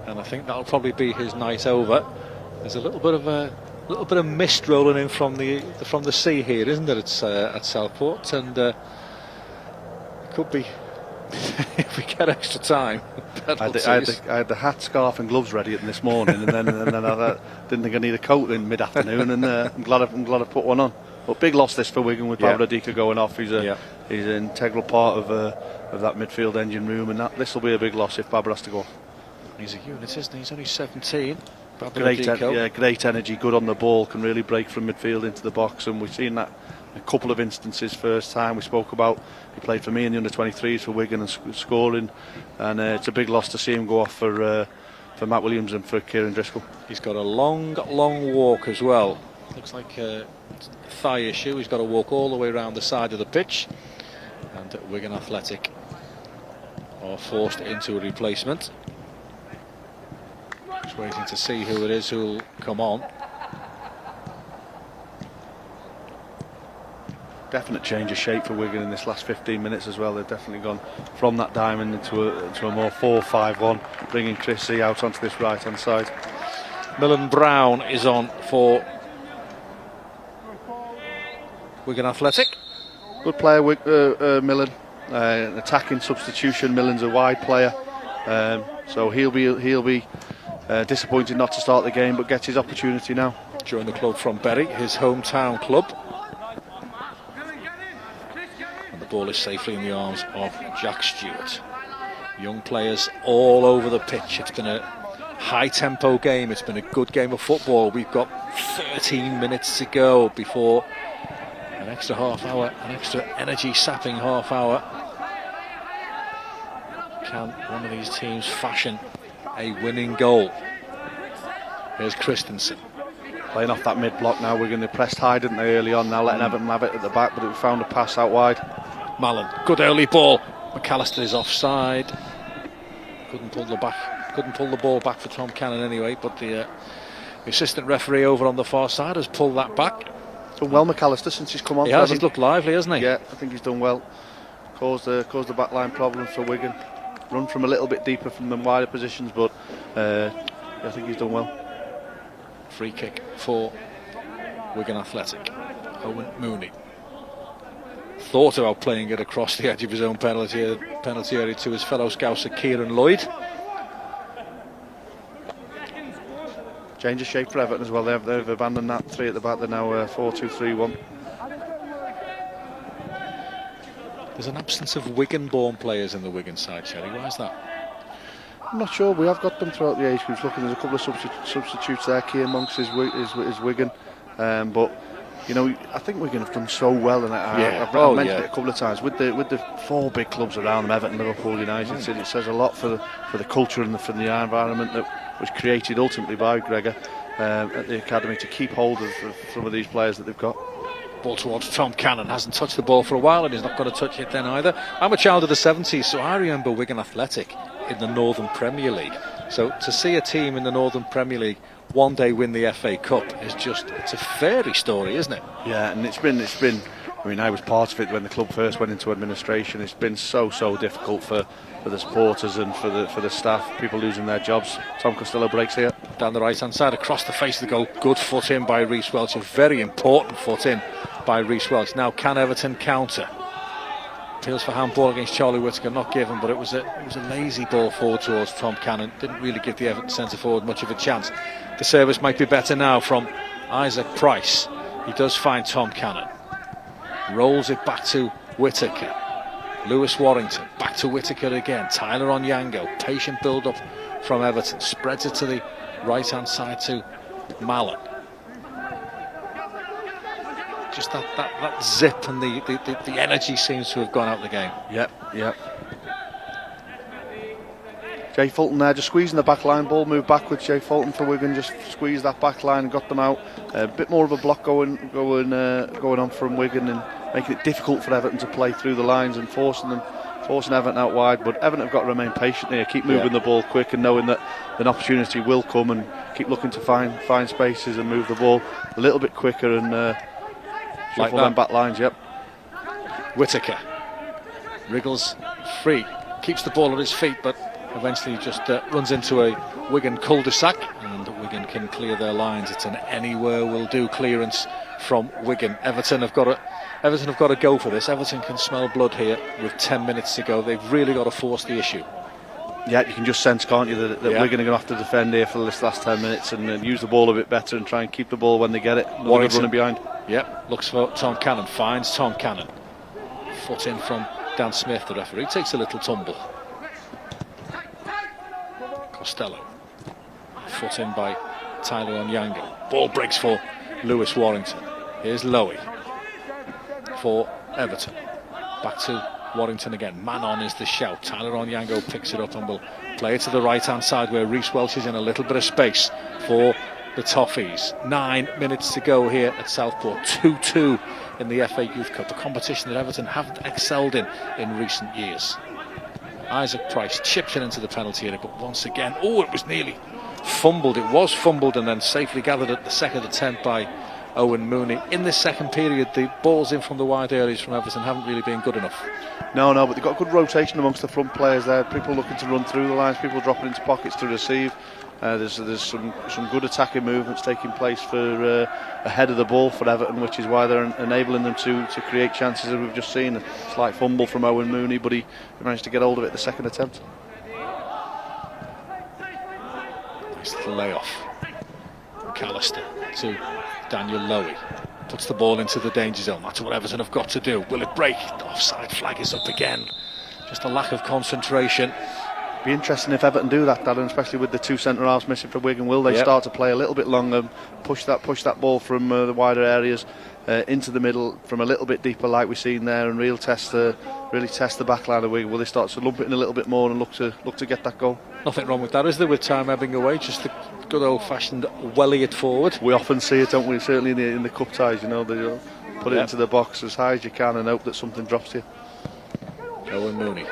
and I think that'll probably be his night over. There's a little bit of mist rolling in from the sea here, isn't there? It's at Southport, and it could be if we get extra time. I had the hat, scarf, and gloves ready this morning, and then I didn't think I need a coat in mid-afternoon, and I'm glad I put one on. But big loss this for Wigan with Babradiko going off. He's an integral part of that midfield engine room, and this will be a big loss if Babra has to go off. He's a unit, isn't he? He's only 17. Great energy, good on the ball, can really break from midfield into the box, and we've seen that a couple of instances. First time we spoke about, he played for me in the under-23s for Wigan and scoring, and it's a big loss to see him go off for Matt Williams and for Kieran Driscoll. He's got a long walk as well. Looks like a thigh issue. He's got to walk all the way around the side of the pitch, and Wigan Athletic are forced into a replacement. Just waiting to see who it is who'll come on. Definite change of shape for Wigan in this last 15 minutes as well. They've definitely gone from that diamond into a more 4-5-1, bringing Chris C out onto this right hand side. Millen Brown is on for Wigan Athletic. Good player, Millen. An attacking substitution. Millen's a wide player, so he'll be disappointed not to start the game, but gets his opportunity now. Joined the club from Bury, his hometown club. And the ball is safely in the arms of Jack Stewart. Young players all over the pitch. It's been a high-tempo game. It's been a good game of football. We've got 13 minutes to go before an extra half hour, an extra energy-sapping half hour. Can one of these teams fashion a winning goal? Here's Christensen. Playing off that mid block now. We're going to press high, didn't they, early on? Now letting Everton have it at the back, but we found a pass out wide. Mallon, good early ball. McAllister is offside. Couldn't pull the ball back for Tom Cannon anyway, but the assistant referee over on the far side has pulled that back. Done well, McAllister, since he's come on. He has. He's looked lively, hasn't he? Yeah, I think he's done well. Caused the backline problems for Wigan. Run from a little bit deeper from the wider positions, but I think he's done well. Free kick for Wigan Athletic. Owen Mooney thought about playing it across the edge of his own penalty area to his fellow Scouser Kieran Lloyd. Change of shape for Everton as well. They've abandoned that 3 at the back. They're now 4-2-3-1. There's an absence of Wigan-born players in the Wigan side, Sherry. Why is that? I'm not sure. We have got them throughout the age groups. Looking, there's a couple of substitutes there. Keir Monks is Wigan, but you know, I think Wigan have done so well, and I've mentioned it a couple of times with the 4 big clubs around them, Everton, Liverpool, United. It says a lot for the culture and for the environment that was created ultimately by Gregor at the academy to keep hold of some of these players that they've got. Ball towards Tom Cannon, hasn't touched the ball for a while, and he's not going to touch it then either. I'm a child of the 70s, so I remember Wigan Athletic in the Northern Premier League. So to see a team in the Northern Premier League one day win the FA Cup is it's a fairy story, isn't it? Yeah, and it's been. I mean, I was part of it when the club first went into administration. It's been so difficult for the supporters and for the staff. People losing their jobs. Tom Costello breaks here down the right hand side, across the face of the goal. Good foot in by Reece Welch. A very important foot in by Reece Welch. Now can Everton counter? Appeals for handball against Charlie Whittaker, not given, but it was a lazy ball forward towards Tom Cannon. Didn't really give the Everton centre forward much of a chance. The service might be better now from Isaac Price. He does find Tom Cannon. Rolls it back to Whittaker. Lewis Warrington, back to Whittaker again. Tyler Onyango, patient build-up from Everton. Spreads it to the right-hand side to Mallon. Just that zip and the energy seems to have gone out of the game. Yep. Jay Fulton there, just squeezing the back line. Ball moved backwards. Jay Fulton for Wigan just squeezed that back line and got them out. A bit more of a block going on from Wigan and making it difficult for Everton to play through the lines and forcing Everton out wide. But Everton have got to remain patient here, keep moving the ball quick and knowing that an opportunity will come, and keep looking to find spaces and move the ball a little bit quicker and shuffle them back lines. Yep. Whittaker wriggles free, keeps the ball at his feet, but eventually just runs into a Wigan cul-de-sac, and Wigan can clear their lines. It's an anywhere will do clearance from Wigan. Everton have got to go for this. Everton can smell blood here with 10 minutes to go. They've really got to force the issue. Yeah, you can just sense, can't you, that Wigan are going to have to defend here for this last 10 minutes and use the ball a bit better and try and keep the ball when they get it. Warrington running behind. Yep, looks for Tom Cannon, finds Tom Cannon. Foot in from Dan Smith, the referee, takes a little tumble. Costello, foot in by Tyler Onyango. Ball breaks for Lewis Warrington. Here's Lowy for Everton. Back to Warrington again. Man on is the shout. Tyler Onyango picks it up and will play it to the right hand side where Reece Welch is in a little bit of space for the Toffees. 9 minutes to go here at Southport. 2-2 in the FA Youth Cup, a competition that Everton haven't excelled in recent years. Isaac Price chips it into the penalty area, but once again, it was nearly fumbled. It was fumbled and then safely gathered at the second attempt by Owen Mooney. In this second period, the balls in from the wide areas from Everton haven't really been good enough. No, but they've got good rotation amongst the front players there. People looking to run through the lines, people dropping into pockets to receive. There's some good attacking movements taking place for ahead of the ball for Everton, which is why they're enabling them to create chances, as we've just seen. A slight fumble from Owen Mooney, but he managed to get hold of it the second attempt. Nice little layoff. McAllister to Daniel Lowy. Puts the ball into the danger zone. That's what Everton have got to do. Will it break? The offside flag is up again. Just a lack of concentration. Be interesting if Everton do that, Darren, especially with the 2 centre-halves missing from Wigan. Will they start to play a little bit longer, push that ball from the wider areas into the middle from a little bit deeper, like we've seen there, and really test the back line of Wigan? Will they start to lump it in a little bit more and look to get that goal? Nothing wrong with that, is there, with time ebbing away? Just the good old-fashioned welly it forward. We often see it, don't we? Certainly in the cup ties, they put it into the box as high as you can and hope that something drops to you. Owen Mooney.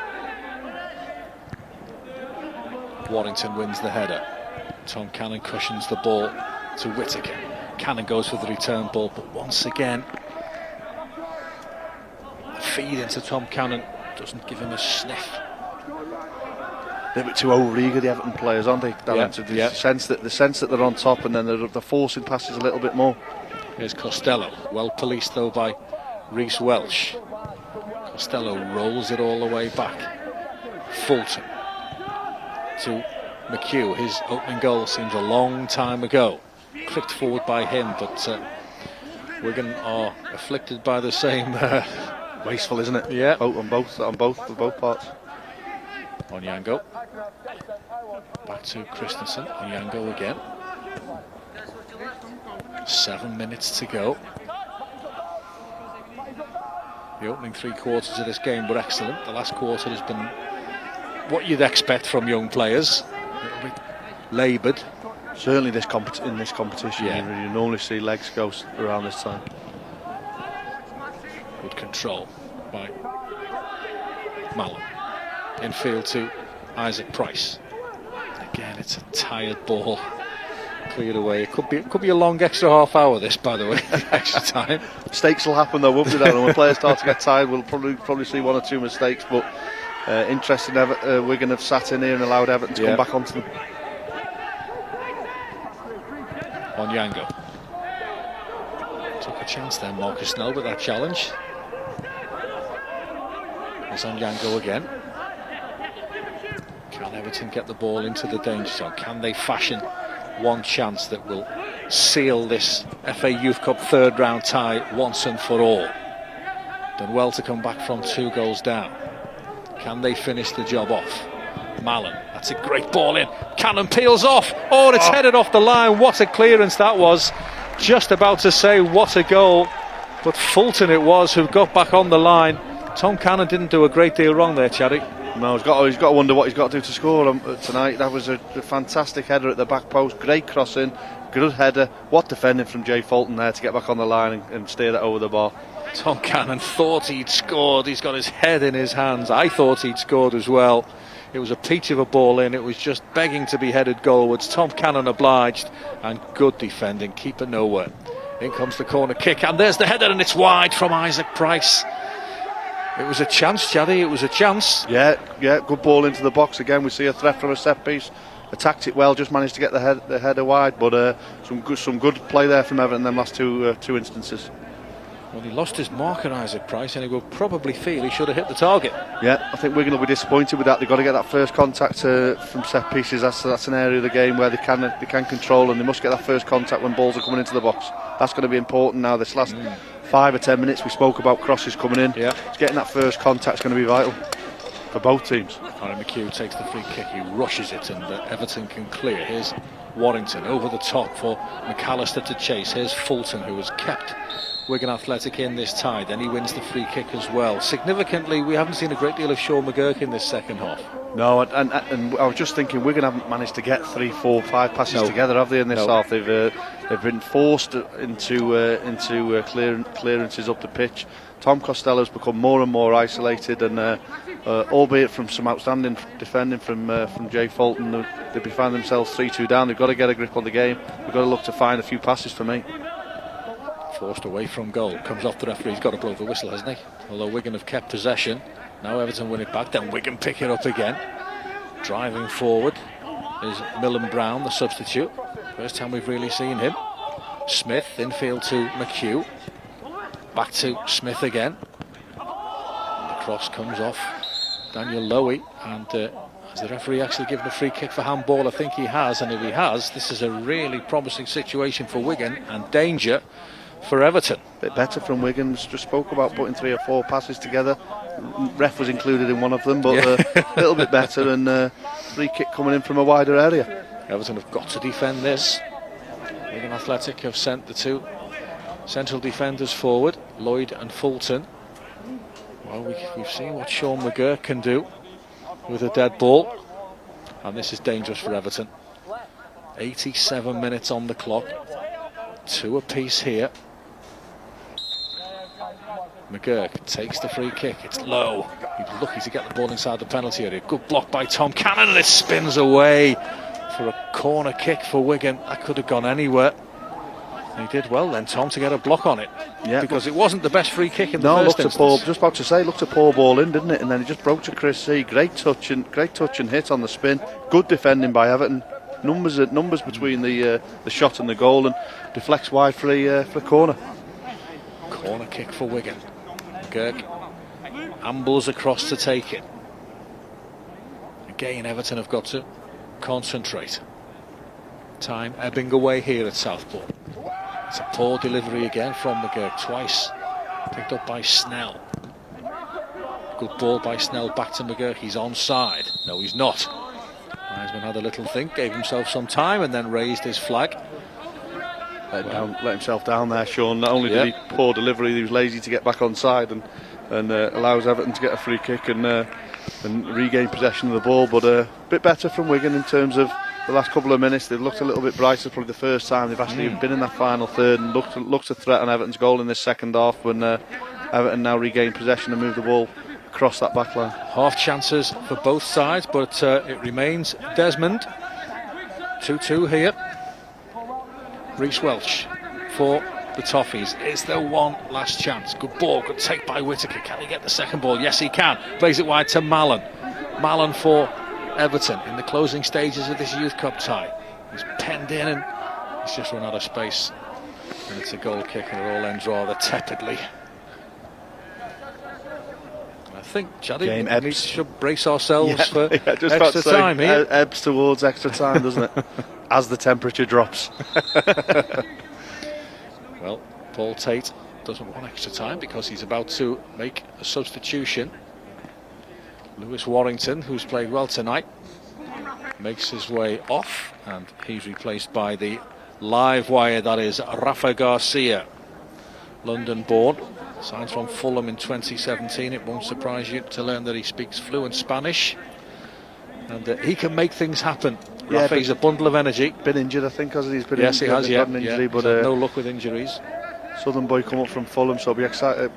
Warrington wins the header. Tom Cannon cushions the ball to Whittaker. Cannon goes for the return ball, but once again the feed into Tom Cannon doesn't give him a sniff. They're a bit too over-eager, the Everton players, aren't they? The sense that they're on top, and then they're forcing passes a little bit more. Here's Costello, well policed though by Reece Welsh. Costello rolls it all the way back. Fulton to McHugh. His opening goal seems a long time ago. Clipped forward by him, but Wigan are afflicted by the same wasteful, isn't it? Yeah. On both parts. Onyango. Back to Christensen. Onyango again. 7 minutes to go. The opening 3 quarters of this game were excellent. The last quarter has been what you'd expect from young players. A little bit laboured. Certainly in this competition, you normally see legs go around this time. Good control by Mallon. Infield to Isaac Price. Again, it's a tired ball. Cleared away. It could be a long extra half hour, this, by the way. Extra time. Mistakes will happen though, won't they? When players start to get tired, we'll probably see 1 or 2 mistakes. But interesting, Wigan have sat in here and allowed Everton to come back onto them. Onyango. Took a chance there, Marcus Snell, with that challenge. It's Onyango again. Can Everton get the ball into the danger zone? Can they fashion one chance that will seal this FA Youth Cup 3rd round tie once and for all? Done well to come back from 2 goals down. Can they finish the job off? Mallon, that's a great ball in. Cannon peels off. Oh, it's headed off the line. What a clearance that was. Just about to say what a goal, but Fulton it was who got back on the line. Tom Cannon didn't do a great deal wrong there, Chaddy. No, he's got to wonder what he's got to do to score tonight. That was a fantastic header at the back post. Great crossing, good header. What defending from Jay Fulton there to get back on the line and steer that over the bar. Tom Cannon thought he'd scored. He's got his head in his hands. I thought he'd scored as well. It was a peach of a ball in. It was just begging to be headed goalwards. Tom Cannon obliged, and good defending. Keeper nowhere. In comes the corner kick, and there's the header, and it's wide from Isaac Price. It was a chance, Chaddy. It was a chance. Yeah, good ball into the box again. We see a threat from a set piece. Attacked it well, just managed to get the header wide, but some good play there from Everton in them last two instances. Well, he lost his marker, Isaac Price, and he will probably feel he should have hit the target. Yeah, I think Wigan will be disappointed with that. They've got to get that first contact from set pieces. That's an area of the game where they can control, and they must get that first contact when balls are coming into the box. That's going to be important now. This last 5 or 10 minutes we spoke about crosses coming in. Yeah, getting that first contact is going to be vital for both teams. Harry McHugh takes the free kick. He rushes it, and Everton can clear. Here's Warrington over the top for McAllister to chase. Here's Fulton, who has kept Wigan Athletic in this tie. Then he wins the free kick as well. Significantly, we haven't seen a great deal of Sean McGurk in this second half. No, and I was just thinking, Wigan haven't managed to get 3, 4, 5 passes together, have they, in this half? They've been forced into clearances up the pitch. Tom Costello's become more and more isolated, and albeit from some outstanding defending from Jay Fulton, they've been finding themselves 3-2 down. They've got to get a grip on the game. They've got to look to find a few passes for me. Forced away from goal, comes off the referee. He's got to blow the whistle, hasn't he? Although Wigan have kept possession. Now Everton win it back, then Wigan pick it up again. Driving forward is Millen Brown, the substitute. First time we've really seen him. Smith, infield to McHugh. Back to Smith again. And the cross comes off Daniel Lowy, and has the referee actually given a free kick for handball? I think he has, and if he has, this is a really promising situation for Wigan, and danger for Everton. Bit better from Wigan. Just spoke about putting 3 or 4 passes together. Ref was included in one of them, but a little bit better, and free kick coming in from a wider area. Everton have got to defend this. Wigan Athletic have sent the 2 central defenders forward, Lloyd and Fulton. Well, we've seen what Sean McGurk can do with a dead ball, and this is dangerous for Everton. 87 minutes on the clock, 2 apiece here. McGurk takes the free kick, it's low. He's lucky to get the ball inside the penalty area. Good block by Tom Cannon, and it spins away for a corner kick for Wigan. That could have gone anywhere. He did well then, Tom, to get a block on it. Yeah, because it wasn't the best free kick in the first instance. Just about to say, looked a poor ball in, didn't it? And then it just broke to Chris C. Great touch and hit on the spin. Good defending by Everton. Numbers between the shot and the goal, and deflects wide for a corner. Corner kick for Wigan. McGurk ambles across to take it. Again, Everton have got to concentrate. Time ebbing away here at Southport. It's a poor delivery again from McGurk, twice picked up by Snell. Good ball by Snell back to McGurk. He's onside. No, he's not. Wiseman had a little think, gave himself some time, and then raised his flag. Let himself down there, Sean. Not only did he poor delivery, he was lazy to get back onside, and allows Everton to get a free kick and regain possession of the ball. But a bit better from Wigan in terms of the last couple of minutes. They've looked a little bit brighter, probably the first time they've actually been in that final third, and looked to threaten Everton's goal in this second half, when Everton now regain possession and move the ball across that back line. Half chances for both sides, but it remains Desmond. 2-2 here. Reece Welch for the Toffees. Is there one last chance? Good ball, good take by Whittaker. Can he get the second ball? Yes, he can. Plays it wide to Mallon. Mallon for Everton in the closing stages of this Youth Cup tie. He's penned in, and he's just run out of space. And it's a goal kick, and it all ends rather tepidly. I think, Chaddy, we should brace ourselves for extra time here. Ebbs towards extra time, doesn't it? As the temperature drops. Well, Paul Tait doesn't want extra time because he's about to make a substitution. Lewis Warrington, who's played well tonight, makes his way off, and he's replaced by the live wire, that is Rafa Garcia, London born, signs from Fulham in 2017. It won't surprise you to learn that he speaks fluent Spanish, and he can make things happen. Yeah, Rafa's a bundle of energy. Been injured, I think, hasn't he? He's been yes, he has, had an injury, but no luck with injuries. Southern boy come up from Fulham, so it'll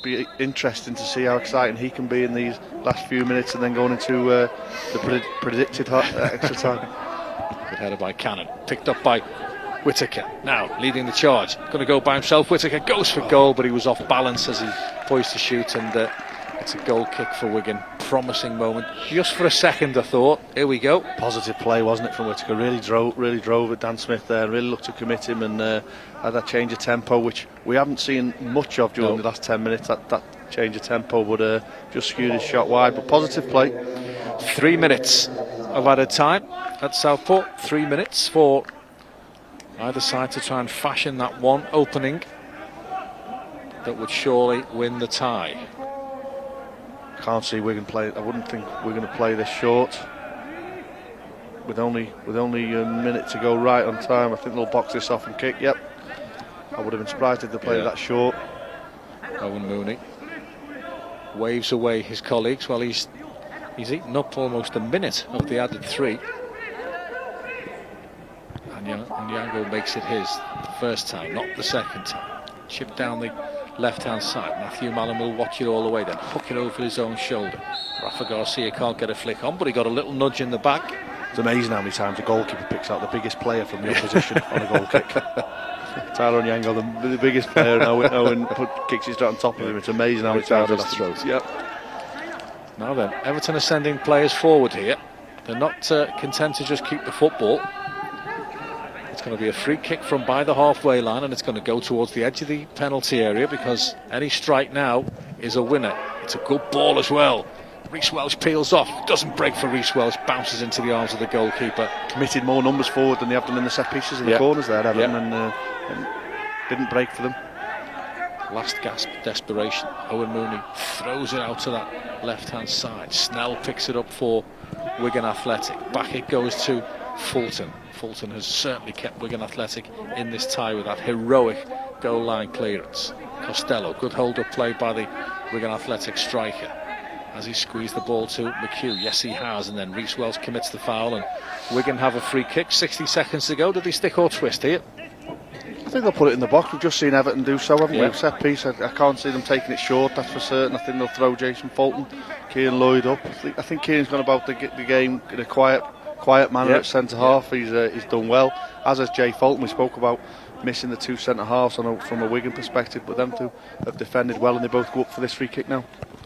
be interesting to see how exciting he can be in these last few minutes, and then going into the predicted extra time. Good header by Cannon, picked up by Whittaker, now leading the charge. Going to go by himself. Whittaker goes for goal, but he was off balance as he poised to shoot, and it's a goal kick for Wigan. Promising moment, just for a second I thought, here we go. Positive play, wasn't it, from Whittaker? Really drove at Dan Smith there, really looked to commit him, and had that change of tempo, which we haven't seen much of during the last 10 minutes, that change of tempo, but just skewed his shot wide. But positive play. 3 minutes of added time at Southport. 3 minutes for either side to try and fashion that one opening that would surely win the tie. Can't see Wigan play. I wouldn't think we're going to play this short. With only a minute to go right on time, I think they'll box this off and kick. Yep. I would have been surprised if they played that short. Owen Mooney waves away his colleagues. Well, he's eaten up almost a minute of the added 3. And Yango makes it his the first time, not the second time. Chip down the left-hand side. Matthew Mallon will watch it all the way, then hook it over his own shoulder. Rafa Garcia can't get a flick on, but he got a little nudge in the back. It's amazing how many times a goalkeeper picks out the biggest player from the opposition on a goal kick. Tyler Onyango, the biggest player, and Owen kicks his on top of him. It's amazing how many times that's thrown. Yep. Now then, Everton are sending players forward here. They're not content to just keep the football. It's going to be a free kick from by the halfway line, and it's going to go towards the edge of the penalty area, because any strike now is a winner. It's a good ball as well. Reece Welch peels off, doesn't break for Reece Welch, bounces into the arms of the goalkeeper. Committed more numbers forward than they have done in the set pieces in the corners there, Everton, and didn't break for them. Last gasp, desperation. Owen Mooney throws it out to that left-hand side. Snell picks it up for Wigan Athletic. Back it goes to Fulton. Fulton has certainly kept Wigan Athletic in this tie with that heroic goal line clearance. Costello, good hold-up play by the Wigan Athletic striker. Has he squeezed the ball to McHugh? Yes, he has. And then Reece Wells commits the foul, and Wigan have a free kick. 60 seconds to go. Did they stick or twist here? I think they'll put it in the box. We've just seen Everton do so, haven't we? Set piece, I can't see them taking it short, that's for certain. I think they'll throw Jason Fulton, Kieran Lloyd up. I think Kieran's gone about the game in a quiet manner at centre half. He's done well, as has Jay Fulton. We spoke about missing the two centre halves from a Wigan perspective, but them two have defended well, and they both go up for this free kick now.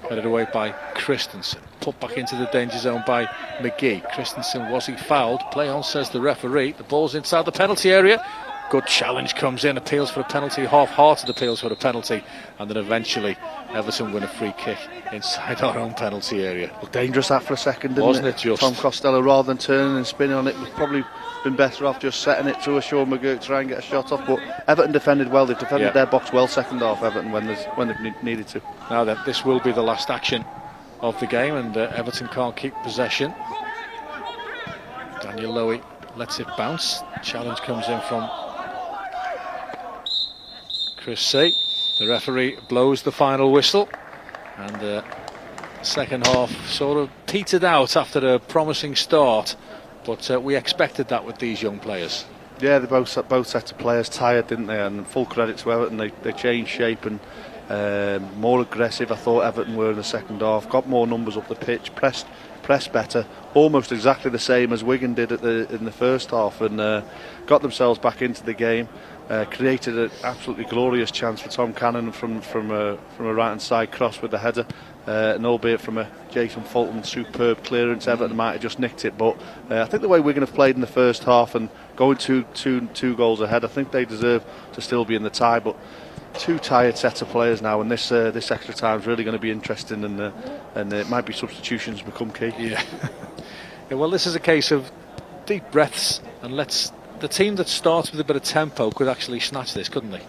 Headed away by Christensen, put back into the danger zone by McGee. Christensen, was he fouled? Play on, says the referee. The ball's inside the penalty area. Good challenge comes in, appeals for a penalty, half-hearted appeals for a penalty, and then eventually Everton win a free kick inside our own penalty area. Well, dangerous that for a second, didn't Wasn't it just? Tom Costello, rather than turning and spinning on it, would probably been better off just setting it to a Sean McGurk to try and get a shot off. But Everton defended well. They've defended their box well second half, Everton, when they've needed to. Now then, this will be the last action of the game, and Everton can't keep possession. Daniel Lowy lets it bounce. Challenge comes in from Chris C. The referee blows the final whistle, and the second half sort of petered out after a promising start, but we expected that with these young players. Yeah, they both sets of players tired, didn't they? And full credit to Everton, they changed shape and more aggressive. I thought Everton were in the second half, got more numbers up the pitch, pressed better, almost exactly the same as Wigan did in the first half, and got themselves back into the game. Created an absolutely glorious chance for Tom Cannon from a right hand side cross with the header, and albeit from a Jason Fulton superb clearance, Everton might have just nicked it. But I think the way Wigan have played in the first half and going two goals ahead, I think they deserve to still be in the tie. But two tired sets of players now, and this extra time is really going to be interesting, and it might be substitutions become key. Yeah. Well, this is a case of deep breaths, and the team that starts with a bit of tempo could actually snatch this, couldn't they?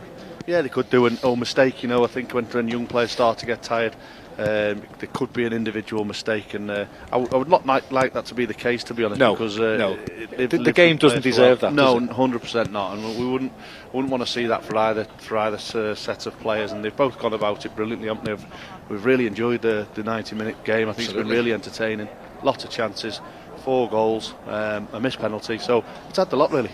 Yeah, they could do an mistake. I think when young players start to get tired, there could be an individual mistake, and I would not like that to be the case, to be honest. No, because the game doesn't deserve that. No, 100% not, and we wouldn't want to see that for either sets of players. And they've both gone about it brilliantly, haven't they? We've really enjoyed the 90-minute game. I think it's been really entertaining. Lots of chances, 4 goals, a missed penalty. So it's had a lot, really.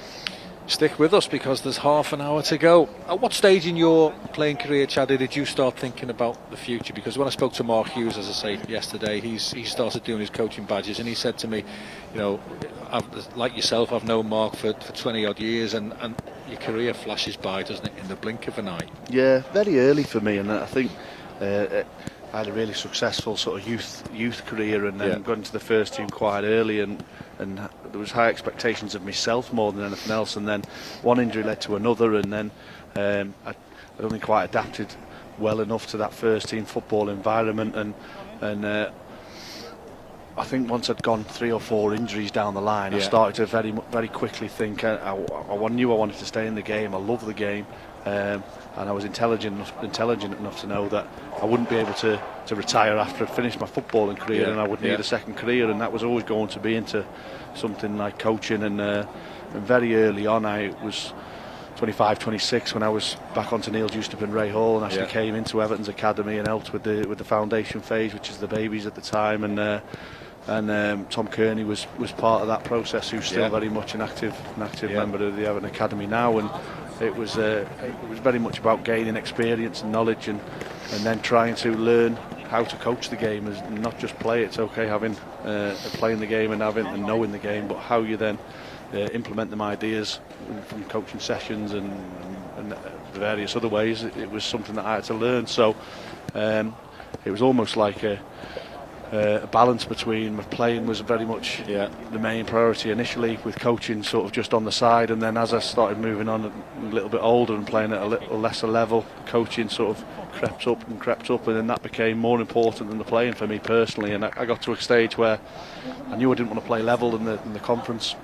Stick with us because there's half an hour to go. At what stage in your playing career, Chaddy, did you start thinking about the future? Because when I spoke to Mark Hughes, as I say, yesterday, he started doing his coaching badges, and he said to me, like yourself, I've known Mark for 20 odd years, and your career flashes by, doesn't it, in the blink of an eye? Yeah, very early for me, and I think I had a really successful sort of youth career, and then got into the first team quite early, and there was high expectations of myself more than anything else, and then one injury led to another, and then I'd only quite adapted well enough to that first team football environment, and I think once I'd gone 3 or 4 injuries down the line, I started to very quickly think I knew I wanted to stay in the game. I love the game, and I was intelligent enough to know that I wouldn't be able to retire after I'd finished my footballing career, and I would need a second career, and that was always going to be into something like coaching. And very early on, I was 25, 26 when I was back onto Neil Jewstep and Ray Hall, and actually came into Everton's Academy and helped with the foundation phase, which is the babies at the time, and Tom Kearney was part of that process, who's still very much an active member of the Everton Academy now, and it was very much about gaining experience and knowledge, and then trying to learn how to coach the game, and not just play. It's okay having playing the game and knowing the game, but how you then implement them ideas from coaching sessions and various other ways. It was something that I had to learn. So it was almost like a balance between my playing was very much the main priority initially, with coaching sort of just on the side, and then as I started moving on a little bit older and playing at a little lesser level, coaching sort of crept up, and then that became more important than the playing for me personally. And I got to a stage where I knew I didn't want to play level in the conference,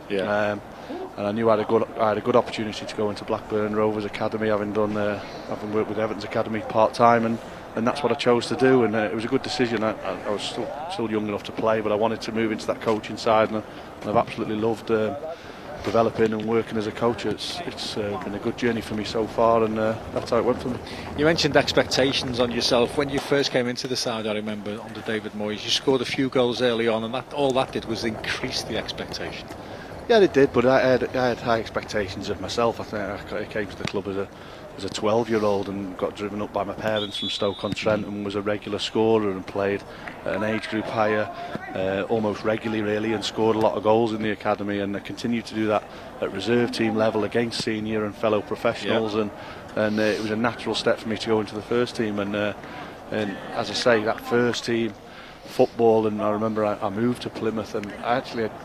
I knew I had a good opportunity to go into Blackburn Rovers Academy, having worked with Everton's Academy part-time, and that's what I chose to do, and it was a good decision. I was still young enough to play, but I wanted to move into that coaching side, and I've absolutely loved developing and working as a coach. It's been a good journey for me so far, and that's how it went for me. You mentioned expectations on yourself. When you first came into the side, I remember, under David Moyes, you scored a few goals early on, and all that did was increase the expectation. Yeah, it did, but I had high expectations of myself. I think I came to the club as a 12-year-old and got driven up by my parents from Stoke-on-Trent and was a regular scorer and played at an age group higher, almost regularly really, and scored a lot of goals in the academy, and I continued to do that at reserve team level against senior and fellow professionals, and it was a natural step for me to go into the first team, and as I say, that first team football, and I remember I moved to Plymouth, and I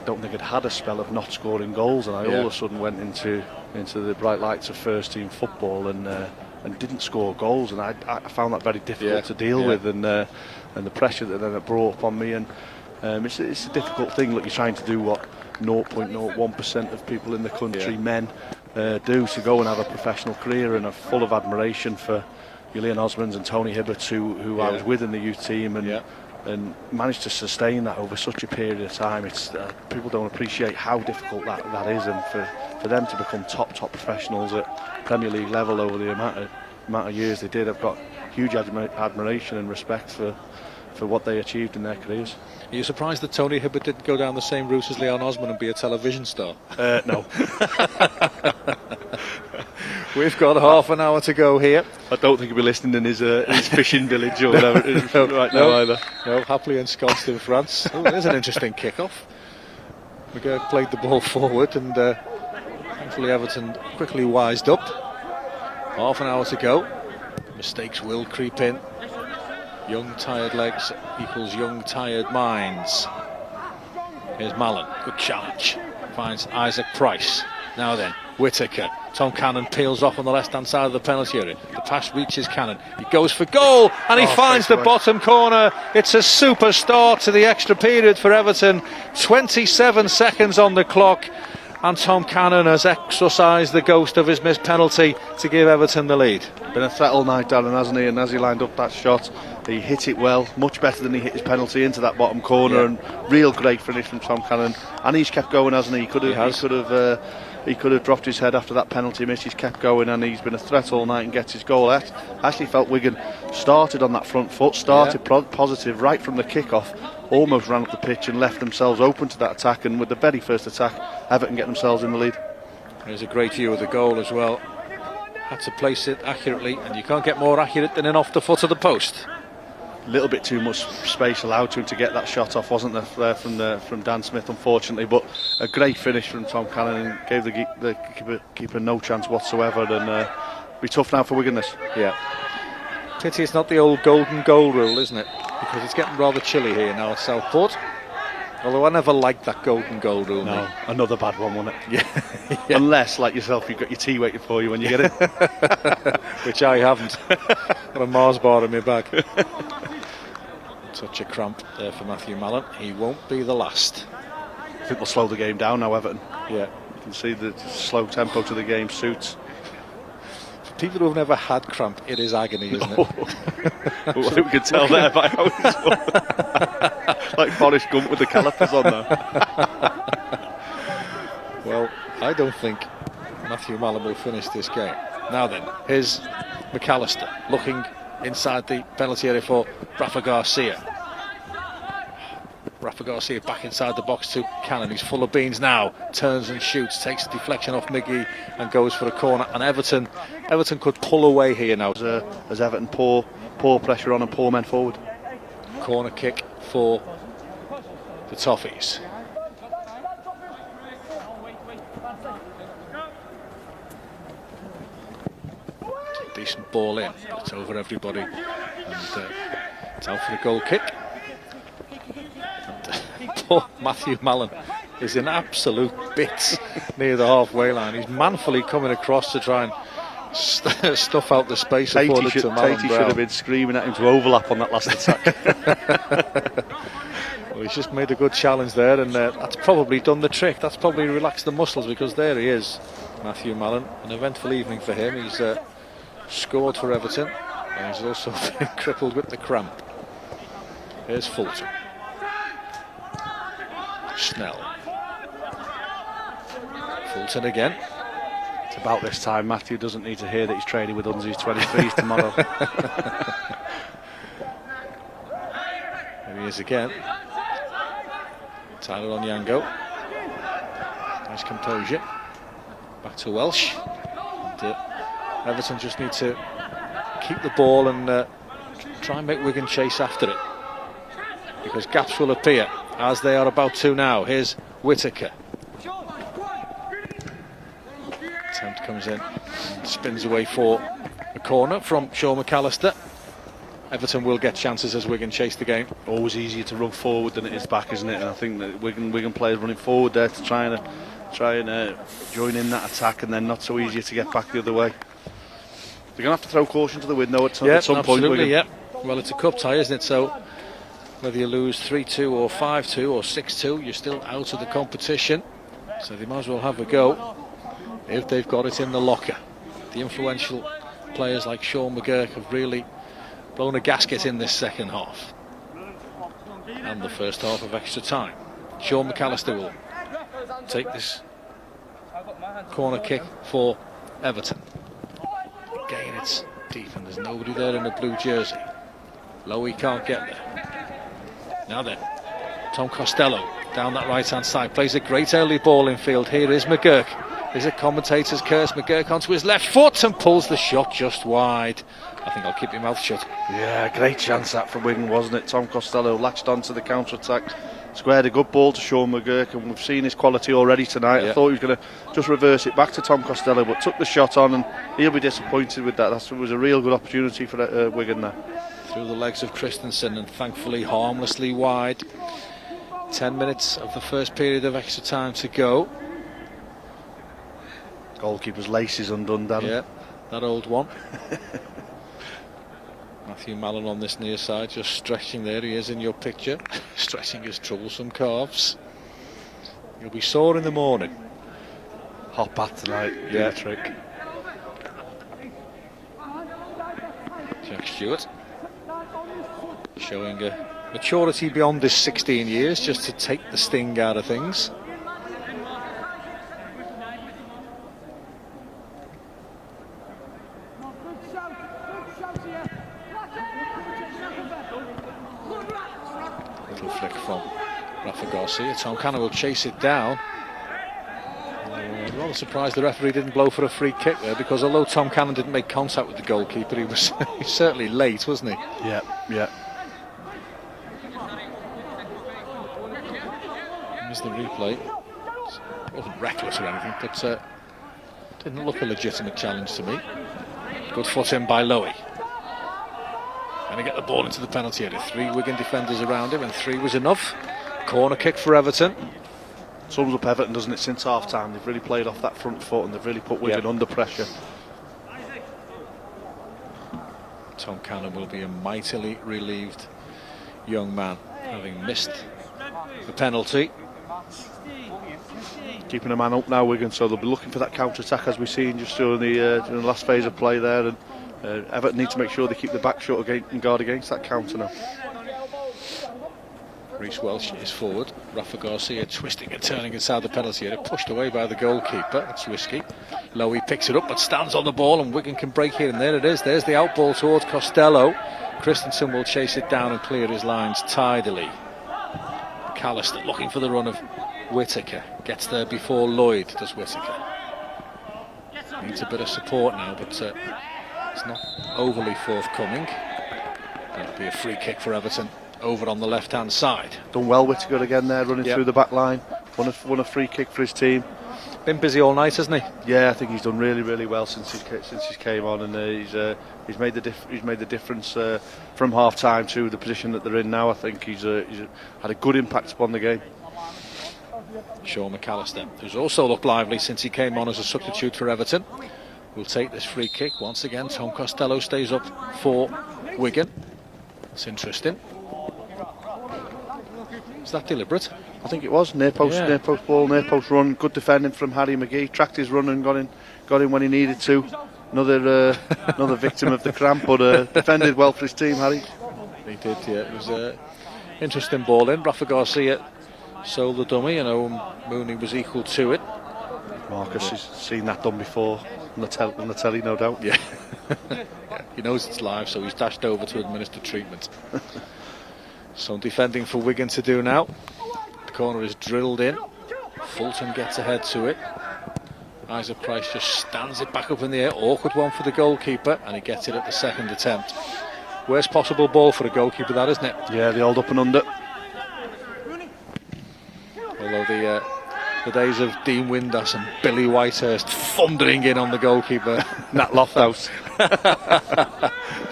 don't think I'd had a spell of not scoring goals, and I all of a sudden went into the bright lights of first team football and didn't score goals, and I found that very difficult to deal with, and the pressure that then it brought up on me, and it's a difficult thing. Look, you're trying to do what 0.01% of people in the country, men, do, to go and have a professional career, and I'm full of admiration for Julian Osmonds and Tony Hibbert, who I was with in the youth team, and managed to sustain that over such a period of time. It's people don't appreciate how difficult that is, and for them to become top professionals at Premier League level over the amount of years they did, I've got huge admiration and respect for what they achieved in their careers. Are you surprised that Tony Hibbert didn't go down the same route as Leon Osman and be a television star? No. We've got half an hour to go here. I don't think he'll be listening in his fishing village or whatever right now either. No, happily ensconced in France. Oh, there's an interesting kick-off. McGurk played the ball forward, and thankfully Everton quickly wised up. Half an hour to go. Mistakes will creep in. Young tired legs equals young tired minds. Here's Mallon, good challenge. Finds Isaac Price. Now then, Whittaker. Tom Cannon peels off on the left-hand side of the penalty area. The pass reaches Cannon. He goes for goal, and he finds the bottom corner. It's a super start to the extra period for Everton. 27 seconds on the clock, and Tom Cannon has exorcised the ghost of his missed penalty to give Everton the lead. Been a threat all night, Darren, hasn't he? And as he lined up that shot, he hit it well, much better than he hit his penalty into that bottom corner, and real great finish from Tom Cannon. And he's kept going, hasn't he? He could have dropped his head after that penalty miss. He's kept going, and he's been a threat all night and gets his goal. I actually felt Wigan started on that front foot, positive right from the kick-off, almost ran up the pitch and left themselves open to that attack, and with the very first attack, Everton get themselves in the lead. There's a great view of the goal as well. Had to place it accurately, and you can't get more accurate than in off the foot of the post. A little bit too much space allowed to him to get that shot off, wasn't there, from Dan Smith, unfortunately, but a great finish from Tom Cannon, and gave the keeper no chance whatsoever, and be tough now for Wigan this. Yeah. Pity it's not the old golden goal rule, isn't it? Because it's getting rather chilly here now at Southport. Although I never liked that golden goal rule. No, another bad one, wasn't it? Yeah. Unless, like yourself, you've got your tea waiting for you when you get it. Which I haven't. Got a Mars bar in my bag. Touch a cramp there for Matthew Mallon. He won't be the last. I think we'll slow the game down now, Everton. Yeah. You can see the slow tempo to the game suits. For people who have never had cramp, it is agony, isn't it? Well, I think we can tell there by how it's like Forrest Gump with the calipers on there. Well, I don't think Matthew Mallon will finish this game. Now then, here's McAllister looking inside the penalty area for Rafa Garcia. Rafa Garcia back inside the box to Cannon, who's full of beans now. Turns and shoots, takes a deflection off Miggy and goes for a corner. And Everton could pull away here now. As Everton pour pressure on and pour men forward. Corner kick for the Toffees. Decent ball in, it's over everybody, and it's out for the goal kick. And, poor Matthew Mallon is in absolute bits near the halfway line. He's manfully coming across to try and stuff out the space Tait afforded should, to Malin should Brown. have been screaming at him to overlap on that last attack. Well, he's just made a good challenge there, and that's probably done the trick. That's probably relaxed the muscles, because there he is, Matthew Mallon. An eventful evening for him. He's scored for Everton, and he's also been crippled with the cramp. Here's Fulton. Snell. Fulton again. It's about this time Matthew doesn't need to hear that he's training with under 23s tomorrow. There he is again. Tyler Onyango. Nice composure. Back to Welsh. And, Everton just need to keep the ball and try and make Wigan chase after it, because gaps will appear, as they are about to now. Here's Whittaker. Attempt comes in, spins away for a corner from Sean McAllister. Everton will get chances as Wigan chase the game. Always easier to run forward than it is back, isn't it? And I think that Wigan players running forward there to try and join in that attack, and then not so easy to get back the other way. They're going to have to throw caution to the wind though at some point. Absolutely, yeah. Well, it's a cup tie, isn't it? So whether you lose 3-2 or 5-2 or 6-2, you're still out of the competition. So they might as well have a go if they've got it in the locker. The influential players like Sean McGurk have really blown a gasket in this second half and the first half of extra time. Sean McAllister will take this corner kick for Everton. Again, it's deep and there's nobody there in a blue jersey. Lowy can't get there. Now then, Tom Costello down that right hand side, plays a great early ball in field. Here is McGurk. Is a commentator's curse. McGurk onto his left foot and pulls the shot just wide. I think I'll keep my mouth shut. Yeah, great chance that from Wigan, wasn't it? Tom Costello latched onto the counter-attack, squared a good ball to Sean McGurk, and we've seen his quality already tonight. Yeah. I thought he was going to just reverse it back to Tom Costello, but took the shot on, and he'll be disappointed with that. That was a real good opportunity for Wigan there. Through the legs of Christensen, and thankfully harmlessly wide. 10 minutes of the first period of extra time to go. Goalkeeper's laces undone, Darren. Yeah, that old one. Matthew Mallon on this near side, just stretching. There he is in your picture, stretching his troublesome calves. He'll be sore in the morning. Hot bath tonight, yeah, trick. Jack Stewart showing a maturity beyond his 16 years, just to take the sting out of things. Little flick from Rafa Garcia. Tom Cannon will chase it down. I'm rather surprised the referee didn't blow for a free kick there, because although Tom Cannon didn't make contact with the goalkeeper, he was certainly late, wasn't he? Yeah, yeah. Here's the replay. It wasn't reckless or anything, but didn't look a legitimate challenge to me. Good foot in by Lowy. Going to get the ball into the penalty area. 3 Wigan defenders around him, and 3 was enough. Corner kick for Everton. Sums up Everton, doesn't it, since half time? They've really played off that front foot, and they've really put Wigan under pressure. Tom Cannon will be a mightily relieved young man, having missed the penalty. Keeping a man up now, Wigan, so they'll be looking for that counter-attack, as we've seen just during the last phase of play there, and Everton need to make sure they keep the back shut and guard against that counter now. Reece Welsh is forward. Rafa Garcia twisting and turning inside the penalty area, pushed away by the goalkeeper. That's risky. Lowy picks it up but stands on the ball, and Wigan can break here, and there it is. There's the out ball towards Costello. Christensen will chase it down and clear his lines tidily. McAllister looking for the run of Whittaker. Gets there before Lloyd, does Whittaker. Needs a bit of support now, but it's not overly forthcoming. That'll be a free kick for Everton over on the left hand side. Done well, Whittaker again there, running through the back line. Won a free kick for his team. Been busy all night, hasn't he? Yeah, I think he's done really well since he came on, and he's made the difference from half time to the position that they're in now. I think he's had a good impact upon the game. Sean McAllister, who's also looked lively since he came on as a substitute for Everton. will take this free kick. Once again, Tom Costello stays up for Wigan. It's interesting. Is that deliberate? I think it was. Near post ball, near post run. Good defending from Harry McGee. Tracked his run and got in when he needed to. Another victim of the cramp, but defended well for his team, Harry. He did, yeah. It was an interesting ball in. Rafa Garcia sold the dummy, and Owen Mooney was equal to it. Marcus has seen that done before on the telly, no doubt. Yeah. Yeah. He knows it's live, so he's dashed over to administer treatment. Some defending for Wigan to do now. The corner is drilled in. Fulton gets ahead to it. Isaac Price just stands it back up in the air. Awkward one for the goalkeeper, and he gets it at the second attempt. Worst possible ball for a goalkeeper, that, isn't it? Yeah, the old up and under. Although the days of Dean Windass and Billy Whitehurst thundering in on the goalkeeper, Nat Lofthouse,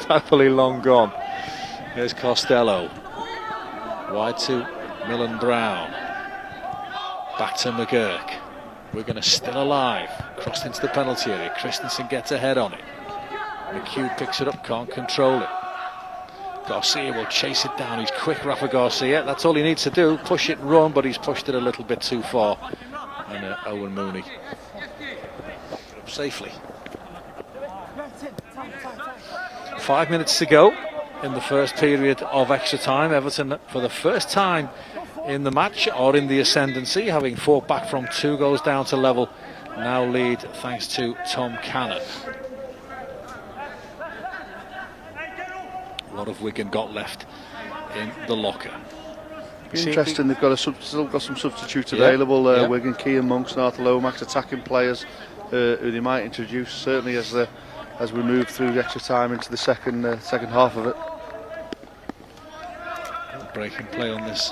happily long gone. There's Costello. Wide to Millen Brown. Back to McGurk. We're going to still alive. Crossed into the penalty area. Christensen gets ahead on it. McHugh picks it up, can't control it. Garcia will chase it down. He's quick, Rafa Garcia. That's all he needs to do. Push it and run, but he's pushed it a little bit too far. And Owen Mooney up safely. 5 minutes to go in the first period of extra time. Everton, for the first time in the match, are in the ascendancy, having fought back from 2 goals down to level. Now lead thanks to Tom Cannon. A lot of Wigan got left in the locker. Interesting, they've got still got some substitutes available. Wigan, Kean Monks and Arthur Lomax, attacking players who they might introduce, certainly as we move through the extra time into the second half of it. Breaking play on this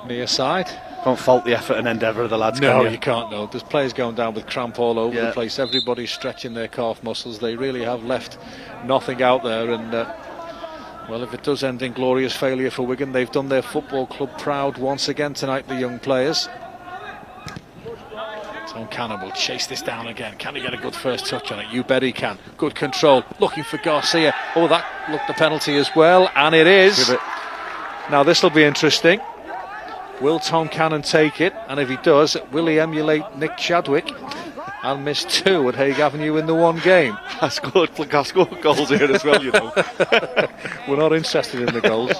near side. Can't fault the effort and endeavour of the lads. No, can you can't. No, there's players going down with cramp all over the place. Everybody's stretching their calf muscles. They really have left nothing out there, and well, if it does end in glorious failure for Wigan, they've done their football club proud once again tonight, the young players. Tom Cannon will chase this down again. Can he get a good first touch on it? You bet he can. Good control, looking for Garcia. Oh, that looked the penalty as well, and it is. Now this will be interesting. Will Tom Cannon take it? And if he does, will he emulate Nick Chadwick and miss 2 at Hague Avenue in the one game? I scored goals here as well, you know. We're not interested in the goals.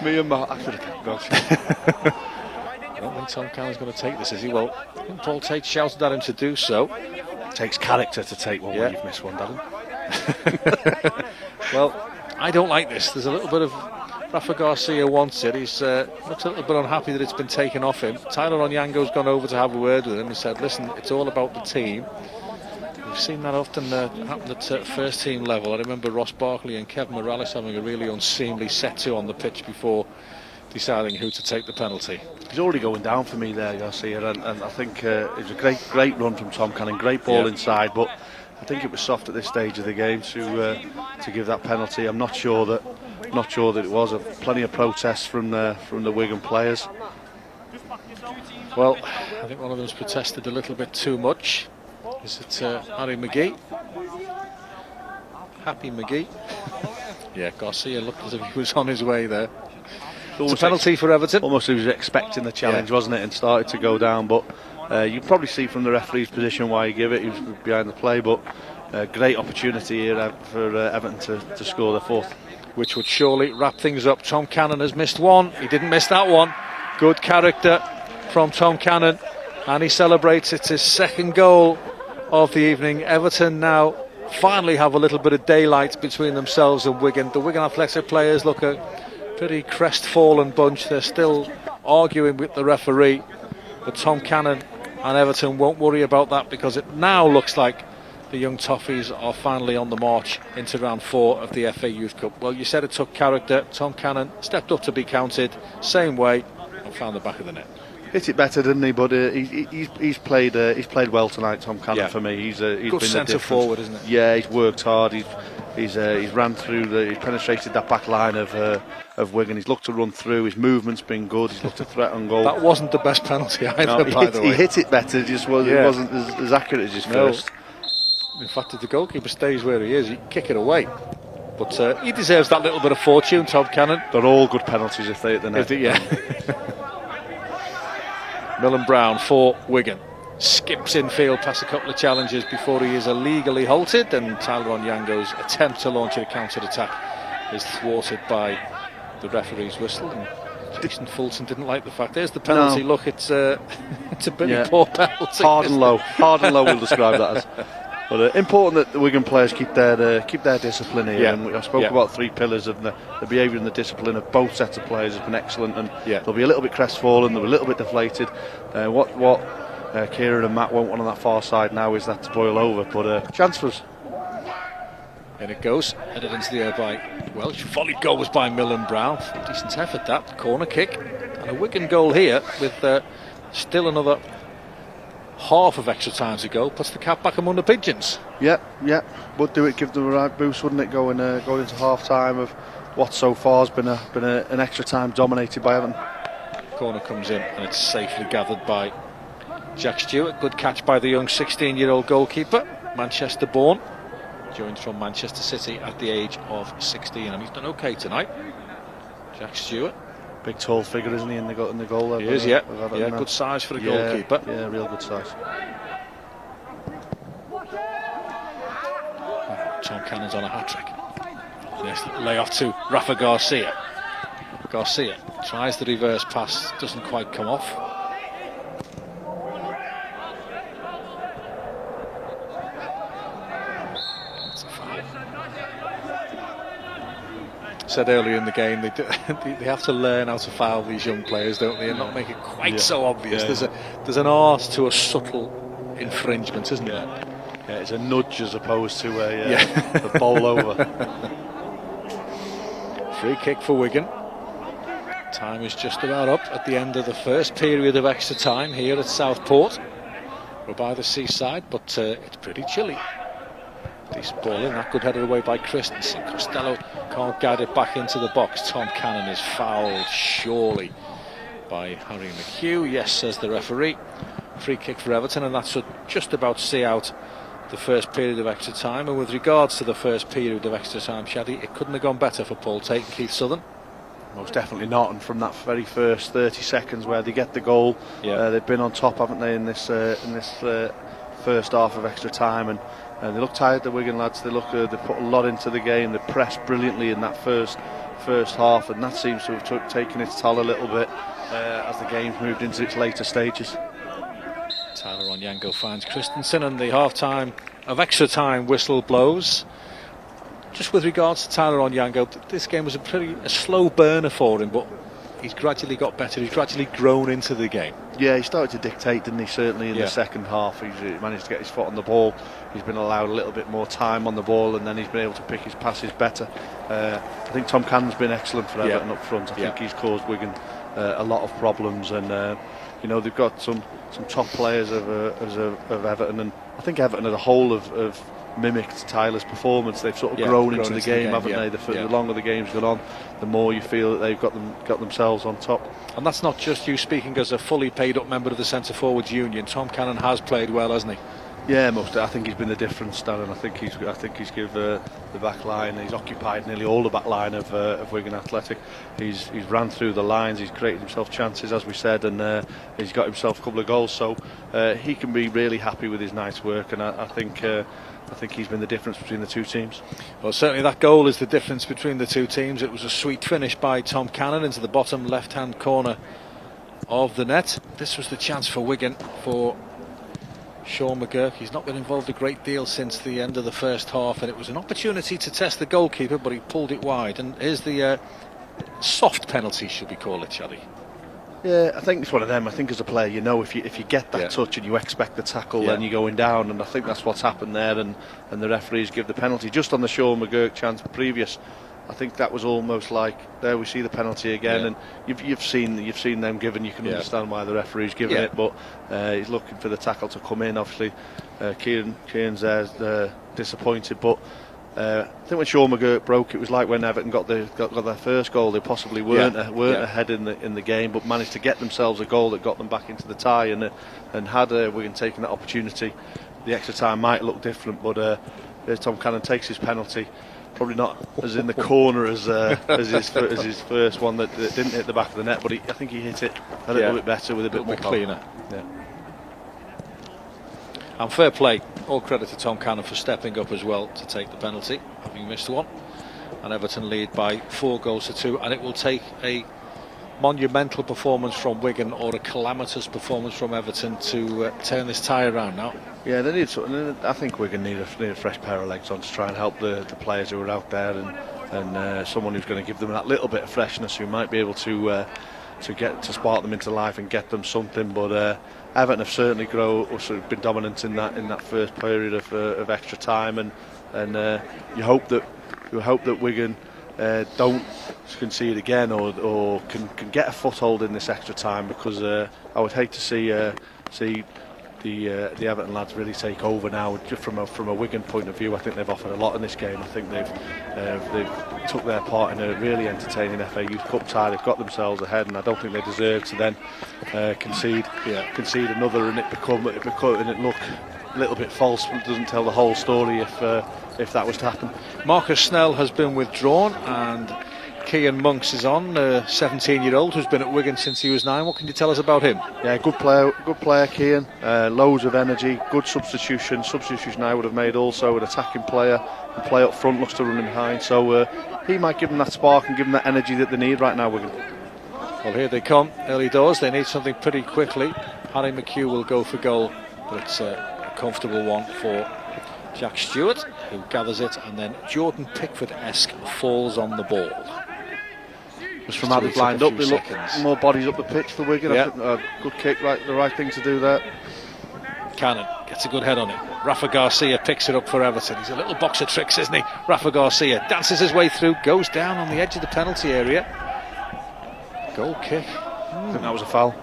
Me and Matt, I should have I don't think Tom Cannon's going to take this, is he? Well, I think Paul Tait shouted at him to do so. Takes character to take one when you've missed one, Darren. Well, I don't like this. There's a little bit of Rafa Garcia wants it. He's looks a little bit unhappy that it's been taken off him. Tyler Onyango's gone over to have a word with him and said, listen, it's all about the team. We've seen that often happen at first team level. I remember Ross Barkley and Kevin Morales having a really unseemly set-to on the pitch before deciding who to take the penalty. He's already going down for me there, Garcia, and I think it was a great run from Tom Cannon, great ball inside, but I think it was soft at this stage of the game to give that penalty. I'm not sure that it was. Plenty of protests from the Wigan players. Well, I think one of them's protested a little bit too much. Is it Harry McGee? Happy McGee? Yeah, Garcia looked as if he was on his way there. It's a penalty for Everton. Almost he was expecting the challenge, wasn't it, and started to go down, but you probably see from the referee's position why he gave it. He was behind the play, but great opportunity here for Everton to score the 4th. Which would surely wrap things up. Tom Cannon has missed one. He didn't miss that one. Good character from Tom Cannon, and he celebrates. It's his 2nd goal of the evening. Everton now finally have a little bit of daylight between themselves and Wigan. The Wigan Athletic players look a pretty crestfallen bunch. They're still arguing with the referee, but Tom Cannon and Everton won't worry about that, because it now looks like the young Toffees are finally on the march into round 4 of the FA Youth Cup. Well, you said it took character. Tom Cannon stepped up to be counted, same way, and found the back of the net. Hit it better, didn't he? But he's played well tonight, Tom Cannon, for me. He's good been centre forward, isn't it? Yeah, he's worked hard. He's ran through. He's penetrated that back line of Wigan. He's looked to run through. His movement's been good. He's looked to threaten goal. That wasn't the best penalty either, by the way. He hit it better. It wasn't as accurate as his first. In fact, if the goalkeeper stays where he is, you can kick it away. But he deserves that little bit of fortune, Tom Cannon. They're all good penalties if they hit the net. Millen Brown for Wigan. Skips infield past a couple of challenges before he is illegally halted, and Tyler Onyango's attempt to launch a counter-attack is thwarted by the referee's whistle. And Jason Fulton didn't like the fact. There's the penalty. No. Look, it's a pretty poor penalty. Hard and low. Hard and low we'll describe that as. But important that the Wigan players keep their discipline here. And I spoke about 3 pillars, of the behaviour and the discipline of both sets of players has been excellent, and they'll be a little bit crestfallen, they'll be a little bit deflated. What Kieran and Matt won't want on that far side now is that to boil over, but chance for us. In it goes, headed into the air by Welsh. Volleyed goal was by Millen Brown. Decent effort, that corner kick, and a Wigan goal here with still another half of extra time to go. Puts the cap back among the pigeons. Yeah, would do it. Give them a right boost, wouldn't it? Going into half time of what so far has been an extra time dominated by Everton. Corner comes in and it's safely gathered by Jack Stewart. Good catch by the young 16-year-old goalkeeper, Manchester born, joined from Manchester City at the age of 16, and he's done okay tonight. Jack Stewart, big tall figure, isn't he, in the goal there? He is, good size for a goalkeeper. Yeah, real good size. Tom Cannon's on a hat-trick. Nice lay off to Rafa Garcia. Garcia tries the reverse pass, doesn't quite come off. Said earlier in the game they have to learn how to foul these young players, don't they, and not make it quite so obvious. There's an art to a subtle infringement, isn't there? Yeah, it's a nudge as opposed to a bowl over. Free kick for Wigan. Time is just about up at the end of the first period of extra time here at Southport. We're by the seaside, but it's pretty chilly. Decent ball in, that good headed away by Christensen. Costello can't guide it back into the box. Tom Cannon is fouled, surely, by Harry McHugh. Yes, says the referee. Free kick for Everton, and that should just about see out the first period of extra time. And with regards to the first period of extra time, Shaddy, it couldn't have gone better for Paul Tait and Keith Southern. Most definitely not, and from that very first 30 seconds where they get the goal, they've been on top, haven't they, in this first half of extra time, and they look tired, the Wigan lads. They put a lot into the game. They pressed brilliantly in that first half, and that seems to have taken its toll a little bit as the game's moved into its later stages. Tyler Onyango finds Christensen, and the half-time of extra time whistle blows. Just with regards to Tyler Onyango, this game was a slow burner for him, but he's gradually got better. He's gradually grown into the game. Yeah, he started to dictate, didn't he? Certainly in the second half, he managed to get his foot on the ball. He's been allowed a little bit more time on the ball, and then he's been able to pick his passes better. I think Tom Cannon's been excellent for Everton up front. I think he's caused Wigan a lot of problems, and they've got some top players of Everton, and I think Everton as a whole have mimicked Tyler's performance. They've sort of grown into the game, haven't they? The longer the game's gone on, the more you feel that they've got themselves on top. And that's not just you speaking as a fully paid up member of the centre forwards union. Tom Cannon has played well, hasn't he? Yeah, I think he's been the difference, Darren. I think he's given the back line. He's occupied nearly all the back line of Wigan Athletic. He's ran through the lines. He's created himself chances, as we said, and he's got himself a couple of goals. So he can be really happy with his night's work, and I think he's been the difference between the two teams. Well, certainly that goal is the difference between the two teams. It was a sweet finish by Tom Cannon into the bottom left-hand corner of the net. This was the chance for Wigan for Sean McGurk. He's not been involved a great deal since the end of the first half, and it was an opportunity to test the goalkeeper, but he pulled it wide. And here's the soft penalty, should we call it, Shaddy? Yeah, I think it's one of them. I think as a player, if you get that touch and you expect the tackle, then you're going down, and I think that's what's happened there, and the referees give the penalty. Just on the Sean McGurk chance previous, I think that was almost like, there we see the penalty again, and you've seen them given. You can understand why the referee's giving it, but he's looking for the tackle to come in. Obviously, Kieran's there, disappointed, but I think when Sean McGurk broke, it was like when Everton got their first goal. They possibly weren't ahead in the game, but managed to get themselves a goal that got them back into the tie, and had Wigan taken that opportunity, the extra time might look different, but Tom Cannon takes his penalty. Probably not as in the corner as his first one that didn't hit the back of the net, but I think he hit it a little bit better with a bit more cleaner. Yeah. And fair play, all credit to Tom Cannon for stepping up as well to take the penalty, having missed one. And Everton lead by 4 goals to 2, and it will take a monumental performance from Wigan or a calamitous performance from Everton to turn this tie around now. Yeah, they need something. I think Wigan need a fresh pair of legs on to try and help the players who are out there, and someone who's going to give them that little bit of freshness, who might be able to spark them into life and get them something. But Everton have certainly been dominant in that first period of extra time, and you hope that Wigan don't concede again or can get a foothold in this extra time, because I would hate to see the Everton lads really take over now. Just from a Wigan point of view, I think they've offered a lot in this game. I think they've took their part in a really entertaining FA Youth Cup tie. They've got themselves ahead, and I don't think they deserve to then concede another, and it look a little bit false. It doesn't tell the whole story if that was to happen. Marcus Snell has been withdrawn, and Cian Monks is on, a 17-year-old who's been at Wigan since he was 9. What can you tell us about him? Yeah, good player, Cian. Loads of energy, good substitution I would have made also, an attacking player, and play up front, looks to run in behind, so he might give them that spark and give them that energy that they need right now, Wigan. Well, here they come, early doors. They need something pretty quickly. Harry McHugh will go for goal, but it's a comfortable one for Jack Stewart, who gathers it, and then Jordan Pickford-esque falls on the ball. Just from how they've lined up, they look more bodies up the pitch for Wigan. I think good kick, the right thing to do there. Cannon gets a good head on it. Rafa Garcia picks it up for Everton. He's a little box of tricks, isn't he? Rafa Garcia dances his way through, goes down on the edge of the penalty area. Goal kick. I think that was a foul.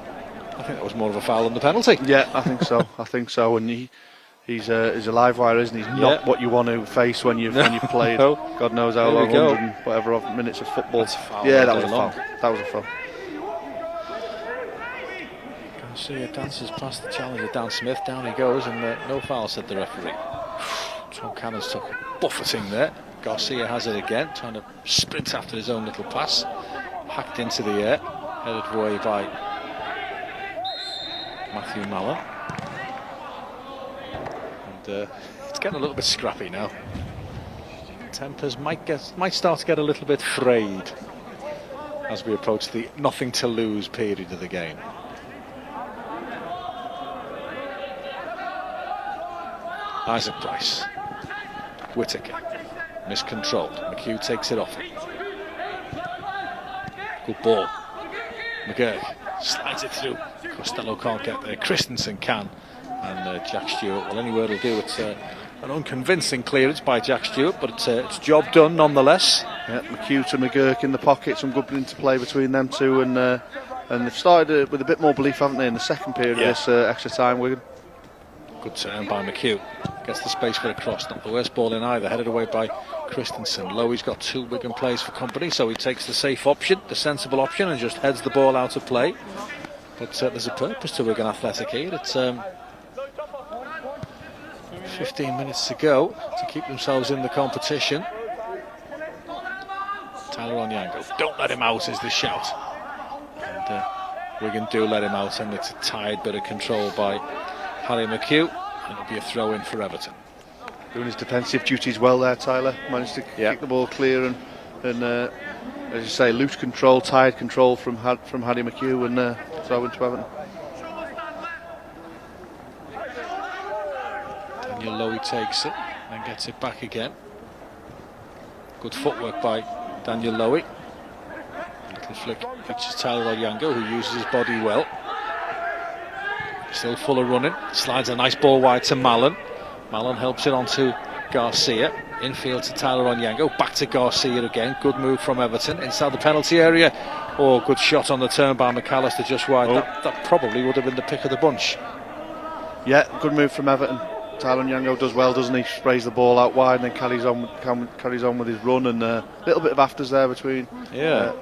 I think that was more of a foul than the penalty. Yeah, I think so. And he's a live wire, isn't he? He's not what you want to face when you've played God knows how long, 100 and whatever minutes of football. That's a foul. Yeah, that was a foul. That was a foul. Garcia dances past the challenger, Dan Smith. Down he goes, and no foul, said the referee. Tom Cannon's took a buffeting there. Garcia has it again, trying to sprint after his own little pass. Hacked into the air, headed away by Matthew Mallon. It's getting a little bit scrappy now. Tempers might start to get a little bit frayed as we approach the nothing to lose period of the game. Isaac Price, Whittaker, miscontrolled. McHugh takes it off him. Good ball. McGurk slides it through. Costello can't get there. Christensen can. And Jack Stewart, well, any word will do. It's an unconvincing clearance by Jack Stewart, but it's job done nonetheless. Yeah, McHugh to McGurk in the pocket, some good interplay between them two, and they've started with a bit more belief, haven't they, in the second period of this extra time, Wigan. Good turn by McHugh. Gets the space for a cross. Not the worst ball in either. Headed away by Christensen. Lowy's got 2 Wigan plays for company, so he takes the safe option, the sensible option, and just heads the ball out of play. But there's a purpose to Wigan Athletic here. It's 15 minutes to go to keep themselves in the competition. Tyler Onyango, don't let him out, is the shout. And Wigan do let him out, and it's a tired bit of control by Harry McHugh. It'll be a throw in for Everton. Doing his defensive duties well there, Tyler. Managed to kick the ball clear and as you say, loose control, tired control from Harry McHugh, and throw into Everton. Daniel Lowy takes it and gets it back again. Good footwork by Daniel Lowy. Little flick features Tyler Onyango, who uses his body well. Still full of running. Slides a nice ball wide to Mallon. Mallon helps it on to Garcia. Infield to Tyler Onyango. Back to Garcia again. Good move from Everton inside the penalty area. Oh, good shot on the turn by McAllister just wide. That probably would have been the pick of the bunch. Yeah, good move from Everton. Tyler Onyango does well, doesn't he? Sprays the ball out wide and then carries on with his run, and a little bit of afters there between. Yeah.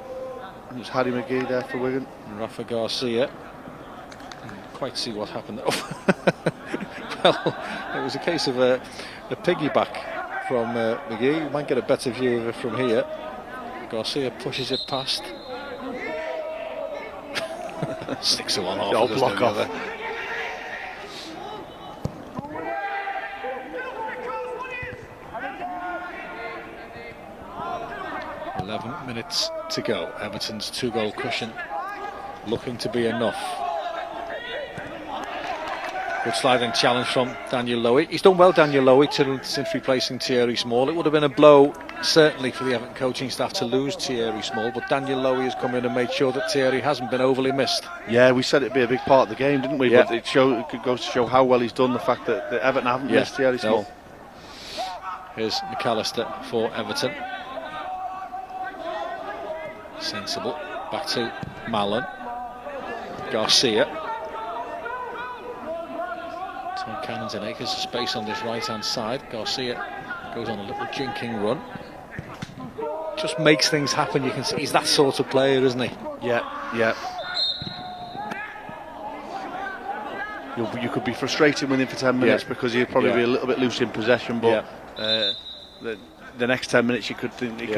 It was Harry McGee there for Wigan. And Rafa Garcia. Quite see what happened there. Well, it was a case of a piggyback from McGee. You might get a better view of it from here. Garcia pushes it past. Sticks the one off. Oh, block off. 11 minutes to go. Everton's 2-goal cushion looking to be enough. Good sliding challenge from Daniel Lowy. He's done well, Daniel Lowy, since replacing Thierry Small. It would have been a blow, certainly, for the Everton coaching staff to lose Thierry Small, but Daniel Lowy has come in and made sure that Thierry hasn't been overly missed. Yeah, we said it'd be a big part of the game, didn't we? Yeah. But it goes to show how well he's done, the fact that Everton haven't missed Thierry Small. Here's McAllister for Everton. Sensible. Back to Mallon. Garcia. Tom Cannon's in acres of space on this right-hand side. Garcia goes on a little jinking run. Just makes things happen. You can see he's that sort of player, isn't he? Yeah. You could be frustrated with him for 10 minutes because he'd probably be a little bit loose in possession, but the next 10 minutes you could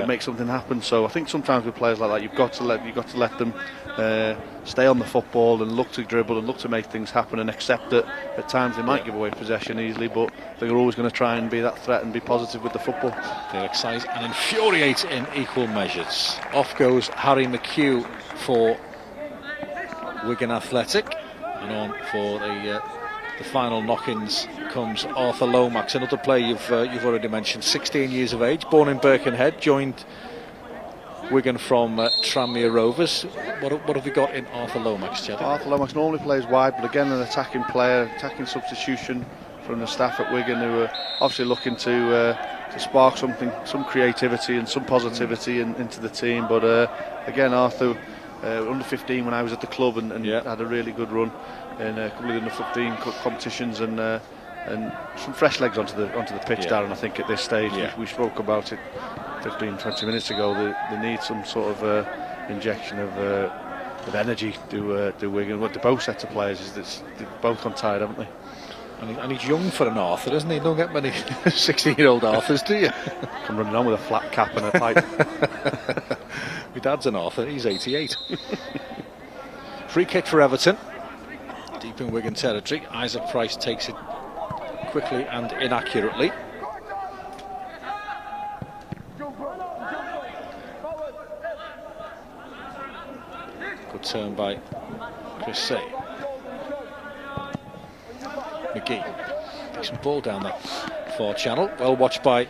make something happen. So I think sometimes with players like that, you've got to let them stay on the football and look to dribble and look to make things happen, and accept that at times they might give away possession easily, but they're always going to try and be that threat and be positive with the football. They excite and infuriate in equal measures. Off goes Harry McHugh for Wigan Athletic, and on for the final knock-ins comes Arthur Lomax, another player you've already mentioned, 16 years of age, born in Birkenhead, joined Wigan from Tranmere Rovers. What have we got in Arthur Lomax, Chad? Arthur Lomax normally plays wide, but again an attacking player, attacking substitution from the staff at Wigan, who are obviously looking to spark some creativity and some positivity into the team. But again, Arthur, under 15 when I was at the club, and had a really good run in a couple of under 15 competitions, and some fresh legs onto the pitch, Darren. I think at this stage we spoke about it 15-20 minutes ago. They need some sort of injection of energy to Wigan. What the both sets of players is they've both gone tired, haven't they? And he's young for an Arthur, isn't he? You don't get many 16-year-old Arthurs, do you? Come running on with a flat cap and a pipe. My dad's an Arthur, he's 88. Free kick for Everton. Deep in Wigan territory. Isaac Price takes it quickly and inaccurately. Good turn by Chris Say. McGee. Decent ball down that far channel. Well watched by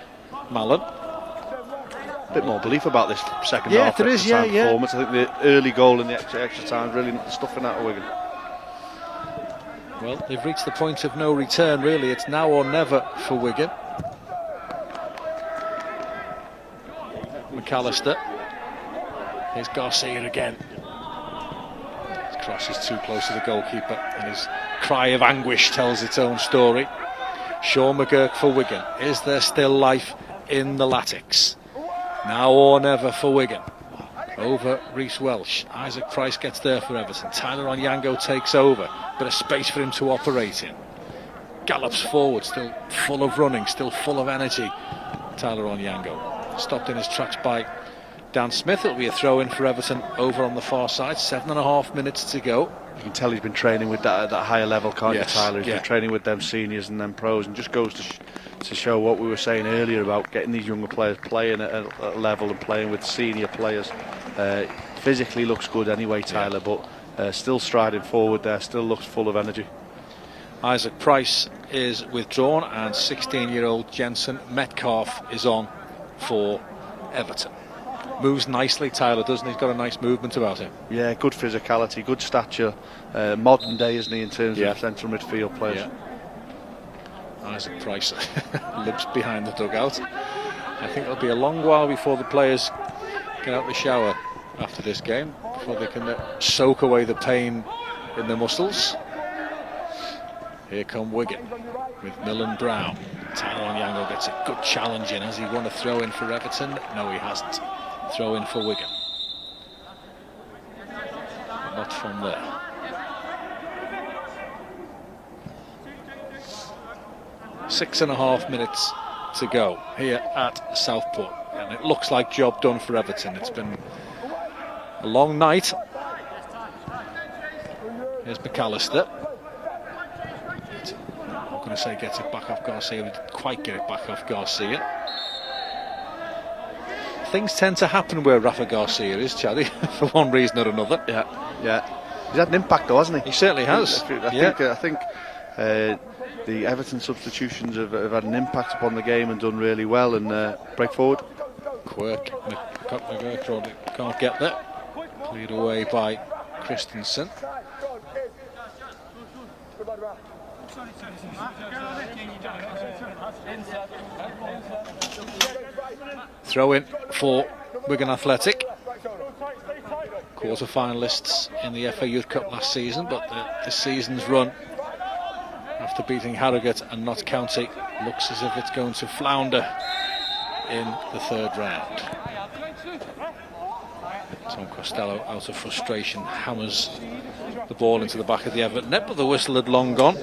Mallon. A bit more belief about this second half. There is, performance. I think the early goal in the extra time really stuffing out of Wigan. Well, they've reached the point of no return, really. It's now or never for Wigan. McAllister. Here's Garcia again. His cross is too close to the goalkeeper, and his cry of anguish tells its own story. Sean McGurk for Wigan. Is there still life in the Latics? Now or never for Wigan. Over Reece Welsh. Isaac Price gets there for Everton. Tyler Onyango takes over. Bit of space for him to operate in. Gallops forward, still full of running, still full of energy. Tyler Onyango. Stopped in his tracks by Dan Smith. It'll be a throw in for Everton over on the far side. 7.5 minutes to go. You can tell he's been training with that at that higher level, can't you, Tyler? He's Yeah. been training with them seniors and them pros, and just goes to show what we were saying earlier about getting these younger players playing at a level and playing with senior players. Physically looks good anyway, Tyler, but still striding forward there, still looks full of energy. Isaac Price is withdrawn, and 16-year-old Jensen Metcalf is on for Everton. Moves nicely, Tyler, doesn't he? He's got a nice movement about him. Yeah, good physicality, good stature. Modern day, isn't he, in terms of central midfield players? Yeah. Isaac Price limps behind the dugout. I think it'll be a long while before the players get out the shower after this game, before they can soak away the pain in their muscles. Here come Wigan with Millen Brown. Tyler Onyango gets a good challenge in. Has he won a throw in for Everton? No, he hasn't. Throw in for Wigan. Not from there. 6.5 minutes to go here at Southport, and it looks like job done for Everton. It's been a long night. Here's McAllister. I'm not going to say gets it back off Garcia. We didn't quite get it back off Garcia. Things tend to happen where Rafa Garcia is, Chaddy, for one reason or another. Yeah. He's had an impact though, hasn't he? He certainly has. I think the Everton substitutions have had an impact upon the game and done really well and break forward. Quirk, McGurk can't get there. Cleared away by Christensen. Throw in for Wigan Athletic, quarter-finalists in the FA Youth Cup last season, but this season's run after beating Harrogate and Notts County looks as if it's going to flounder in the third round. Tom Costello, out of frustration, hammers the ball into the back of the Everton net, but the whistle had long gone.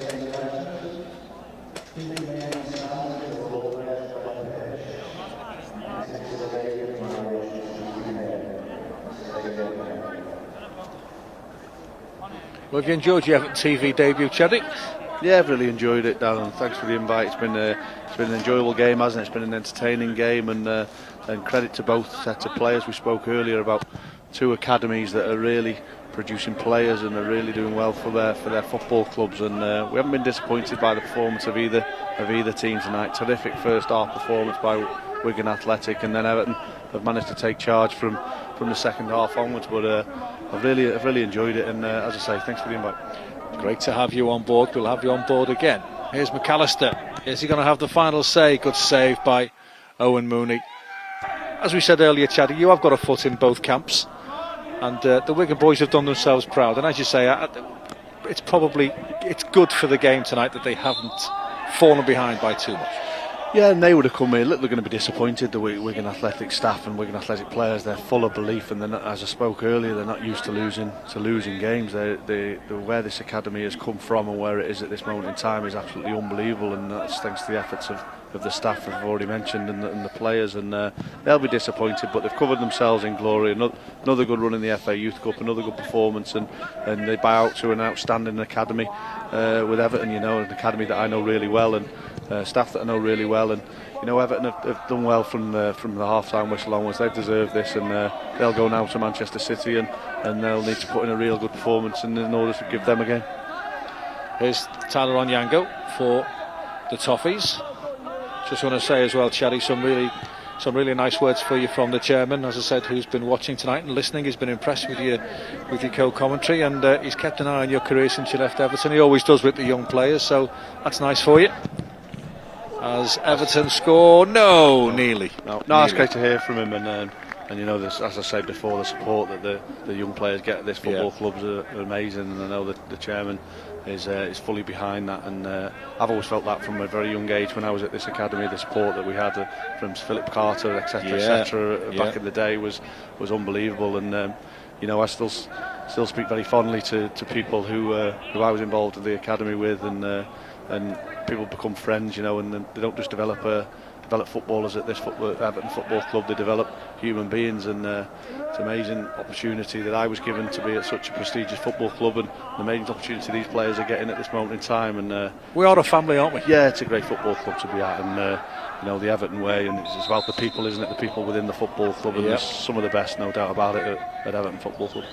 Well, have you enjoyed your Everton TV debut, Chadwick? Yeah, I've really enjoyed it, Darren. Thanks for the invite. It's been an enjoyable game, hasn't it? It's been an entertaining game, and credit to both sets of players. We spoke earlier about two academies that are really producing players and are really doing well for their football clubs, and we haven't been disappointed by the performance of either team tonight. Terrific first half performance by Wigan Athletic, and then Everton have managed to take charge from the second half onwards. But I've really enjoyed it, and as I say, thanks for the invite. Great to have you on board. We'll have you on board again. Here's McAllister. Is he going to have the final say? Good save by Owen Mooney. As we said earlier, Chaddy, you have got a foot in both camps, and the Wigan boys have done themselves proud. And as you say, it's good for the game tonight that they haven't fallen behind by too much. Yeah, and they would have come in. Look, they're going to be disappointed. The Wigan Athletic staff and Wigan Athletic players, they're full of belief, and they're not, as I spoke earlier, they're not used to losing games. Where this academy has come from and where it is at this moment in time is absolutely unbelievable, and that's thanks to the efforts of the staff I've already mentioned and the players, and they'll be disappointed, but they've covered themselves in glory. Another good run in the FA Youth Cup, another good performance, and they bow out to an outstanding academy with Everton, an academy that I know really well, and staff that I know really well, and Everton have done well from the half-time whistle onwards. They've deserved this, and they'll go now to Manchester City, and they'll need to put in a real good performance in order to give them a game. Here's Tyler Onyango for the Toffees. Just want to say as well, Chaddy, some really nice words for you from the chairman, as I said, who's been watching tonight and listening. He's been impressed with your co-commentary, and he's kept an eye on your career since you left Everton. He always does with the young players, so that's nice for you. As Everton score, nearly. No, it's great to hear from him, and this, as I said before, the support that the young players get at this football clubs are amazing, and I know that the chairman is fully behind that, and I've always felt that from a very young age when I was at this academy. The support that we had from Philip Carter, etc., back in the day was unbelievable, and I still speak very fondly to people who I was involved in the academy with, and people become friends, and they don't just develop footballers at this Everton Football Club. They develop human beings, and it's an amazing opportunity that I was given to be at such a prestigious football club, and an amazing opportunity these players are getting at this moment in time. And we are a family, aren't we? Yeah, it's a great football club to be at, and the Everton way, and it's about the people, isn't it? The people within the football club, and there's some of the best, no doubt about it, at Everton Football Club.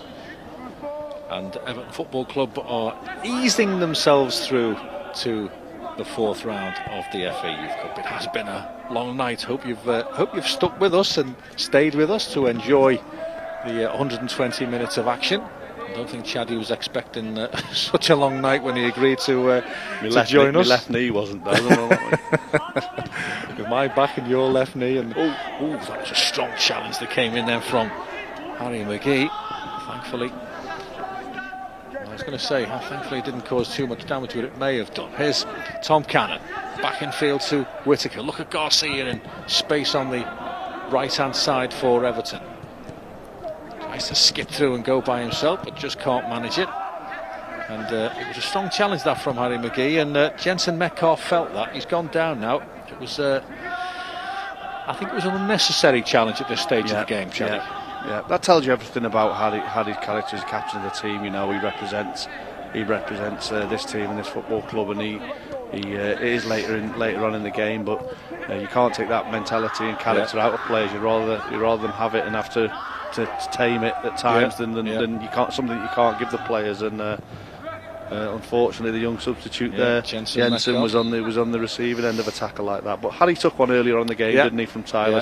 And Everton Football Club are easing themselves through to the fourth round of the FA Youth Cup. It has been a long night. Hope you've stuck with us and stayed with us to enjoy the 120 minutes of action. I don't think Chaddy was expecting such a long night when he agreed to join us. My left knee wasn't there. With my back and your left knee, and that was a strong challenge that came in then from Harry McGee. Thankfully, I was going to say, thankfully it didn't cause too much damage, but it may have done. Here's Tom Cannon, back in field to Whittaker. Look at Garcia in space on the right-hand side for Everton. Tries to skip through and go by himself, but just can't manage it. And it was a strong challenge that from Harry McGee, and Jensen Metcalf felt that. He's gone down now. It was, I think it was an unnecessary challenge at this stage of the game, Chadwick. Yeah, that tells you everything about Harry's character as captain of the team. You know, he represents this team and this football club, and it is later on in the game, but you can't take that mentality and character out of players. You'd rather them have it and have to tame it at times than you can't, something that you can't give the players. And unfortunately, the young substitute there, Jensen was on the receiving end of a tackle like that. But Harry took one earlier on in the game, didn't he, from Tyler?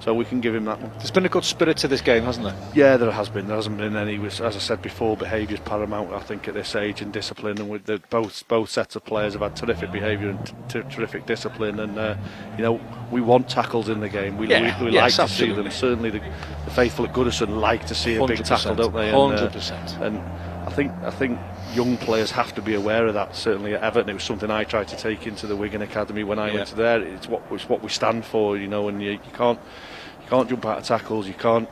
So we can give him that one. There's been a good spirit to this game, hasn't there? Yeah, there has been. There hasn't been any. As I said before, behaviour's paramount, I think, at this age, and discipline. And with both sets of players have had terrific behaviour and terrific discipline. And we want tackles in the game. We like to see them. Certainly, the faithful at Goodison like to see a big tackle, don't they? 100%. And I think young players have to be aware of that. Certainly at Everton, it was something I tried to take into the Wigan Academy when I went to there. It's what we stand for, and you can't jump out of tackles. You can't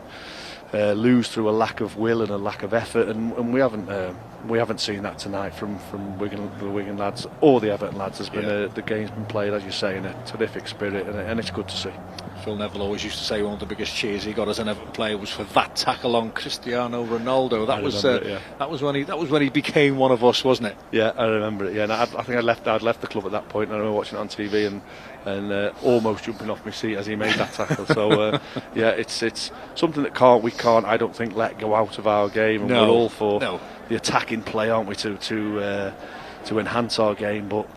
lose through a lack of will and a lack of effort, and we haven't seen that tonight from the Wigan lads or the Everton lads. There's been the game's been played, as you say, in a terrific spirit, and it's good to see. Phil Neville always used to say one of the biggest cheers he got as an Everton player was for that tackle on Cristiano Ronaldo. That was when he became one of us, wasn't it? Yeah, I remember it. Yeah, and I think I'd left the club at that point, and I remember watching it on TV and almost jumping off my seat as he made that tackle. So it's something that we can't I don't think let go out of our game, and we're all for the attacking play, aren't we, to enhance our game, but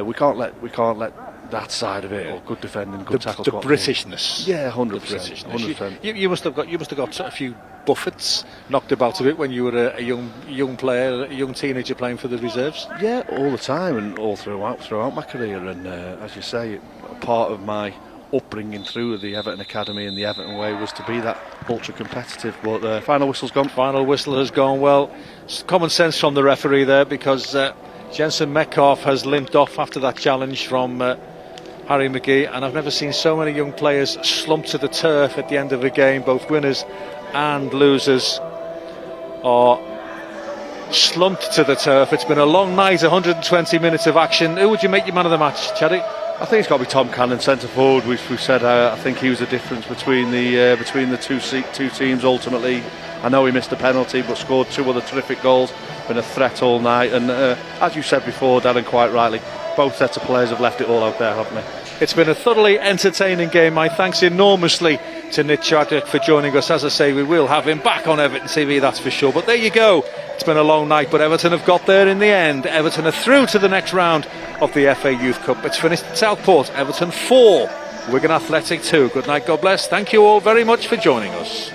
we can't let that side of it, or good defending, good tackles, the Britishness. Yeah, 100%. You must have got a few buffets, knocked about a bit when you were a young player, a young teenager playing for the reserves. Yeah, all the time, and all throughout my career. And as you say, part of my upbringing through the Everton Academy and the Everton way was to be that ultra competitive. But the final whistle's gone. Final whistle has gone. Well, common sense from the referee there, because Jensen Metcalf has limped off after that challenge from Harry McGee, and I've never seen so many young players slump to the turf at the end of a game. Both winners and losers are slumped to the turf. It's been a long night, 120 minutes of action. Who would you make your man of the match, Chadwick? I think it's got to be Tom Cannon, centre forward. We've said I think he was the difference between the two teams ultimately. I know he missed a penalty, but scored two other terrific goals. Been a threat all night, and as you said before, Darren, quite rightly, both sets of players have left it all out there, haven't they? It's been a thoroughly entertaining game. My thanks enormously to Nick Chadwick for joining us. As I say, we will have him back on Everton TV, that's for sure. But there you go. It's been a long night, but Everton have got there in the end. Everton are through to the next round of the FA Youth Cup. It's finished at Southport. Everton 4, Wigan Athletic 2. Good night, God bless. Thank you all very much for joining us.